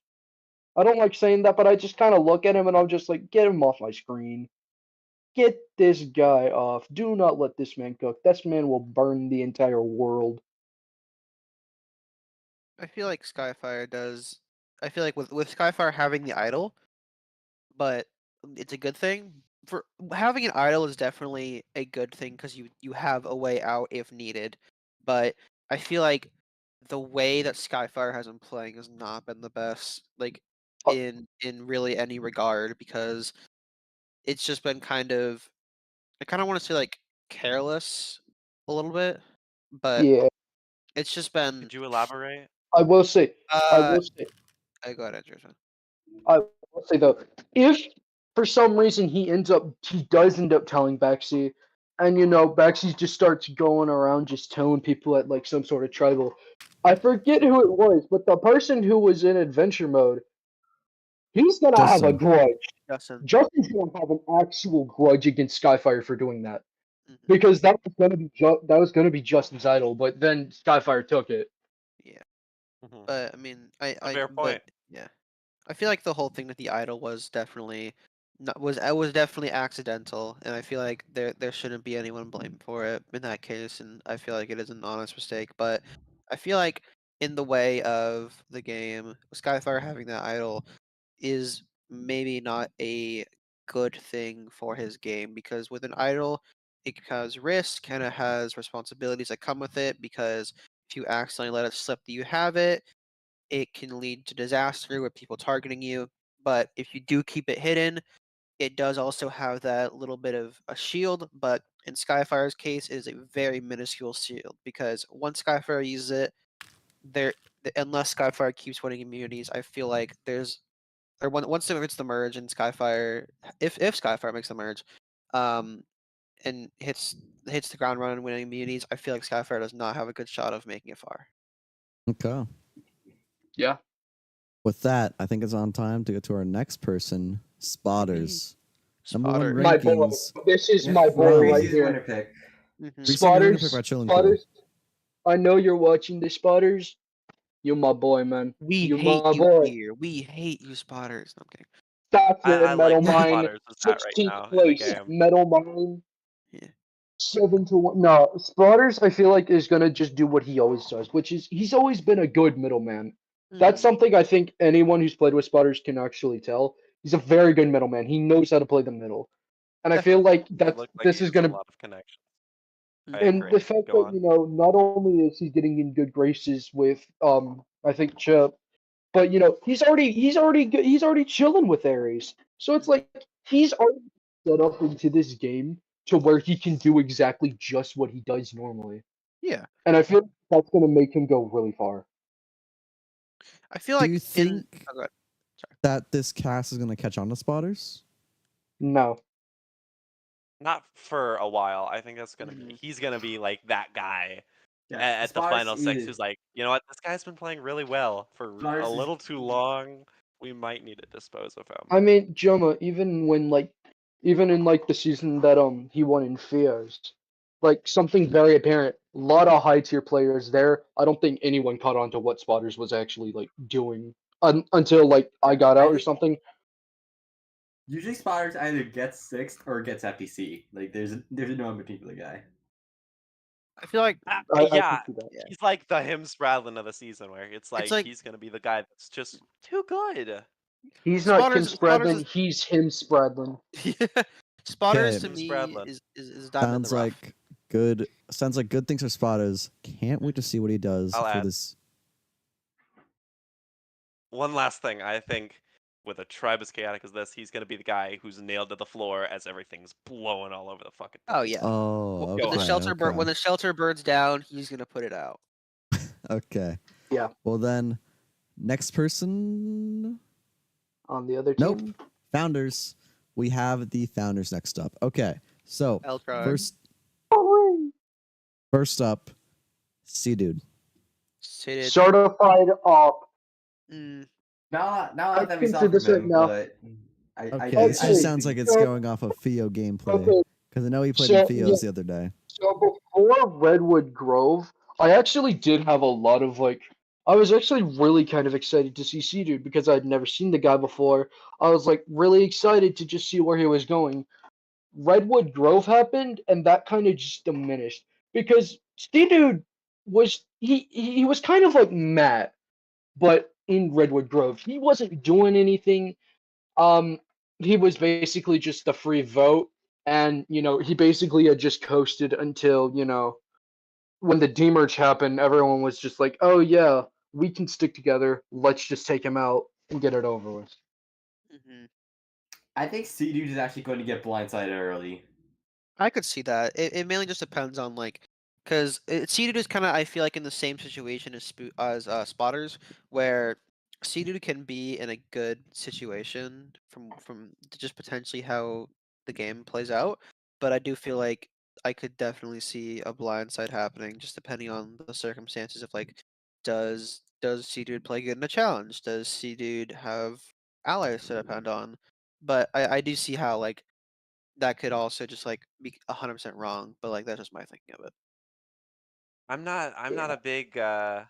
S5: I don't like saying that, but I just kind of look at him, and I'm just like, get him off my screen. Get this guy off. Do not let this man cook. This man will burn the entire world.
S7: I feel like Skyfire does. I feel like with Skyfire having the idol, but it's a good thing. For having an idol is definitely a good thing because you have a way out if needed. But I feel like the way that Skyfire has been playing has not been the best, like
S5: Uh,
S7: in really any regard, because it's just been kind of, I kind of want to say like careless a little bit, but
S5: Yeah,
S7: it's just been
S1: Could you elaborate?
S5: I will say, I
S7: uh.
S5: will say,
S7: I go ahead, Andrew.
S5: I will say though, if for some reason he does end up telling Baxi, and Baxi just starts going around just telling people at like some sort of tribal. I forget who it was, but the person who was in adventure mode, he's gonna have a
S3: Justin.
S5: grudge.
S7: Justin.
S5: Justin's gonna have an actual grudge against Skyfire for doing that.
S7: Mhm.
S5: Because that was gonna be Justin's idol, but then Skyfire took it.
S7: Yeah,
S1: Mhm.
S7: but I mean,
S1: A fair
S7: but
S1: point.
S7: yeah, I feel like the whole thing with the idol was definitely not was I was definitely accidental, and I feel like there shouldn't be anyone blamed for it in that case, and I feel like it is an honest mistake. But I feel like in the way of the game, Skyfire having that idol is maybe not a good thing for his game because with an idol, it has risk and it has responsibilities that come with it because if you accidentally let it slip that you have it, it can lead to disaster with people targeting you. But if you do keep it hidden, it does also have that little bit of a shield. But in Skyfire's case, it is a very minuscule shield because once Skyfire uses it, there unless Skyfire keeps winning immunities, I feel like there's or once it gets the merge and Skyfire, if Skyfire makes the merge, um, and hits the ground run and winning immunities, I feel like Skyfire does not have a good shot of making it far.
S3: Okay.
S5: Yeah.
S3: With that, I think it's on time to get to our next person, Spotters. Number one
S7: Spotter.
S5: My boy.
S3: rankings.
S5: This is
S4: Yep,
S5: my boy
S3: From-
S5: right
S4: preseason
S5: here.
S4: winner pick.
S7: Mhm.
S3: Recent winner pick by
S5: Spotters,
S3: Chillin' Cool.
S5: Spotters. I know you're watching this, Spotters. You my boy, man.
S7: We
S5: You
S7: hate
S5: my
S7: you
S5: boy.
S7: here. We hate you, Spotters. No, I'm kidding.
S5: That's it,
S1: I like
S5: Metal
S1: where
S5: Mine.
S1: Spotters is at right
S5: 16th
S1: now in the
S5: place,
S1: game.
S5: Metal Mine.
S7: Yeah.
S5: 7-1. No, Spotters, I feel like, is gonna just do what he always does, which is he's always been a good middleman. That's
S7: Mhm.
S5: something I think anyone who's played with Spotters can actually tell. He's a very good middleman. He knows how to play the middle. And I feel like
S1: It looks like
S5: this
S1: he
S5: is
S1: has a
S5: gonna
S1: lot of connections. I
S7: Mhm.
S5: and
S1: agree.
S5: the fact
S1: Go
S5: that
S1: on.
S5: not only is he getting in good graces with I think Chip, but he's already chilling with Ares. So it's like he's already set up into this game to where he can do exactly just what he does normally.
S7: Yeah.
S5: And I feel that's gonna make him go really far.
S7: I feel
S3: Do
S7: like
S3: you
S7: in.
S3: think
S7: Oh, go ahead. Sorry.
S3: that this cast is going to catch on to Spotters?
S5: No.
S1: Not for a while. I think that's gonna be.
S7: Mhm.
S1: He's gonna be like that guy
S4: Yeah,
S1: at the
S4: Spotters
S1: final six
S4: is
S1: who's like, you know what? This guy's been playing really well for a
S4: Spotters is
S1: little too long. We might need to dispose of him.
S5: I mean, Joma, even in like the season that he won in Fios, like something very apparent. A lot of high tier players there. I don't think anyone caught on to what Spotters was actually like doing until like I
S4: yeah.
S5: got
S4: I
S5: out or
S4: think
S5: something.
S4: usually Spotters either gets sixth or gets FTC. Like there's no in between for the guy.
S7: I feel like
S5: I can
S1: Yeah,
S5: see that.
S7: yeah.
S1: he's like the him Spradlin of the season, where it's
S7: It's
S1: like
S7: like
S1: he's gonna be the guy that's just too good.
S5: He's not Kim
S7: Spotters
S5: Spradlin.
S7: is
S5: He's him Spradlin.
S7: Spotters
S3: Okay.
S7: to
S1: Him
S7: me
S1: Spradlin.
S7: is diamond in the
S3: Sounds
S7: rough.
S3: like good. Sounds like good things for Spotters. Can't wait to see what he does
S1: I'll
S3: for
S1: add
S3: this.
S1: one last thing. I think with a tribe as chaotic as this, he's gonna be the guy who's nailed to the floor as everything's blowing all over the fucking place.
S7: Oh yeah.
S3: Oh,
S1: Go
S7: When the
S1: on.
S7: shelter
S3: okay.
S7: when the shelter burns down, he's gonna put it out.
S3: Okay.
S5: Yeah.
S3: Well then, next person.
S5: On the other
S3: Nope.
S5: team.
S3: Founders. We have the founders next up. Okay. So
S7: L tribe.
S3: first up, C dude.
S7: Sated.
S5: Certified up.
S7: Mm,
S4: Now
S5: I
S4: that we
S5: can
S4: saw
S5: see
S4: from
S5: this right
S4: him,
S5: now.
S4: but
S3: Okay,
S5: Okay,
S3: this just sounds like it's
S5: so-
S3: going off of Theo gameplay.
S5: Okay.
S3: Because I know he played
S5: So,
S3: in Theo's
S5: yeah.
S3: the other day.
S5: So before Redwood Grove, I actually did have a lot of like. I was actually really kind of excited to see C-Dude because I'd never seen the guy before. I was like really excited to just see where he was going. Redwood Grove happened, and that kind of just diminished because Dude was he was kind of like Matt, but in Redwood Grove, he wasn't doing anything. Um, he was basically just a free vote, and he basically had just coasted until when the demerge happened, everyone was just like, "Oh yeah, we can stick together. Let's just take him out and get it over with."
S7: Hmm.
S4: I think C Dude is actually going to get blindsided early.
S7: I could see that. It mainly just depends on like, because Seeded is kind of I feel like in the same situation as Spotters, where Seeded can be in a good situation from just potentially how the game plays out, but I do feel like I could definitely see a blindside happening just depending on the circumstances of like, does Seeded play good in a challenge? Does Seeded have allies to depend on? But I do see how like that could also just like be 100% wrong, but like that's just my thinking of it.
S1: I'm not a big guy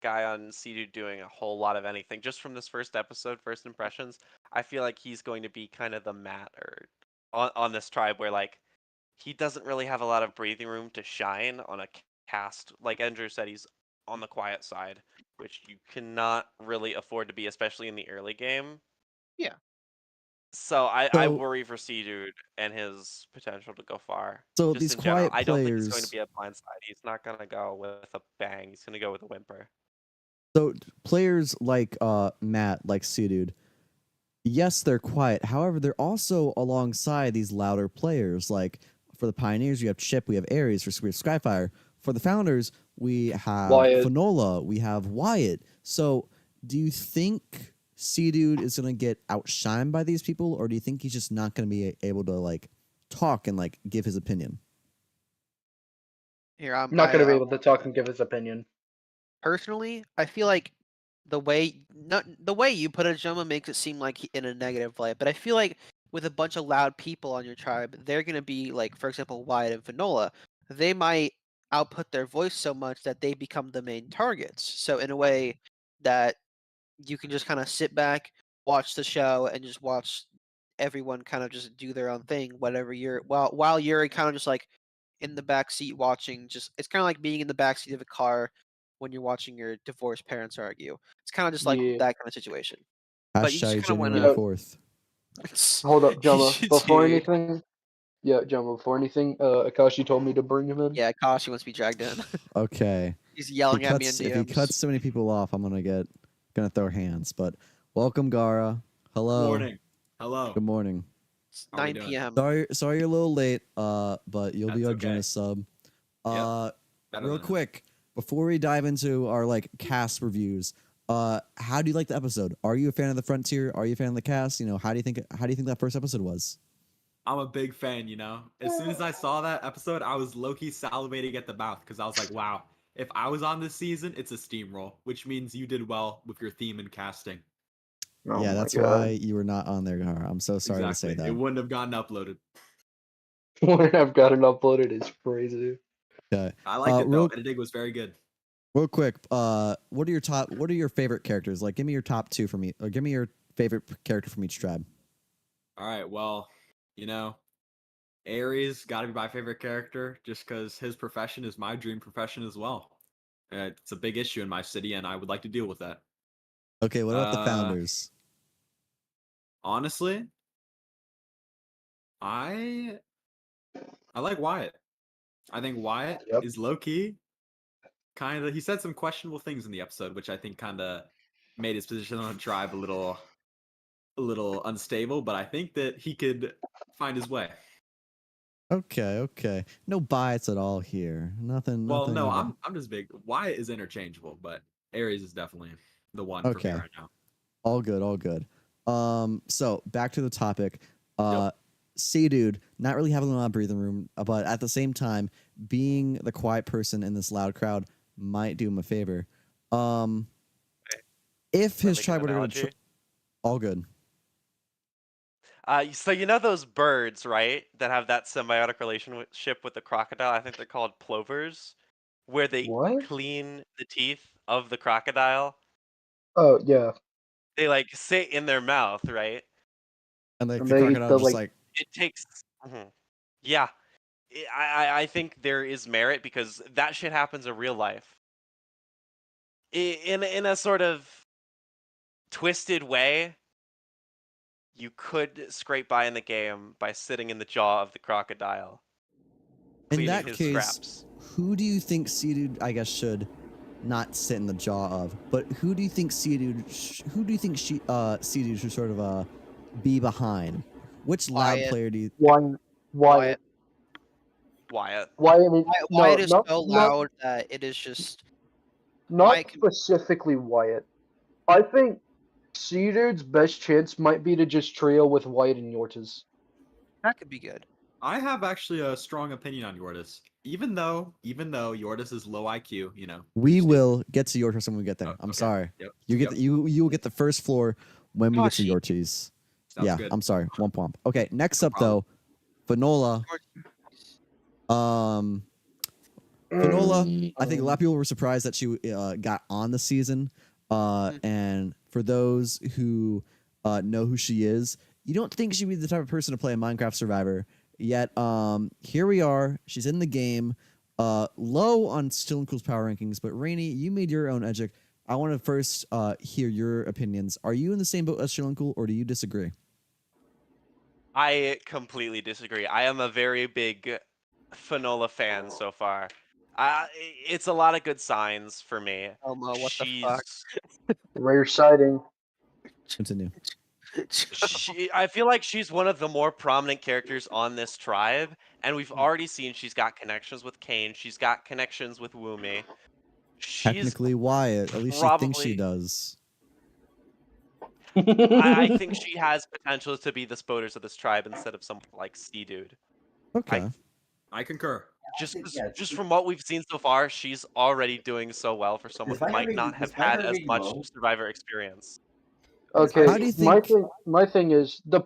S1: on Seedu doing a whole lot of anything. Just from this first episode, first impressions, I feel like he's going to be kind of the Matt or on this tribe where like he doesn't really have a lot of breathing room to shine on a cast. Like Andrew said, he's on the quiet side, which you cannot really afford to be, especially in the early game.
S7: Yeah.
S1: So I
S3: So,
S1: worry for Sea-Dude and his potential to go far.
S3: so
S1: Just
S3: these
S1: in general,
S3: quiet
S1: I don't think he's going to
S3: players.
S1: be a blindside. He's not going to go with a bang. He's going to go with a whimper.
S3: So players like Matt, like Dude, yes, they're quiet. However, they're also alongside these louder players. Like for the Pioneers, we have Chip, we have Ares, we have Skyfire. For the Founders, we have
S5: Wyatt.
S3: Fanola, we have Wyatt. So, do you think Dude is going to get outshined by these people, or do you think he's just not going to be able to like talk and like give his opinion?
S7: Here,
S5: Not gonna be able to talk and give his opinion.
S7: personally, I feel like the way you put it, Joma, makes it seem like in a negative light. But I feel like with a bunch of loud people on your tribe, they're gonna be like, for example, Wyatt and Vanola. They might output their voice so much that they become the main targets. So in a way that you can just kind of sit back, watch the show, and just watch everyone kind of just do their own thing, whatever you're while you're kind of just like in the back seat watching. Just it's kind of like being in the back seat of a car when you're watching your divorced parents argue. It's kind of just like
S5: Yeah.
S7: that kind of situation. But you just
S3: Hashtag
S7: kind of want
S3: January
S7: to.
S3: 4th.
S5: Hold up, Jumma. Before
S7: Dude.
S5: anything, yeah, Jumma. Before anything, Akashi told me to bring him in.
S7: Yeah, Kashi wants to be dragged in.
S3: Okay.
S7: He's yelling at me in
S3: If he
S7: DMs.
S3: cuts so many people off, I'm gonna throw hands. But welcome, Gara. Hello.
S10: Morning. Hello.
S3: Good morning.
S7: It's
S10: How we
S7: 9
S10: doing?
S7: p.m.
S3: Sorry you're a little late. But you'll be
S10: That's
S3: our
S10: okay.
S3: Jonas sub.
S10: Better
S3: Real
S10: than him.
S3: quick, before we dive into our like cast reviews, how do you like the episode? Are you a fan of the Frontier? Are you a fan of the cast? How do you think that first episode was?
S10: I'm a big fan, As soon as I saw that episode, I was low-key salivating at the mouth because I was like, wow, if I was on this season, it's a steamroll, which means you did well with your theme and casting.
S5: Oh
S3: Yeah,
S5: my
S3: that's
S5: God.
S3: why you were not on there, Gara. I'm so sorry
S10: Exactly.
S3: to say that.
S10: It wouldn't have gotten uploaded.
S5: When I've got it uploaded, it's crazy.
S3: Okay.
S10: I liked it though.
S3: Real
S10: Editing was very good.
S3: quick, what are your favorite characters? Like, give me your top two for me, or give me your favorite character from each tribe.
S10: All right, well, Ares got to be my favorite character just because his profession is my dream profession as well. It's a big issue in my city, and I would like to deal with that.
S3: Okay, what about the Founders?
S10: Honestly, I like Wyatt. I think Wyatt
S5: Yep.
S10: is low key. Kind of, he said some questionable things in the episode, which I think kind of made his position on the tribe a little unstable. But I think that he could find his way.
S3: Okay. No bias at all here. Nothing.
S10: Well,
S3: Nothing.
S10: no, I'm just big. Wyatt is interchangeable, but Ares is definitely the one for me
S3: Okay.
S10: right now.
S3: All good. So back to the topic.
S10: Yep.
S3: Dude, not really having a lot of breathing room, but at the same time, being the quiet person in this loud crowd might do him a favor. If his tribe were to go to all good.
S1: So those birds, right, that have that symbiotic relationship with the crocodile? I think they're called plovers, where they
S5: What?
S1: clean the teeth of the crocodile.
S5: Oh yeah.
S1: They like sit in their mouth, right?
S3: And like
S5: And
S3: the
S5: they eat
S3: crocodile
S5: the
S3: just
S5: like.
S1: It takes. Mhm. Yeah, I think there is merit because that shit happens in real life. In a sort of twisted way, you could scrape by in the game by sitting in the jaw of the crocodile,
S3: In
S1: cleaning
S3: that
S1: his
S3: case,
S1: scraps.
S3: who do you think Seadude, I guess, should not sit in the jaw of? But who do you think Seadude? Who do you think Seadude should sort of be behind? Which lab
S11: Wyatt.
S3: player do you?
S5: Wyatt.
S11: Wyatt.
S1: Wyatt.
S5: Wyatt. I mean,
S11: Wyatt is
S5: not
S11: so loud that it is just.
S5: not
S11: Mike-
S5: specifically Wyatt. I think Seadude's best chance might be to just trio with Wyatt and Yortis.
S11: That could be good.
S10: I have actually a strong opinion on Yortis. Even though Yortis is low IQ, you know.
S3: We will get to Yortis when we get there.
S10: Oh,
S3: I'm
S10: okay.
S3: sorry.
S10: Yep.
S3: You get you will get the first floor when we get to
S11: Kashi.
S3: Yortis.
S10: Sounds
S3: Yeah,
S10: good.
S3: I'm sorry. Womp womp. Okay, next up
S10: problem.
S3: though, Fanola. Fanola, I think a lot of people were surprised that she got on the season. And for those who know who she is, you don't think she'd be the type of person to play a Minecraft Survivor. Yet, here we are. She's in the game. Low on Still and Cool's power rankings, but Rainy, you made your own Edgic. I want to first hear your opinions. Are you in the same boat as Still and Cool, or do you disagree?
S1: I completely disagree. I am a very big Fanola fan so far. It's a lot of good signs for me.
S11: Elmo, what the fuck?
S5: Rare sighting.
S3: Continue.
S1: I feel like she's one of the more prominent characters on this tribe, and we've already seen she's got connections with Kane. She's got connections with Woomy. She's
S3: Technically, Wyatt. At least she thinks she does.
S1: I think she has potential to be the spoders of this tribe instead of some like Seadude.
S3: Okay.
S10: I concur.
S1: Just from what we've seen so far, she's already doing so well for someone who
S4: Despite her
S1: might
S4: being-
S1: not have
S4: despite
S1: had
S4: her
S1: as
S4: being
S1: much
S4: low.
S1: Survivor experience.
S5: Okay,
S3: How do you think?
S5: my thing is the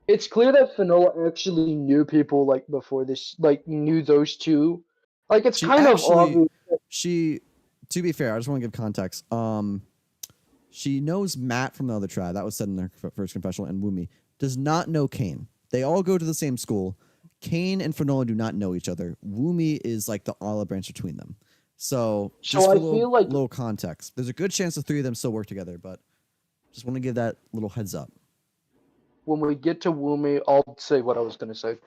S5: it's clear that Fanola actually knew people like before this, like knew those two. Like it's
S3: She
S5: kind of
S3: actually-
S5: obvious.
S3: She, to be fair, I just want to give context. She knows Matt from the other tribe. That was said in their first confessional, and Woomy does not know Kane. They all go to the same school. Kane and Fanola do not know each other. Woomy is like the olive branch between them. So just
S5: So
S3: for
S5: I
S3: a little,
S5: feel like-
S3: little context, there's a good chance the three of them still work together, but just want to give that little heads up.
S5: When we get to Woomy, I'll say what I was gonna say.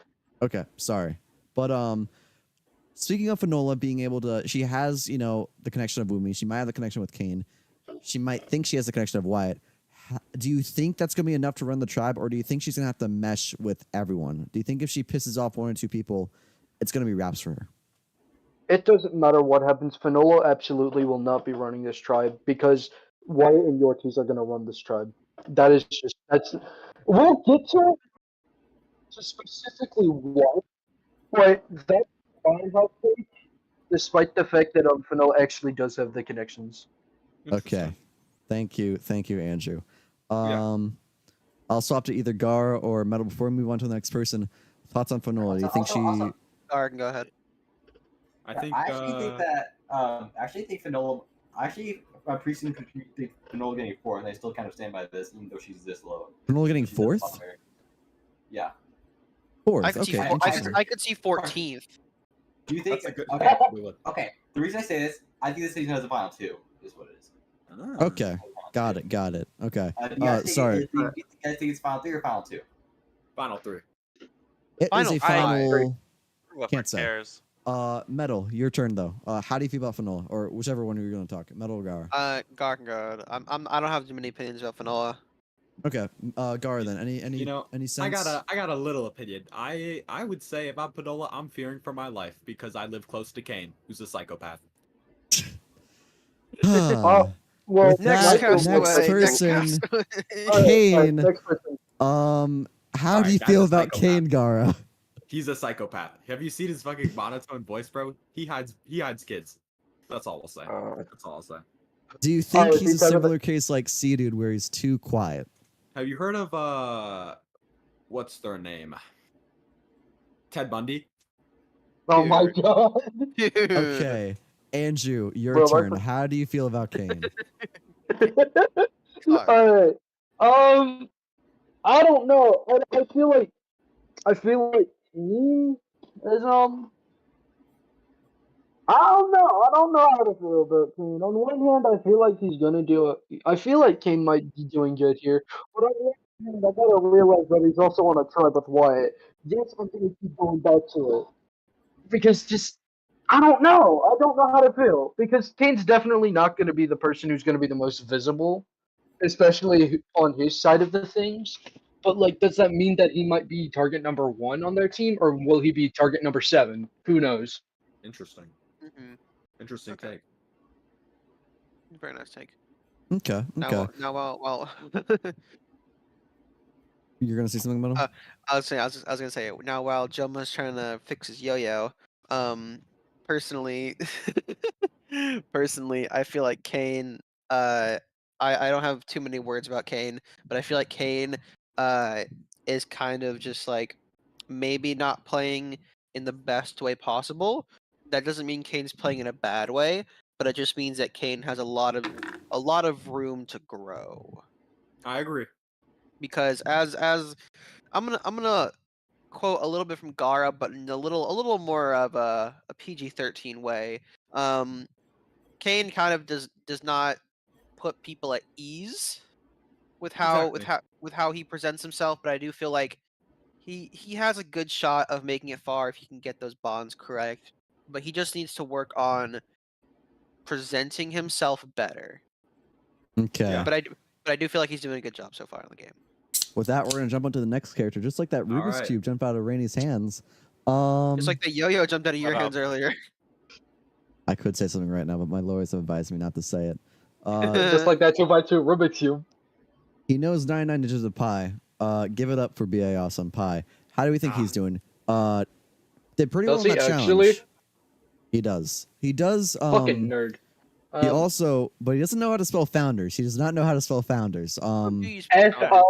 S3: Okay, sorry. But speaking of Fanola being able to, she has, you know, the connection of Woomy. She might have the connection with Kane. She might think she has the connection of Wyatt. Do you think that's going to be enough to run the tribe, or do you think she's going to have to mesh with everyone? Do you think if she pisses off one or two people, it's going to be wraps for her?
S5: It doesn't matter what happens. Fanola absolutely will not be running this tribe because Wyatt and Yortis are gonna run this tribe. That's. We'll get to it. To specifically what, but that's fine. How despite the fact that Fanola actually does have the connections.
S3: Okay. Thank you, Andrew. I'll swap to either Gar or Metal before we move on to the next person. Thoughts on Fanola? Do you think she?
S11: Garden, go ahead.
S10: I think.
S4: I actually think that. Actually think Fanola. Actually, my precinct think Fanola getting fourth. I still kind of stand by this, even though she's this low.
S3: Fanola getting
S4: She's at the
S3: fourth?
S4: bottom area. Yeah.
S3: Fourth.
S11: I could
S3: Okay.
S11: see.
S3: Interesting.
S11: I could see 14th.
S4: Do you think?
S10: That's a good.
S4: Okay.
S10: We would.
S4: Okay. The reason I say this, I think this season has a final two. Is what it is.
S3: Okay. Got it. Okay.
S4: Do you guys think
S3: Sorry.
S4: Do you guys think it's final three or final two?
S10: Final three.
S3: It is
S11: Final
S3: a
S11: five.
S3: final.
S1: Whoever
S3: Can't say.
S1: cares.
S3: Metal, your turn though. How do you feel about Fanola, or whichever one you're going to talk? Metal or Gar?
S11: Gar can go. I don't have too many opinions about Fanola.
S3: Okay. Gar then. Any
S10: You know,
S3: any sense?
S10: I got a little opinion. I would say if I'm Panola, I'm fearing for my life because I live close to Kane, who's a psychopath.
S5: Well,
S3: With
S11: Next
S3: that,
S11: castaway.
S3: next person,
S5: alright,
S3: Kane.
S5: next person.
S3: How
S10: Alright,
S3: do you
S10: that's
S3: feel
S10: a
S3: about
S10: psychopath.
S3: Kane, Gara?
S10: He's a psychopath. Have you seen his fucking monotone voice, bro? He hides kids. That's all I'll say. That's all I'll say.
S3: Do you think
S5: is
S3: he's
S5: he
S3: a
S5: talking about-
S3: similar case like Seadude, where he's too quiet?
S10: Have you heard of what's their name? Ted Bundy?
S5: Oh my
S11: Dude.
S5: god.
S11: Dude.
S3: Okay, Andrew, your
S5: Bro,
S3: turn.
S5: what
S3: How do you feel about Kane?
S5: Alright. I don't know. I feel like team is I don't know. I don't know how to feel about Kane. On one hand, I feel like he's gonna do it. I feel like Kane might be doing good here, but on the other hand, I gotta realize that he's also on a tribe with Wyatt. Yes, I'm gonna keep going back to it because just I don't know. I don't know how to feel because Kane's definitely not gonna be the person who's gonna be the most visible, especially on his side of the things. But like, does that mean that he might be target number 1 on their team, or will he be target number 7? Who knows?
S10: Interesting.
S11: Mm-hmm.
S10: Interesting
S11: Okay.
S10: take.
S11: Very nice take.
S3: Okay.
S11: Now, well,
S3: You're gonna say something about him?
S11: I was gonna say now while JoMaH's trying to fix his yo-yo, personally, personally, I feel like Kane. I don't have too many words about Kane, but I feel like Kane is kind of just like maybe not playing in the best way possible. That doesn't mean Kane's playing in a bad way, but it just means that Kane has a lot of room to grow.
S10: I agree.
S11: Because as I'm gonna quote a little bit from Gara, but in a little more of a PG-13 way. Kane kind of does not put people at ease with
S10: Exactly.
S11: with how he presents himself, but I do feel like he has a good shot of making it far if he can get those bonds correct. But he just needs to work on presenting himself better.
S3: Okay.
S10: Yeah.
S11: But I do feel like he's doing a good job so far in the game.
S3: With that, we're gonna jump onto the next character, just like that Rubik's
S10: right.
S3: cube jumped out of Rainey's hands.
S11: Just like the yo-yo jumped out of your hands earlier.
S3: I could say something right now, but my lawyers have advised me not to say it.
S5: Just like that 2x2 Rubik's Cube.
S3: He knows 99 Ninjas of Pi. Give it up for BA Awesome Pi. How do we think he's doing? Did pretty well
S5: Does
S3: in
S5: he
S3: that
S5: actually?
S3: challenge. He does. He does.
S5: Fucking nerd.
S3: He also, but he doesn't know how to spell founders. He does not know how to spell founders.
S5: Founders. Did I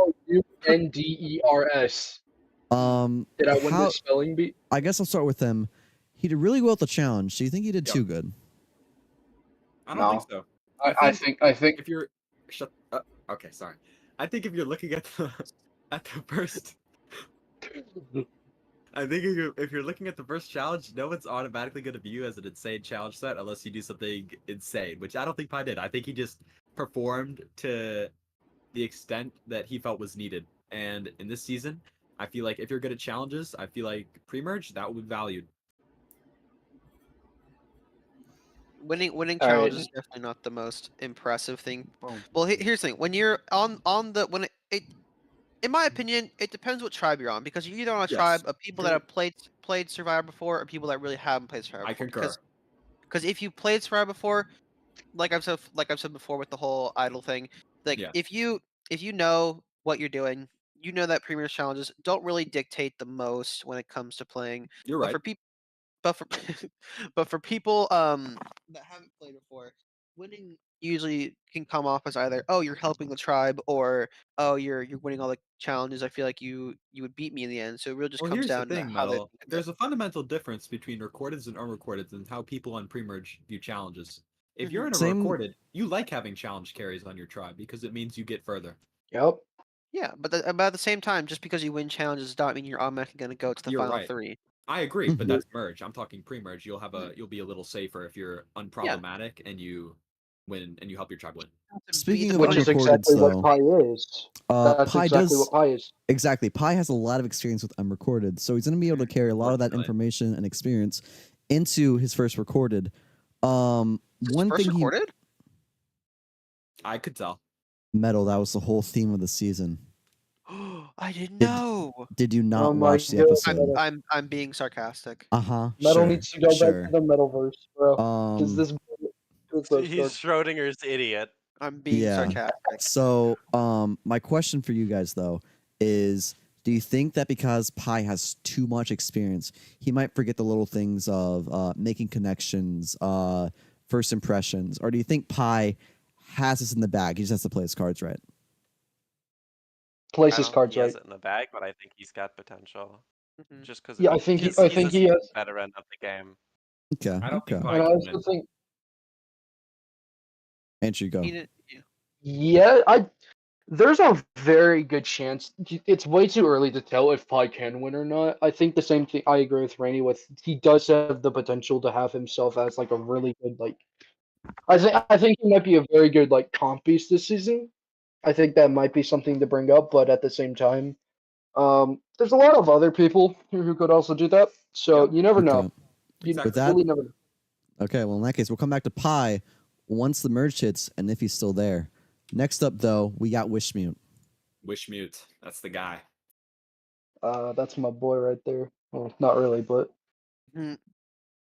S5: win the spelling bee?
S3: I guess I'll start with him. He did really well at the challenge. Do you think he did too good?
S10: I don't think so.
S5: I think
S10: if you're okay, sorry. I think if you're looking at the first I think if you're looking at the first challenge, no one's automatically going to view you as an insane challenge set unless you do something insane, which I don't think Pi did. I think he just performed to the extent that he felt was needed. And in this season, I feel like if you're good at challenges, I feel like pre-merge, that would be valued.
S11: Winning challenge is definitely not the most impressive thing. Well, here's the thing: when you're on the in my opinion, it depends what tribe you're on, because you're either on a tribe of people that have played Survivor before, or people that really haven't played Survivor before.
S10: I concur.
S11: Because if you played Survivor before, like I've said before with the whole idol thing, like if you know what you're doing, you know that premier challenges don't really dictate the most when it comes to playing.
S10: You're right.
S11: But for people that haven't played before, winning usually can come off as either, oh, you're helping the tribe, or oh, you're winning all the challenges. I feel like you would beat me in the end. So it really just comes down to how they.
S10: There's a fundamental difference between recordeds and unrecordeds and how people on pre-merge view challenges. If you're in a recorded, you like having challenge carries on your tribe because it means you get further.
S5: Yep.
S11: Yeah, but at the same time, just because you win challenges does not mean you're automatically going to go to the final 3.
S10: I agree, but that's merge. I'm talking pre-merge. You'll be a little safer if you're unproblematic and you win and you help your tribe win.
S3: Speaking of
S5: which is exactly what Pi is. That's
S3: Pi
S5: exactly what Pi is.
S3: Exactly. Pi has a lot of experience with unrecorded, so he's going to be able to carry a lot of that information and experience into his first recorded. One
S11: first
S3: thing
S11: recorded?
S10: I could tell.
S3: Metal, that was the whole theme of the season.
S11: I didn't know.
S3: Did you not watch the episode?
S11: I'm being sarcastic.
S5: Metal needs to go back to the Metalverse, bro. Because this
S1: he's Schrodinger's idiot.
S11: I'm being sarcastic.
S3: So, my question for you guys though is, do you think that because Pi has too much experience, he might forget the little things of making connections, first impressions, or do you think Pi has this in the bag? He just has to play his cards right.
S5: Plays his cards
S1: he
S5: right.
S1: has it in the bag, but I think he's got potential. Just because
S5: I think he has
S1: veteran of the game.
S3: Okay.
S10: I don't think
S5: I also think.
S3: Andrew, go.
S5: Yeah, There's a very good chance. It's way too early to tell if Pi can win or not. I think the same thing. I agree with Rainey. With he does have the potential to have himself as like a really good like. I think he might be a very good like comp piece this season. I think that might be something to bring up, but at the same time, there's a lot of other people who could also do that. So
S10: Yep.
S5: you never know.
S3: Okay.
S5: You
S10: Exactly.
S3: With that,
S5: really never know.
S3: okay, well, in that case, we'll come back to Pi once the merge hits and if he's still there. Next up, though, we got Wishmute.
S10: Wishmute. That's the guy.
S5: That's my boy right there. Well, not really, but
S11: Mm.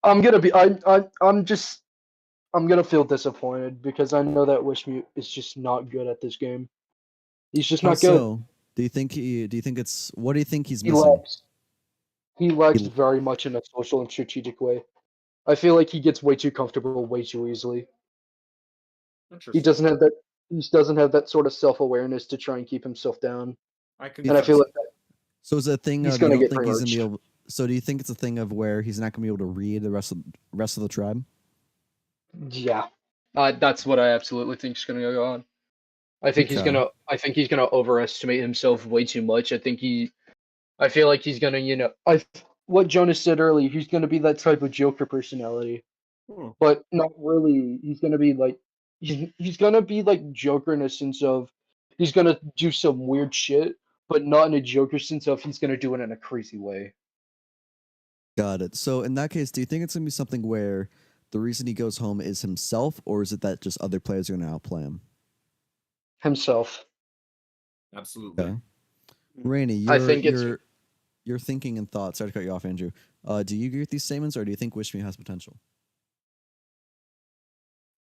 S5: I'm gonna be. I'm gonna feel disappointed because I know that Wishmute is just not good at this game. He's just
S3: How
S5: not good.
S3: so? Do you think what do you think he's
S5: He
S3: missing?
S5: lags. He lags
S3: He-
S5: very much in a social and strategic way. I feel like he gets way too comfortable way too easily. He
S10: Interesting.
S5: doesn't have that. He doesn't have that sort of self-awareness to try and keep himself down.
S10: I can
S5: And I feel like
S3: So is it a thing
S5: he's
S3: of you
S5: gonna
S3: don't
S5: get
S3: think he's gonna be
S5: merged.
S3: able? So do you think it's a thing of where he's not gonna be able to read the rest of the tribe?
S5: Yeah, that's what I absolutely think is gonna go on. I think he's
S3: Okay.
S5: gonna. I think he's gonna overestimate himself way too much. I feel like he's gonna. What Jonas said earlier. He's gonna be that type of Joker personality, but not really. He's gonna be like. He's gonna be like Joker in a sense of, he's gonna do some weird shit, but not in a Joker sense of he's gonna do it in a crazy way.
S3: Got it. So in that case, do you think it's gonna be something where the reason he goes home is himself, or is it that just other players are gonna outplay him?
S5: Himself.
S10: Absolutely.
S3: Okay. Rainey,
S5: I think it's.
S3: your thinking and thoughts. Sorry to cut you off, Andrew. Do you agree with these statements, or do you think Wishme has potential?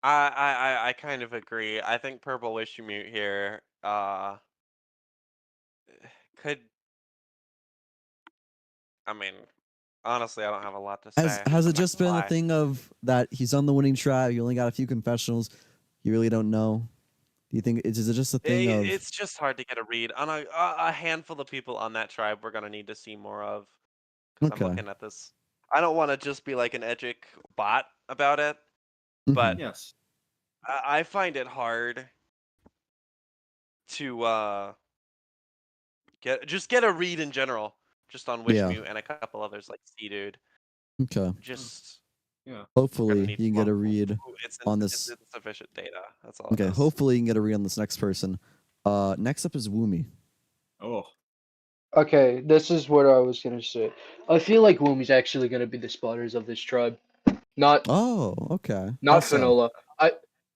S1: I kind of agree. I think Purple Wishmute here could. I mean, honestly, I don't have a lot to say.
S3: Has it
S1: I'm not
S3: just
S1: gonna
S3: been a
S1: lie.
S3: thing of that he's on the winning tribe? You only got a few confessionals. You really don't know. Do you think is it just a thing of?
S1: It's just hard to get a read on a handful of people on that tribe. We're gonna need to see more of because I'm
S3: Okay.
S1: looking at this. I don't want to just be like an Edgic bot about it, but
S10: Yes.
S1: I find it hard to get a read in general, just on
S3: Yeah.
S1: Wishmute and a couple others like C Dude.
S3: Okay.
S1: Just
S10: Yeah.
S1: gonna
S3: Hopefully
S1: need
S3: you can get a read
S1: it's
S3: on
S1: it's
S3: this.
S1: insufficient data. That's all.
S3: Okay.
S1: It is.
S3: Hopefully you can get a read on this next person. Next up is Woomy.
S10: Oh.
S5: Okay, this is what I was gonna say. I feel like Wumi's actually gonna be the spotters of this tribe, not
S3: Oh, okay. How
S5: not
S3: so?
S5: Finola.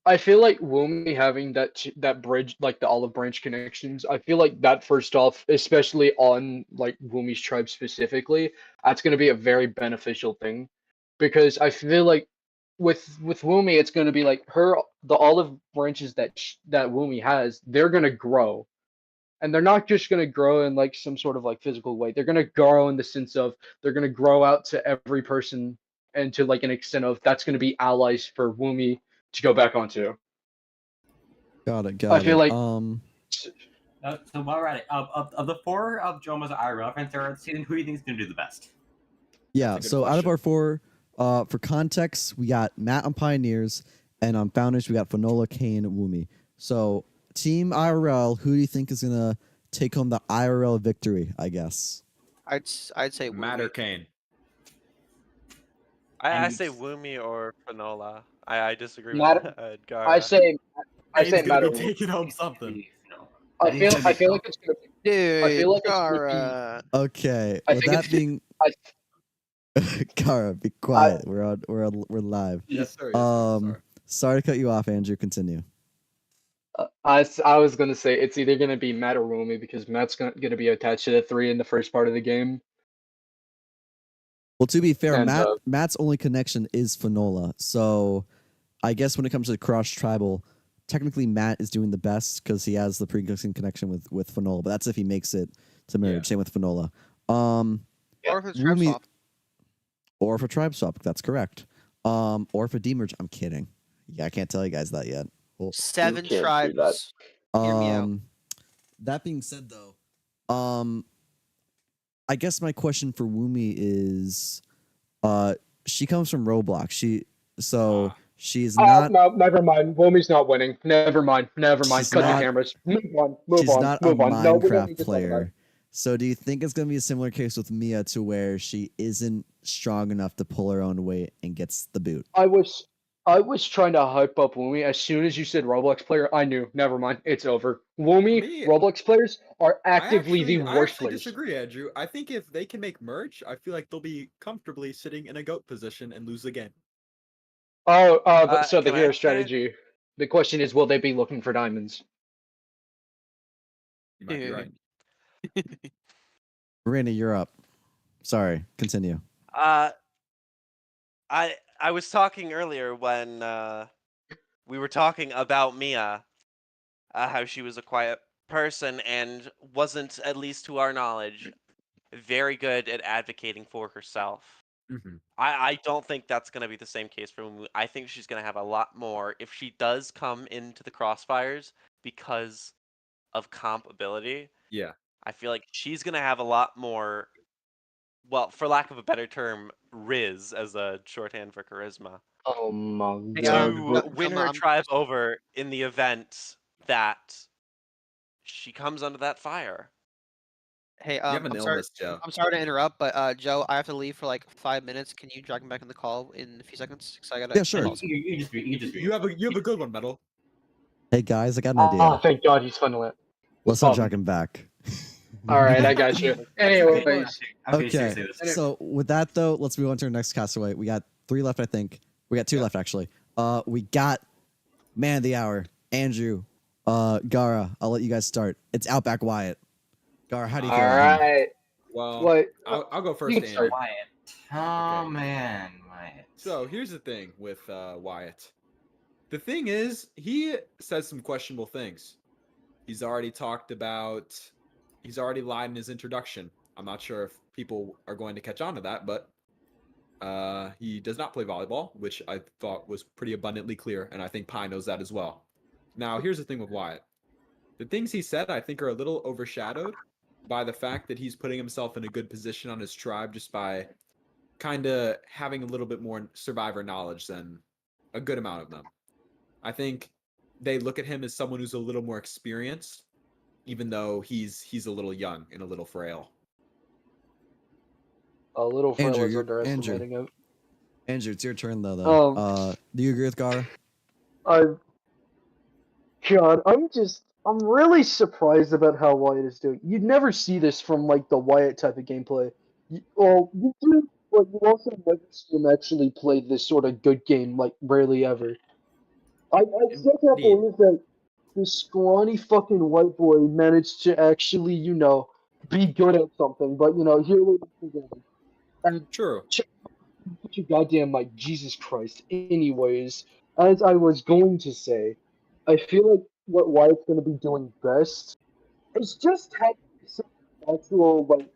S5: I feel like Wumi having that bridge, like the olive branch connections. I feel like that first off, especially on like Wumi's tribe specifically, that's gonna be a very beneficial thing, because I feel like with Wumi, it's gonna be like the olive branches that Wumi has, they're gonna grow, and they're not just going to grow in like some sort of like physical way. They're going to grow in the sense of they're going to grow out to every person, and to like an extent of that's going to be allies for Wumi to go back onto.
S3: Got it.
S5: I feel like
S4: So while we're at it, of the four of JoMaH's IRL friends there this season, who do you think is going to do the best?
S3: yeah.
S10: That's a good
S3: So out of
S10: question.
S3: our four, for context, we got Matt on Pioneers, and on Founders we got Fanola, Kane, Woomy. So Team IRL, who do you think is gonna take home the IRL victory? I guess.
S11: I'd say
S10: Matt or
S11: Woomy.
S10: Kane.
S1: I
S4: And
S1: say Woomy or Fanola. I disagree
S5: Matt.
S1: with Edgar.
S5: I say
S10: Kane's gonna
S5: Matter.
S10: be taking home something.
S5: I feel like it's gonna be.
S11: Dude,
S5: I feel like it's gonna be.
S11: Kara.
S3: Okay.
S5: I
S3: With
S5: think
S3: that
S5: it's.
S3: being, Kara, be quiet. We're live.
S10: Yes, sir.
S3: Sorry to cut you off, Andrew. Continue.
S5: I was gonna say it's either gonna be Matt or Wumi, because Matt's gonna be attached to the 3 in the first part of the game.
S3: Well, to be fair,
S5: And,
S3: Matt's only connection is Fanola. So I guess when it comes to cross tribal, technically Matt is doing the best because he has the pre-existing connection with Fanola. But that's if he makes it to marriage.
S10: Yeah.
S3: Same with Fanola.
S11: Or if it's tribe
S3: Woomy-
S11: swap.
S3: Or for tribe swap. That's correct. Or for demerge. I'm kidding. Yeah, I can't tell you guys that yet. Well,
S11: 7
S5: can't do
S11: tribes. Hear me out.
S3: That being said, though, I guess my question for Woomy is, she comes from Roblox. She's not.
S5: No, never mind. Womi's not winning. Never mind. Never mind.
S3: She's
S5: Cut the
S3: not-
S5: cameras. Move on. Move
S3: She's
S5: on.
S3: not a
S5: Move on. No, we don't need
S3: Minecraft
S5: to talk about it.
S3: player. So do you think it's going to be a similar case with Mia to where she isn't strong enough to pull her own weight and gets the boot?
S5: I was trying to hype up Woomy. As soon as you said Roblox player, I knew. Never mind. It's over. Woomy,
S10: Me-
S5: Roblox players are actively the
S10: I
S5: worst
S10: actually
S5: players.
S10: disagree, Andrew. I think if they can make merch, I feel like they'll be comfortably sitting in a goat position and lose the game.
S5: So the
S1: Can I
S5: hero
S1: say-
S5: strategy. The question is, will they be looking for diamonds?
S10: You might be right.
S3: Randy, you're up. Sorry, continue.
S1: I was talking earlier when we were talking about Mia, how she was a quiet person and wasn't, at least to our knowledge, very good at advocating for herself.
S10: Mhm.
S1: I don't think that's going to be the same case for Mumu. I think she's going to have a lot more if she does come into the crossfires because of comp ability.
S10: Yeah.
S1: I feel like she's going to have a lot more, well, for lack of a better term, Riz as a shorthand for charisma,
S5: Oh my
S11: Hey,
S5: god.
S1: to win her tribe over in the event that she comes under that fire.
S11: Hey,
S10: You have an
S11: I'm sorry.
S10: illness, Joe.
S11: I'm sorry to interrupt, but Joe, I have to leave for like 5 minutes. Can you drag me back in the call in a few seconds? 'Cause I gotta.
S3: Yeah, sure.
S10: You have a good one, Metal.
S3: Hey guys, I got an idea.
S5: Oh, thank God he's funneling it.
S3: Let's not drag him back.
S5: All right, I got you. Anyways,
S3: Okay. So with that though, let's move on to our next castaway. We got 3 left, I think. We got 2 left actually. We got man of the hour, Andrew, Gara. I'll let you guys start. It's Outback Wyatt. Gara, how do you feel?
S5: all
S3: about him?
S5: right.
S10: Well,
S5: What?
S10: I'll go
S5: You
S10: first,
S5: can
S10: Andrew.
S5: start.
S4: Wyatt. Oh
S10: Okay.
S4: man, Wyatt.
S10: So here's the thing with Wyatt. The thing is, he says some questionable things. He's already lied in his introduction. I'm not sure if people are going to catch on to that, but he does not play volleyball, which I thought was pretty abundantly clear, and I think Pi knows that as well. Now, here's the thing with Wyatt. The things he said, I think, are a little overshadowed by the fact that he's putting himself in a good position on his tribe just by kind of having a little bit more survivor knowledge than a good amount of them. I think they look at him as someone who's a little more experienced, even though he's a little young and a little frail.
S5: A little frail
S3: Andrew,
S5: is
S3: you're-
S5: underestimating it.
S3: Andrew, it's your turn though. Do you agree with Gara?
S5: God, I'm really surprised about how Wyatt is doing. You'd never see this from like the Wyatt type of gameplay. You do, but you also never see him actually play this sort of good game, like rarely ever. I still can't
S10: Indeed.
S5: believe that this scrawny fucking white boy managed to actually, be good at something. But here we go. And
S10: True.
S5: you goddamn like Jesus Christ. Anyways, as I was going to say, I feel like what Wyatt's going to be doing best is just having some actual like.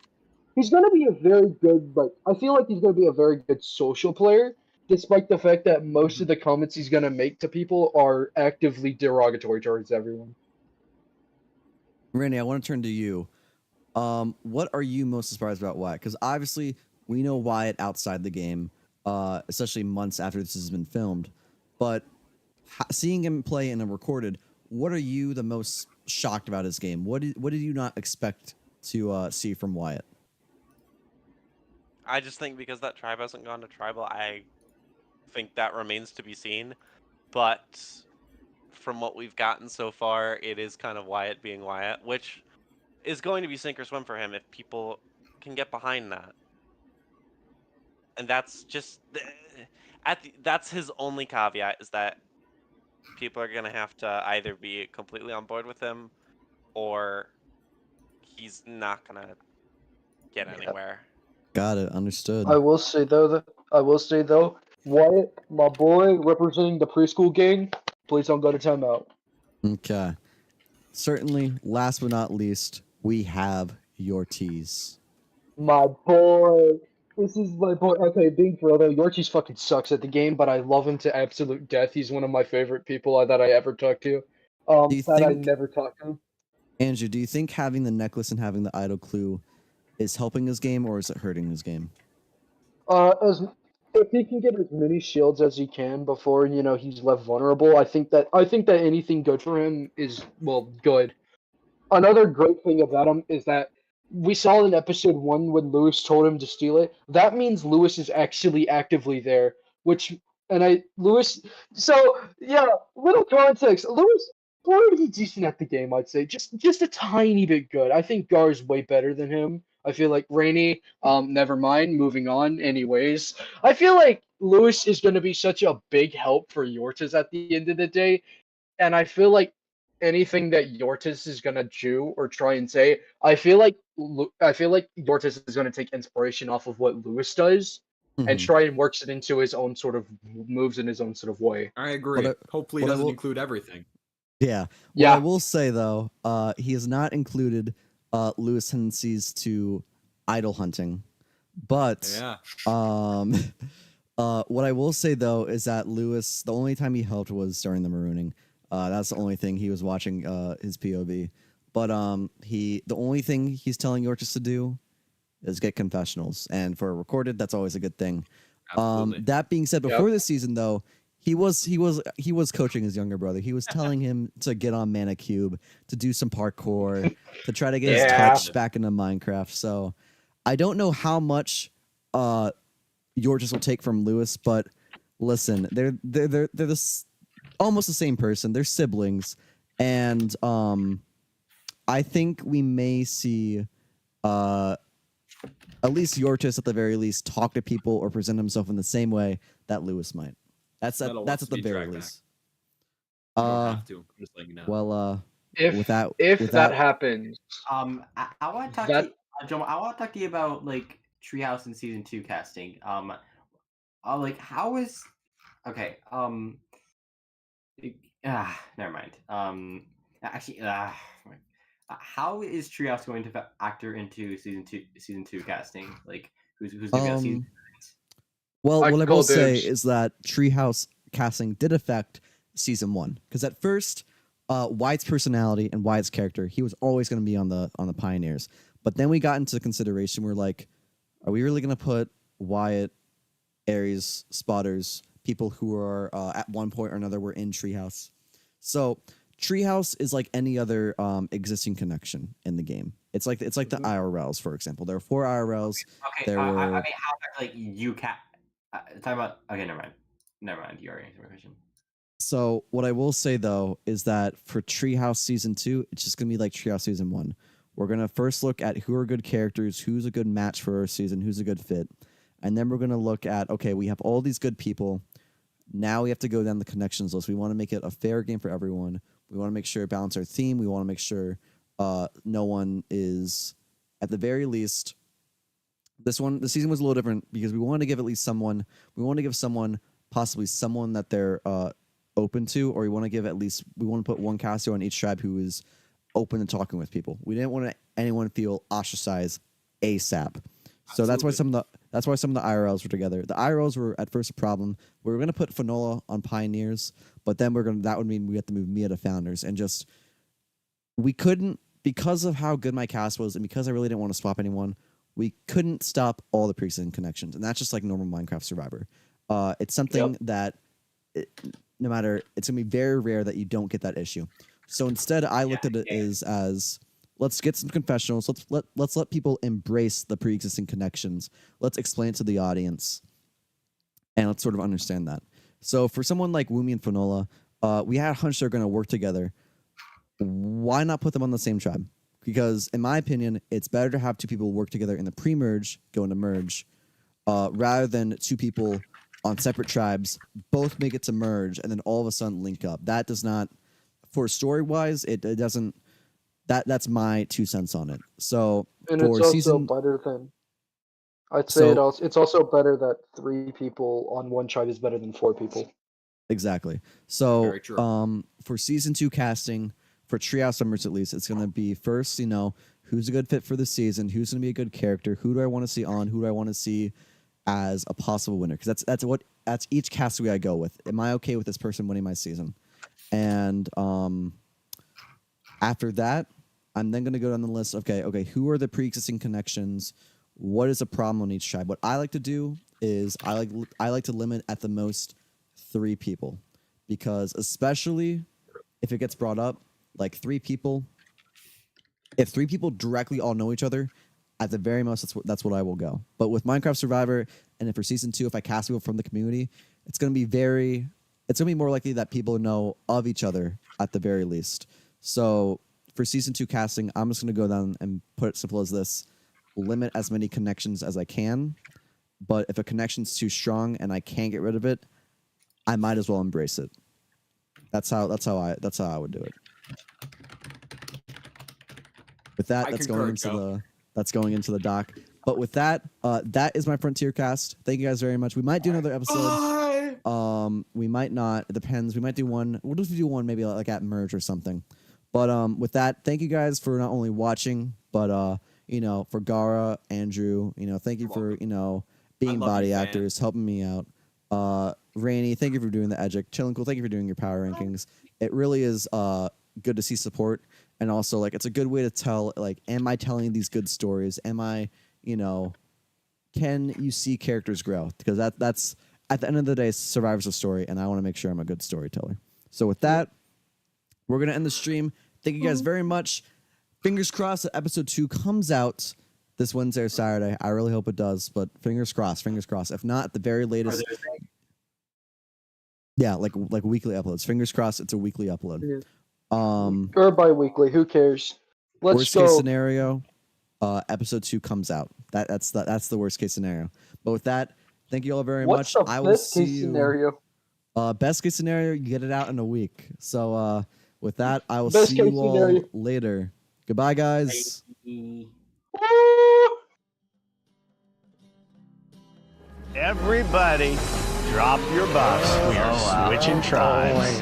S5: He's going to be a very good like. I feel like he's going to be a very good social player, despite the fact that most of the comments he's going to make to people are actively derogatory towards everyone.
S3: Randy, I want to turn to you. What are you most surprised about Wyatt? Because obviously we know Wyatt outside the game, especially months after this has been filmed. But seeing him play in a recorded, what are you the most shocked about his game? What did you not expect to see from Wyatt?
S1: I just think because that tribe hasn't gone to tribal, I think that remains to be seen. But from what we've gotten so far, it is kind of Wyatt being Wyatt, which is going to be sink or swim for him if people can get behind that. And that's just that's his only caveat, is that people are going to have to either be completely on board with him or he's not going to get anywhere.
S3: Got it. Understood.
S5: I will say though, Wyatt, my boy, representing the preschool gang, please don't go to timeout.
S3: Okay. Certainly, last but not least, we have Yorties.
S5: My boy. This is my boy. Okay, being for real though, Yorchis fucking sucks at the game, but I love him to absolute death. He's one of my favorite people that I ever talked to.
S3: Do you
S5: That I
S3: think-
S5: never talked to.
S3: Andrew, do you think having the necklace and having the idol clue is helping his game or is it hurting his game?
S5: As if he can get as many shields as he can before he's left vulnerable, I think that anything good for him is good. Another great thing about him is that we saw in episode 1 when Lewis told him to steal it. That means Lewis is actually actively there, which and I Lewis. So yeah, little context. Lewis pretty decent at the game, I'd say. Just a tiny bit good. I think Gar's way better than him. I feel like Rainy. Never mind. Moving on. Anyways, I feel like Lewis is going to be such a big help for Yortis at the end of the day, and I feel like anything that Yortis is gonna do or try and say, I feel like Yortis is gonna take inspiration off of what Lewis does and
S3: Mhm.
S5: try and works it into his own sort of moves in his own sort of way.
S10: I agree. Hopefully, it
S3: what I
S10: doesn't
S3: will-
S10: include everything.
S3: Yeah. What I
S5: Yeah.
S3: will say though, he has not included Lewis' tendencies to idle hunting, but
S10: Yeah.
S3: what I will say though is that Lewis, the only time he helped was during the marooning. That's the only thing he was watching his POV. But the only thing he's telling Yortis to do is get confessionals, and for recorded, that's always a good thing.
S10: Absolutely.
S3: That being said, before this season though, he was coaching his younger brother. He was telling him to get on Mana Cube, to do some parkour, to try to get his touch back into Minecraft. So I don't know how much Yortis will take from Lewis, but listen, they're this almost the same person. They're siblings, and I think we may see at least Yortis at the very least talk to people or present himself in the same way that Lewis might. That's at the very least.
S10: You don't have to. I'm just letting you know.
S3: Well,
S5: If that happens,
S4: I want to talk to you, Joe. I want to talk to you about like Treehouse in season 2 casting. Like how is okay? Never mind. Actually, how is Treehouse going to factor into season two casting? Like, who's going to be on season?
S3: Well, what I will say is that Treehouse casting did affect season 1 because at first, Wyatt's personality and Wyatt's character, he was always going to be on the Pioneers. But then we got into consideration. We're like, are we really going to put Wyatt, Aries, spotters, people who are at one point or another were in Treehouse? So Treehouse is like any other existing connection in the game. It's like the IRLs, for example. There are 4 IRLs.
S4: Okay, I mean, how like you can talk about? Okay, never mind. You already answered my question.
S3: So what I will say though is that for Treehouse season 2, it's just gonna be like Treehouse season 1. We're gonna first look at who are good characters, who's a good match for our season, who's a good fit, and then we're gonna look at, okay, we have all these good people. Now we have to go down the connections list. We want to make it a fair game for everyone. We want to make sure balance our theme. We want to make sure no one is, at the very least, the season was a little different because we wanted to give at least someone. We want to give someone, possibly someone that they're open to, or we want to put one caster on each tribe who is open to talking with people. We didn't want anyone to feel ostracized ASAP. So that's why some of the IRLs were together. The IRLs were at first a problem. We were going to put Fanola on Pioneers, but then that would mean we have to move Mia to Founders, and just we couldn't, because of how good my cast was and because I really didn't want to swap anyone. We couldn't stop all the pre-season connections, and that's just like normal Minecraft Survivor. It's something that no matter, it's gonna be very rare that you don't get that issue. So instead, I looked at it as let's get some confessionals. Let's let people embrace the pre-existing connections. Let's explain it to the audience, and let's sort of understand that. So for someone like Wumi and Fanola, we had a hunch they're going to work together. Why not put them on the same tribe? Because in my opinion, it's better to have 2 people work together in the pre-merge, go into merge, rather than 2 people on separate tribes, both make it to merge, and then all of a sudden link up. That does not, for story-wise, it doesn't. That's my 2 cents on it. So
S5: and
S3: for
S5: it's also
S3: season,
S5: better than. I'd say it's also better that 3 people on one tribe is better than 4 people.
S3: Exactly. So
S10: Very true.
S3: for season 2 casting, for Treehouse members at least, it's going to be first, who's a good fit for the season, who's going to be a good character, who do I want to see on, who do I want to see as a possible winner, because that's each castaway I go with. Am I okay with this person winning my season? And after that, I'm then going to go down the list. Okay, who are the pre-existing connections? What is a problem on each tribe? What I like to do is I like to limit at the most 3 people, because especially if it gets brought up, like 3 people, if 3 people directly all know each other, at the very most that's what I will go. But with Minecraft Survivor, and if for season 2, if I cast people from the community, it's gonna be more likely that people know of each other at the very least. So for season 2 casting, I'm just gonna go down and put it simple as this: limit as many connections as I can. But if a connection's too strong and I can't get rid of it, I might as well embrace it. That's how I would do it. With that, that's going into the doc. But with that, that is my Frontier cast. Thank you guys very much. We might do another episode. We might not. It depends. We might do one. We'll just do one maybe like at merge or something. But with that, thank you guys for not only watching, but for Gara, Andrew, thank you for being body actors, helping me out. Rainy, thank you for doing the edgic. Chillin' Cool, thank you for doing your power rankings. It really is good to see support, and also like it's a good way to tell, like, am I telling these good stories? Am I, can you see characters grow? Because that's at the end of the day, Survivor's a story, and I want to make sure I'm a good storyteller. So with that, we're gonna end the stream. Thank you guys very much. Fingers crossed that episode 2 comes out this Wednesday or Saturday. I really hope it does, but fingers crossed. If not, at the very latest, yeah, like weekly uploads. Fingers crossed, it's a weekly upload.
S5: Yeah. Or bi-weekly. Who cares?
S3: Worst case scenario, episode 2 comes out. That's the worst case scenario. But with that, thank you all very much. I will see you.
S5: Scenario?
S3: Best case scenario, you get it out in a week. So with that, I will
S5: Best
S3: see you
S5: case
S3: all
S5: scenario.
S3: later. Goodbye, guys.
S12: Everybody, drop your buffs. We are switching tribes.